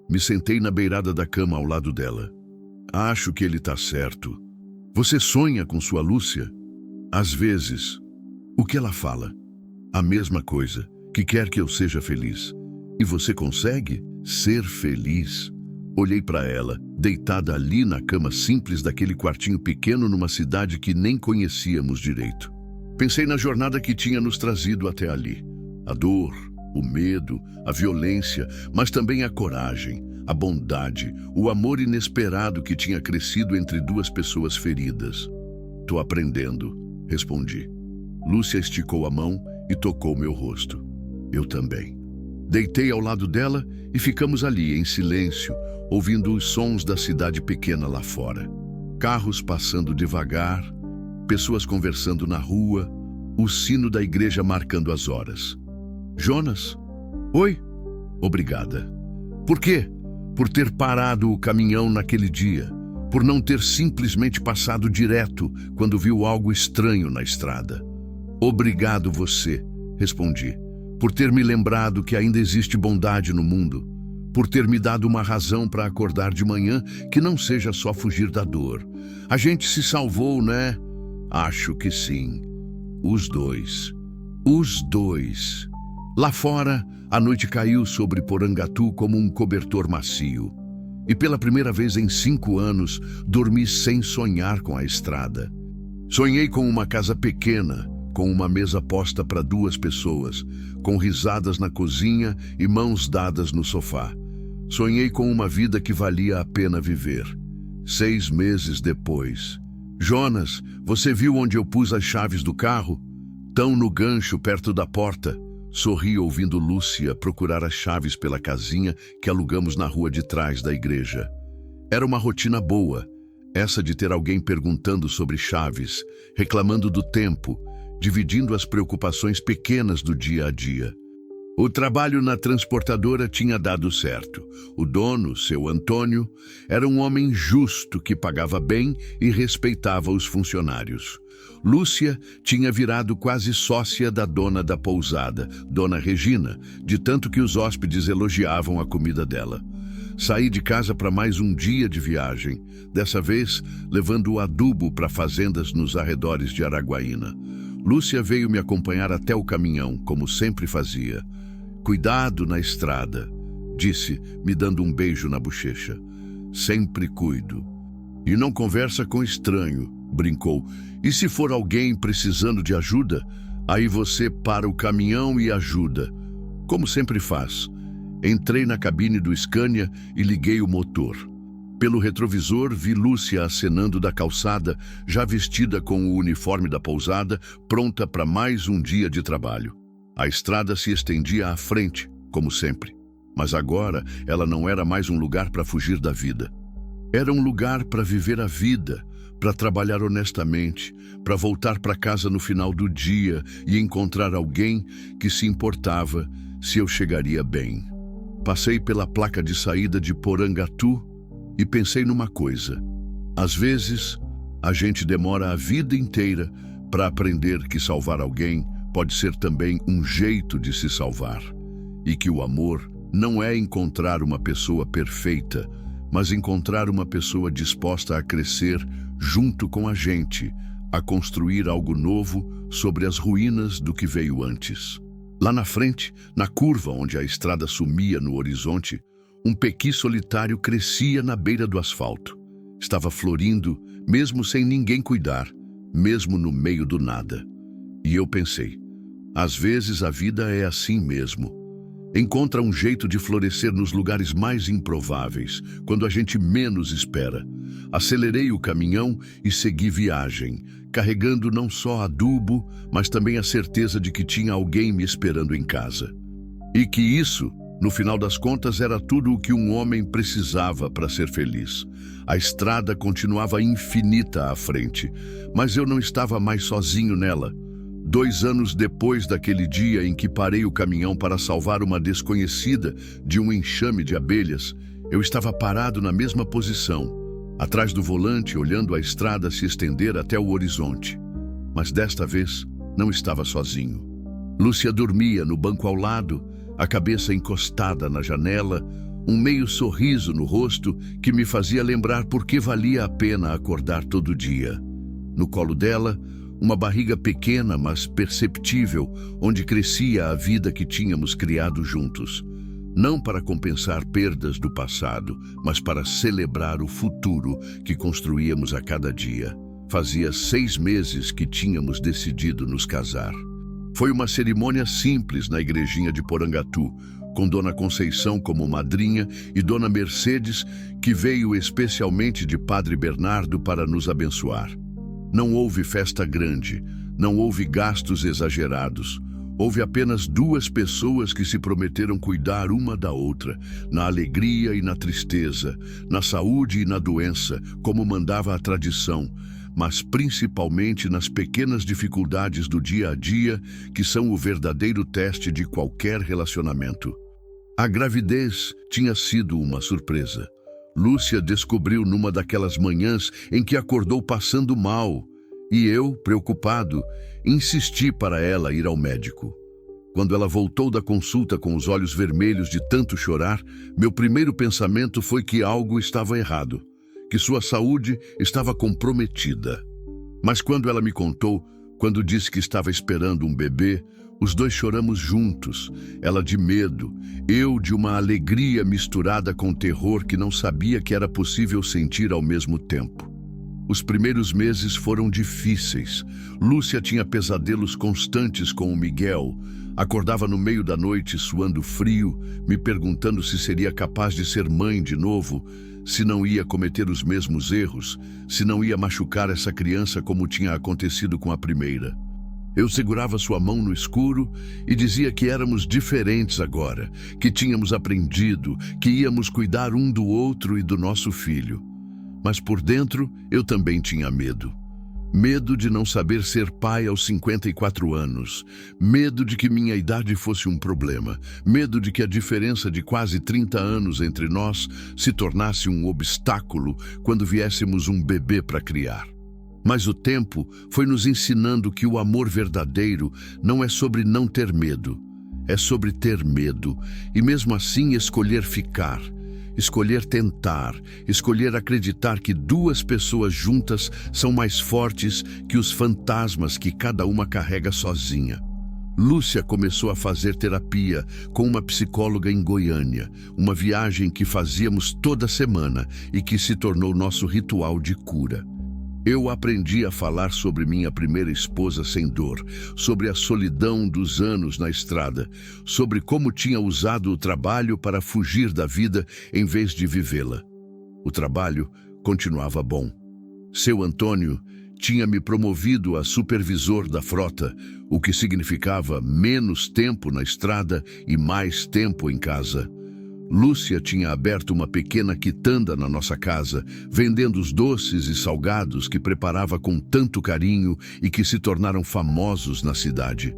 Me sentei na beirada da cama ao lado dela. Acho que ele tá certo. Você sonha com sua Lúcia? Às vezes. O que ela fala? A mesma coisa, que quer que eu seja feliz. E você consegue ser feliz? Olhei para ela, deitada ali na cama simples daquele quartinho pequeno numa cidade que nem conhecíamos direito. Pensei na jornada que tinha nos trazido até ali. A dor, o medo, a violência, mas também a coragem, a bondade, o amor inesperado que tinha crescido entre duas pessoas feridas. Tô aprendendo, respondi. Lúcia esticou a mão e tocou meu rosto. Eu também. Deitei ao lado dela e ficamos ali, em silêncio, ouvindo os sons da cidade pequena lá fora. Carros passando devagar, pessoas conversando na rua, o sino da igreja marcando as horas. Jonas? Oi? Obrigada. Por quê? Por ter parado o caminhão naquele dia, por não ter simplesmente passado direto quando viu algo estranho na estrada. Obrigado você, respondi, por ter me lembrado que ainda existe bondade no mundo, por ter me dado uma razão para acordar de manhã que não seja só fugir da dor. A gente se salvou, né? Acho que sim. Os dois. Os dois. Lá fora, a noite caiu sobre Porangatu como um cobertor macio. E pela primeira vez em 5 anos, dormi sem sonhar com a estrada. Sonhei com uma casa pequena, com uma mesa posta para 2 pessoas, com risadas na cozinha e mãos dadas no sofá. Sonhei com uma vida que valia a pena viver. 6 meses depois. Jonas, você viu onde eu pus as chaves do carro? Tão no gancho perto da porta. Sorri ouvindo Lúcia procurar as chaves pela casinha que alugamos na rua de trás da igreja. Era uma rotina boa, essa de ter alguém perguntando sobre chaves, reclamando do tempo, dividindo as preocupações pequenas do dia a dia. O trabalho na transportadora tinha dado certo. O dono, seu Antônio, era um homem justo que pagava bem e respeitava os funcionários. Lúcia tinha virado quase sócia da dona da pousada, Dona Regina, de tanto que os hóspedes elogiavam a comida dela. Saí de casa para mais um dia de viagem, dessa vez levando o adubo para fazendas nos arredores de Araguaína. Lúcia veio me acompanhar até o caminhão, como sempre fazia. Cuidado na estrada, disse, me dando um beijo na bochecha. Sempre cuido. E não conversa com estranho, brincou. E se for alguém precisando de ajuda, aí você para o caminhão e ajuda. Como sempre faz. Entrei na cabine do Scania e liguei o motor. Pelo retrovisor, vi Lúcia acenando da calçada, já vestida com o uniforme da pousada, pronta para mais um dia de trabalho. A estrada se estendia à frente, como sempre. Mas agora ela não era mais um lugar para fugir da vida. Era um lugar para viver a vida, para trabalhar honestamente, para voltar para casa no final do dia e encontrar alguém que se importava se eu chegaria bem. Passei pela placa de saída de Porangatu e pensei numa coisa. Às vezes, a gente demora a vida inteira para aprender que salvar alguém pode ser também um jeito de se salvar. E que o amor não é encontrar uma pessoa perfeita, mas encontrar uma pessoa disposta a crescer junto com a gente, a construir algo novo sobre as ruínas do que veio antes. Lá na frente, na curva onde a estrada sumia no horizonte, um pequi solitário crescia na beira do asfalto. Estava florindo, mesmo sem ninguém cuidar, mesmo no meio do nada. E eu pensei, às vezes a vida é assim mesmo. Encontra um jeito de florescer nos lugares mais improváveis, quando a gente menos espera. Acelerei o caminhão e segui viagem, carregando não só adubo, mas também a certeza de que tinha alguém me esperando em casa. E que isso, no final das contas, era tudo o que um homem precisava para ser feliz. A estrada continuava infinita à frente, mas eu não estava mais sozinho nela. 2 anos depois daquele dia em que parei o caminhão para salvar uma desconhecida de um enxame de abelhas, eu estava parado na mesma posição, atrás do volante, olhando a estrada se estender até o horizonte. Mas desta vez, não estava sozinho. Lúcia dormia no banco ao lado, a cabeça encostada na janela, um meio sorriso no rosto que me fazia lembrar por que valia a pena acordar todo dia. No colo dela, uma barriga pequena, mas perceptível, onde crescia a vida que tínhamos criado juntos. Não para compensar perdas do passado, mas para celebrar o futuro que construíamos a cada dia. Fazia 6 meses que tínhamos decidido nos casar. Foi uma cerimônia simples na igrejinha de Porangatu, com Dona Conceição como madrinha e Dona Mercedes, que veio especialmente de Padre Bernardo para nos abençoar. Não houve festa grande, não houve gastos exagerados. Houve apenas 2 pessoas que se prometeram cuidar uma da outra, na alegria e na tristeza, na saúde e na doença, como mandava a tradição, mas principalmente nas pequenas dificuldades do dia a dia, que são o verdadeiro teste de qualquer relacionamento. A gravidez tinha sido uma surpresa. Lúcia descobriu numa daquelas manhãs em que acordou passando mal, e eu, preocupado, insisti para ela ir ao médico. Quando ela voltou da consulta com os olhos vermelhos de tanto chorar, meu primeiro pensamento foi que algo estava errado, que sua saúde estava comprometida. Mas quando ela me contou, quando disse que estava esperando um bebê, os 2 choramos juntos, ela de medo, eu de uma alegria misturada com terror que não sabia que era possível sentir ao mesmo tempo. Os primeiros meses foram difíceis. Lúcia tinha pesadelos constantes com o Miguel. Acordava no meio da noite suando frio, me perguntando se seria capaz de ser mãe de novo, se não ia cometer os mesmos erros, se não ia machucar essa criança como tinha acontecido com a primeira. Eu segurava sua mão no escuro e dizia que éramos diferentes agora, que tínhamos aprendido, que íamos cuidar um do outro e do nosso filho. Mas por dentro eu também tinha medo. Medo de não saber ser pai aos 54 anos. Medo de que minha idade fosse um problema. Medo de que a diferença de quase 30 anos entre nós se tornasse um obstáculo quando viéssemos um bebê para criar. Mas o tempo foi nos ensinando que o amor verdadeiro não é sobre não ter medo, é sobre ter medo e mesmo assim escolher ficar, escolher tentar, escolher acreditar que 2 pessoas juntas são mais fortes que os fantasmas que cada uma carrega sozinha. Lúcia começou a fazer terapia com uma psicóloga em Goiânia, uma viagem que fazíamos toda semana e que se tornou nosso ritual de cura. Eu aprendi a falar sobre minha primeira esposa sem dor, sobre a solidão dos anos na estrada, sobre como tinha usado o trabalho para fugir da vida em vez de vivê-la. O trabalho continuava bom. Seu Antônio tinha me promovido a supervisor da frota, o que significava menos tempo na estrada e mais tempo em casa. Lúcia tinha aberto uma pequena quitanda na nossa casa, vendendo os doces e salgados que preparava com tanto carinho e que se tornaram famosos na cidade.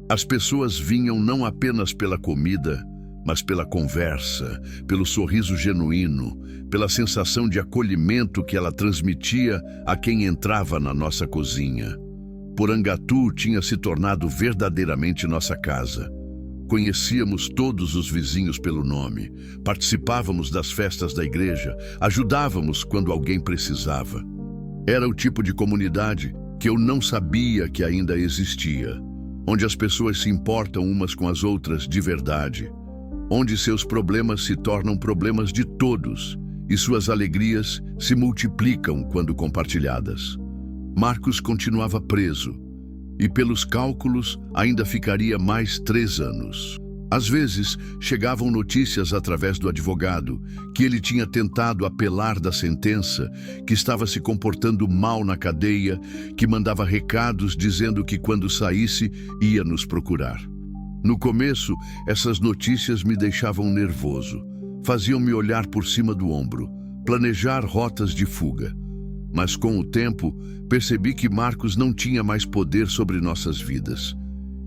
As pessoas vinham não apenas pela comida, mas pela conversa, pelo sorriso genuíno, pela sensação de acolhimento que ela transmitia a quem entrava na nossa cozinha. Porangatu tinha se tornado verdadeiramente nossa casa. Conhecíamos todos os vizinhos pelo nome, participávamos das festas da igreja, ajudávamos quando alguém precisava. Era o tipo de comunidade que eu não sabia que ainda existia, onde as pessoas se importam umas com as outras de verdade, onde seus problemas se tornam problemas de todos e suas alegrias se multiplicam quando compartilhadas. Marcos continuava preso e, pelos cálculos, ainda ficaria mais 3 anos. Às vezes, chegavam notícias através do advogado que ele tinha tentado apelar da sentença, que estava se comportando mal na cadeia, que mandava recados dizendo que quando saísse ia nos procurar. No começo, essas notícias me deixavam nervoso, faziam-me olhar por cima do ombro, planejar rotas de fuga. Mas com o tempo, percebi que Marcos não tinha mais poder sobre nossas vidas.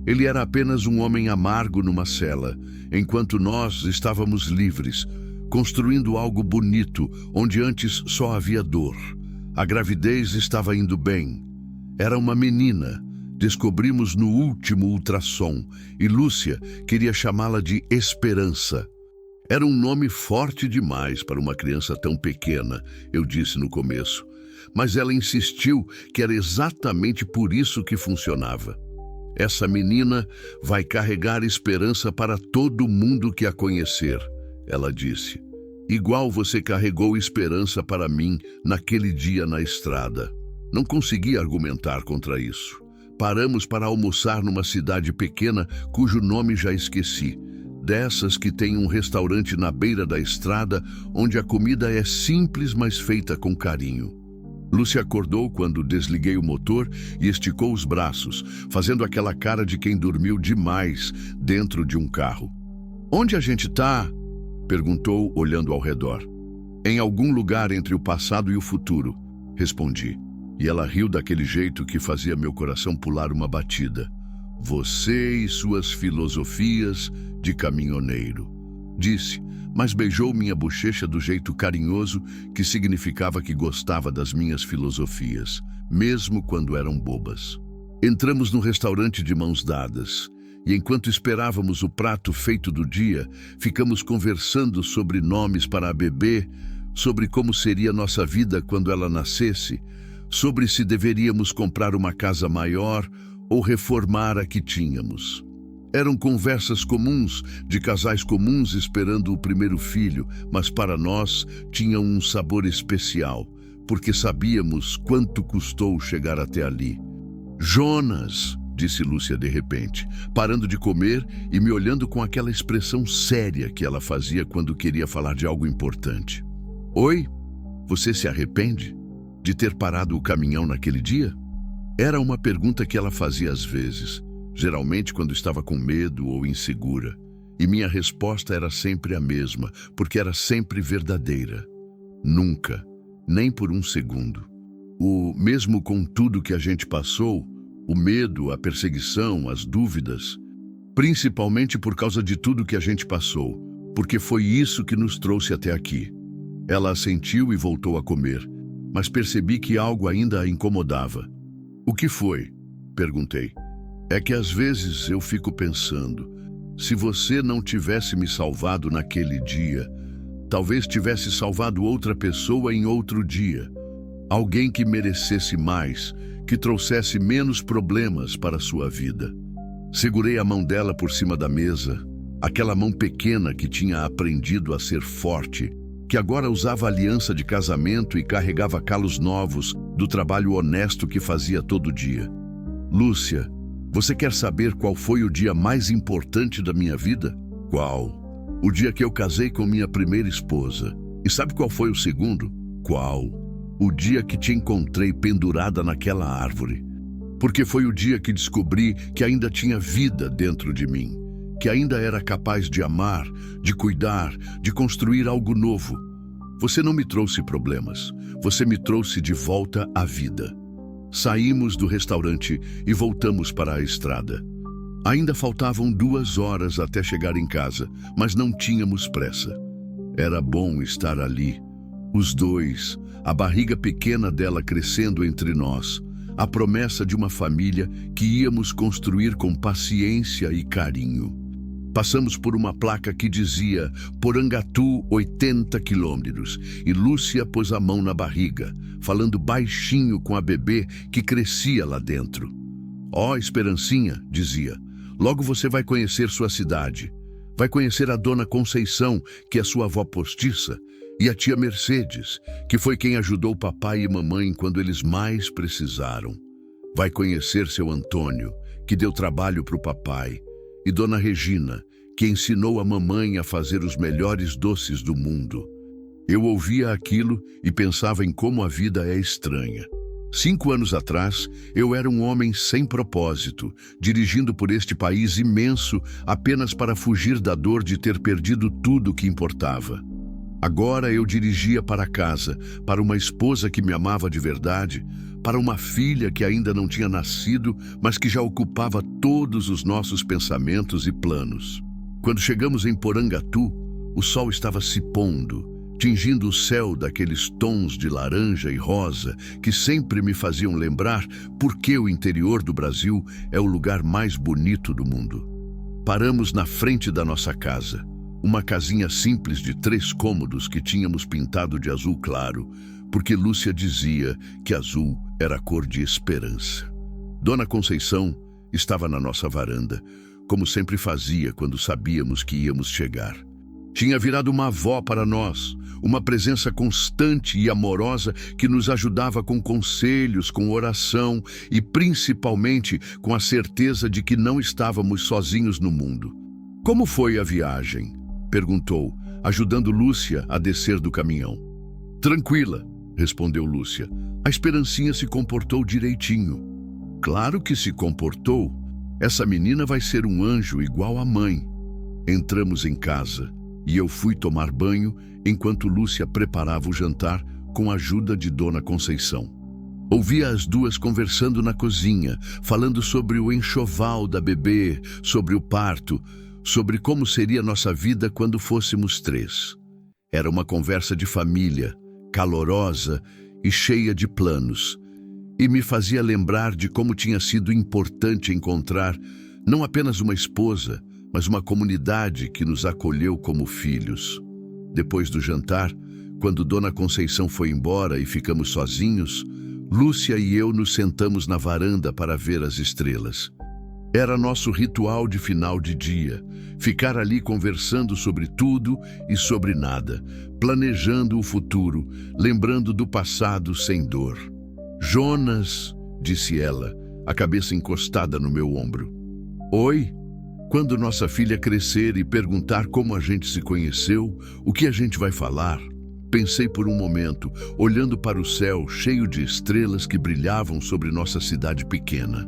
Ele era apenas um homem amargo numa cela, enquanto nós estávamos livres, construindo algo bonito, onde antes só havia dor. A gravidez estava indo bem. Era uma menina. Descobrimos no último ultrassom, e Lúcia queria chamá-la de Esperança. Era um nome forte demais para uma criança tão pequena, eu disse no começo. Mas ela insistiu que era exatamente por isso que funcionava. Essa menina vai carregar esperança para todo mundo que a conhecer, ela disse. Igual você carregou esperança para mim naquele dia na estrada. Não consegui argumentar contra isso. Paramos para almoçar numa cidade pequena cujo nome já esqueci. Dessas que tem um restaurante na beira da estrada onde a comida é simples, mas feita com carinho. Lúcia acordou quando desliguei o motor e esticou os braços, fazendo aquela cara de quem dormiu demais dentro de um carro. Onde a gente tá? Perguntou, olhando ao redor. Em algum lugar entre o passado e o futuro, respondi. E ela riu daquele jeito que fazia meu coração pular uma batida. Você e suas filosofias de caminhoneiro, disse, mas beijou minha bochecha do jeito carinhoso que significava que gostava das minhas filosofias, mesmo quando eram bobas. Entramos no restaurante de mãos dadas, e enquanto esperávamos o prato feito do dia, ficamos conversando sobre nomes para a bebê, sobre como seria nossa vida quando ela nascesse, sobre se deveríamos comprar uma casa maior ou reformar a que tínhamos. Eram conversas comuns, de casais comuns esperando o primeiro filho, mas para nós tinham um sabor especial, porque sabíamos quanto custou chegar até ali. Jonas, disse Lúcia de repente, parando de comer e me olhando com aquela expressão séria que ela fazia quando queria falar de algo importante. Oi? Você se arrepende de ter parado o caminhão naquele dia? Era uma pergunta que ela fazia às vezes, geralmente quando estava com medo ou insegura. E minha resposta era sempre a mesma, porque era sempre verdadeira. Nunca, nem por um segundo. Mesmo com tudo que a gente passou, o medo, a perseguição, as dúvidas, principalmente por causa de tudo que a gente passou, porque foi isso que nos trouxe até aqui. Ela assentiu e voltou a comer, mas percebi que algo ainda a incomodava. O que foi? Perguntei. É que às vezes eu fico pensando, se você não tivesse me salvado naquele dia, talvez tivesse salvado outra pessoa em outro dia. Alguém que merecesse mais, que trouxesse menos problemas para a sua vida. Segurei a mão dela por cima da mesa, aquela mão pequena que tinha aprendido a ser forte, que agora usava aliança de casamento e carregava calos novos do trabalho honesto que fazia todo dia. Lúcia, você quer saber qual foi o dia mais importante da minha vida? Qual? O dia que eu casei com minha primeira esposa. E sabe qual foi o segundo? Qual? O dia que te encontrei pendurada naquela árvore. Porque foi o dia que descobri que ainda tinha vida dentro de mim. que ainda era capaz de amar, de cuidar, de construir algo novo. Você não me trouxe problemas, você me trouxe de volta à vida. Saímos do restaurante e voltamos para a estrada. Ainda faltavam 2 horas até chegar em casa, mas não tínhamos pressa. Era bom estar ali, os dois, a barriga pequena dela crescendo entre nós, a promessa de uma família que íamos construir com paciência e carinho. Passamos por uma placa que dizia Porangatu 80 quilômetros e Lúcia pôs a mão na barriga, falando baixinho com a bebê que crescia lá dentro. Ó, Esperancinha, dizia, logo você vai conhecer sua cidade. Vai conhecer a Dona Conceição, que é sua avó postiça, e a tia Mercedes, que foi quem ajudou papai e mamãe quando eles mais precisaram. Vai conhecer seu Antônio, que deu trabalho para o papai, e Dona Regina, que ensinou a mamãe a fazer os melhores doces do mundo. Eu ouvia aquilo e pensava em como a vida é estranha. 5 anos atrás, eu era um homem sem propósito, dirigindo por este país imenso apenas para fugir da dor de ter perdido tudo o que importava. Agora eu dirigia para casa, para uma esposa que me amava de verdade, para uma filha que ainda não tinha nascido, mas que já ocupava todos os nossos pensamentos e planos. Quando chegamos em Porangatu, o sol estava se pondo, tingindo o céu daqueles tons de laranja e rosa que sempre me faziam lembrar por que o interior do Brasil é o lugar mais bonito do mundo. Paramos na frente da nossa casa, uma casinha simples de 3 cômodos que tínhamos pintado de azul claro, porque Lúcia dizia que azul era a cor de esperança. Dona Conceição estava na nossa varanda, como sempre fazia quando sabíamos que íamos chegar. Tinha virado uma avó para nós, uma presença constante e amorosa que nos ajudava com conselhos, com oração e principalmente com a certeza de que não estávamos sozinhos no mundo. Como foi a viagem? Perguntou, ajudando Lúcia a descer do caminhão. Tranquila, respondeu Lúcia. A Esperancinha se comportou direitinho. Claro que se comportou. Essa menina vai ser um anjo igual a mãe. Entramos em casa e eu fui tomar banho enquanto Lúcia preparava o jantar com a ajuda de Dona Conceição. Ouvia as duas conversando na cozinha, falando sobre o enxoval da bebê, sobre o parto, sobre como seria nossa vida quando fôssemos 3. Era uma conversa de família, calorosa e cheia de planos, e me fazia lembrar de como tinha sido importante encontrar não apenas uma esposa, mas uma comunidade que nos acolheu como filhos. Depois do jantar, quando Dona Conceição foi embora e ficamos sozinhos, Lúcia e eu nos sentamos na varanda para ver as estrelas. Era nosso ritual de final de dia, ficar ali conversando sobre tudo e sobre nada, planejando o futuro, lembrando do passado sem dor. Jonas, disse ela, a cabeça encostada no meu ombro. Oi? Quando nossa filha crescer e perguntar como a gente se conheceu, o que a gente vai falar? Pensei por um momento, olhando para o céu cheio de estrelas que brilhavam sobre nossa cidade pequena.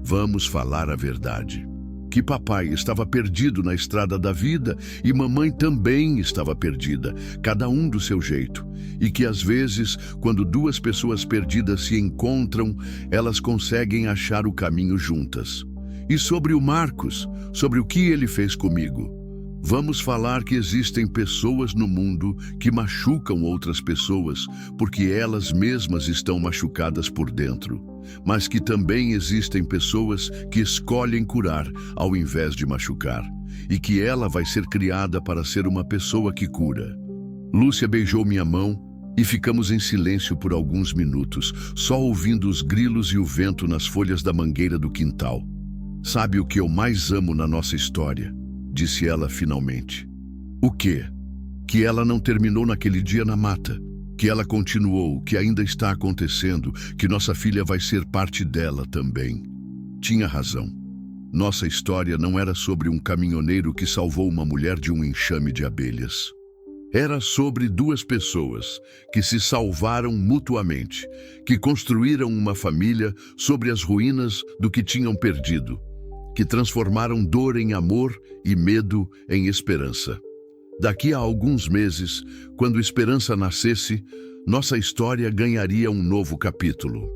Vamos falar a verdade. Que papai estava perdido na estrada da vida e mamãe também estava perdida, cada um do seu jeito. E que às vezes, quando 2 pessoas perdidas se encontram, elas conseguem achar o caminho juntas. E sobre o Marcos, sobre o que ele fez comigo. Vamos falar que existem pessoas no mundo que machucam outras pessoas porque elas mesmas estão machucadas por dentro, mas que também existem pessoas que escolhem curar ao invés de machucar, e que ela vai ser criada para ser uma pessoa que cura. Lúcia beijou minha mão e ficamos em silêncio por alguns minutos, só ouvindo os grilos e o vento nas folhas da mangueira do quintal. Sabe o que eu mais amo na nossa história? Disse ela finalmente. O quê? Que ela não terminou naquele dia na mata, que ela continuou, que ainda está acontecendo, que nossa filha vai ser parte dela também. Tinha razão. Nossa história não era sobre um caminhoneiro que salvou uma mulher de um enxame de abelhas. Era sobre 2 pessoas que se salvaram mutuamente, que construíram uma família sobre as ruínas do que tinham perdido. que transformaram dor em amor e medo em esperança. Daqui a alguns meses, quando esperança nascesse, nossa história ganharia um novo capítulo.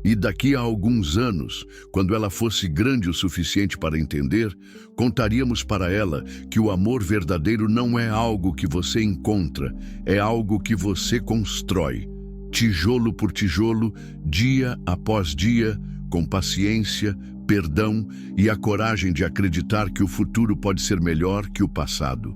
E daqui a alguns anos, quando ela fosse grande o suficiente para entender, contaríamos para ela que o amor verdadeiro não é algo que você encontra, é algo que você constrói, tijolo por tijolo, dia após dia, com paciência, perdão e a coragem de acreditar que o futuro pode ser melhor que o passado.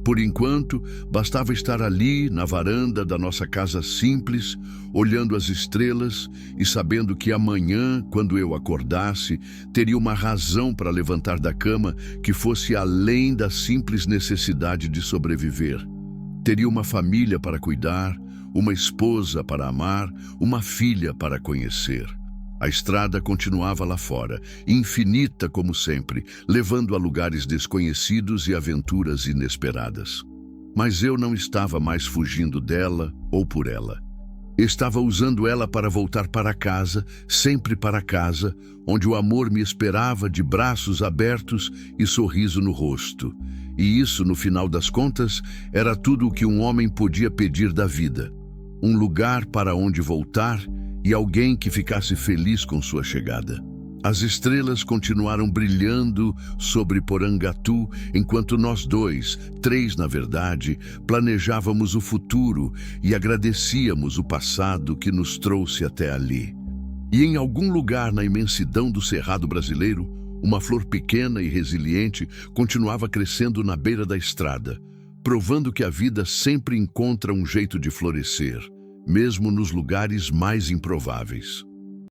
Por enquanto, bastava estar ali, na varanda da nossa casa simples, olhando as estrelas e sabendo que amanhã, quando eu acordasse, teria uma razão para levantar da cama que fosse além da simples necessidade de sobreviver. Teria uma família para cuidar, uma esposa para amar, uma filha para conhecer. A estrada continuava lá fora, infinita como sempre, levando a lugares desconhecidos e aventuras inesperadas. Mas eu não estava mais fugindo dela ou por ela. Estava usando ela para voltar para casa, sempre para casa, onde o amor me esperava de braços abertos e sorriso no rosto. E isso, no final das contas, era tudo o que um homem podia pedir da vida. Um lugar para onde voltar e alguém que ficasse feliz com sua chegada. As estrelas continuaram brilhando sobre Porangatu, enquanto nós dois, três na verdade, planejávamos o futuro e agradecíamos o passado que nos trouxe até ali. E em algum lugar na imensidão do Cerrado brasileiro, uma flor pequena e resiliente continuava crescendo na beira da estrada, provando que a vida sempre encontra um jeito de florescer, mesmo nos lugares mais improváveis.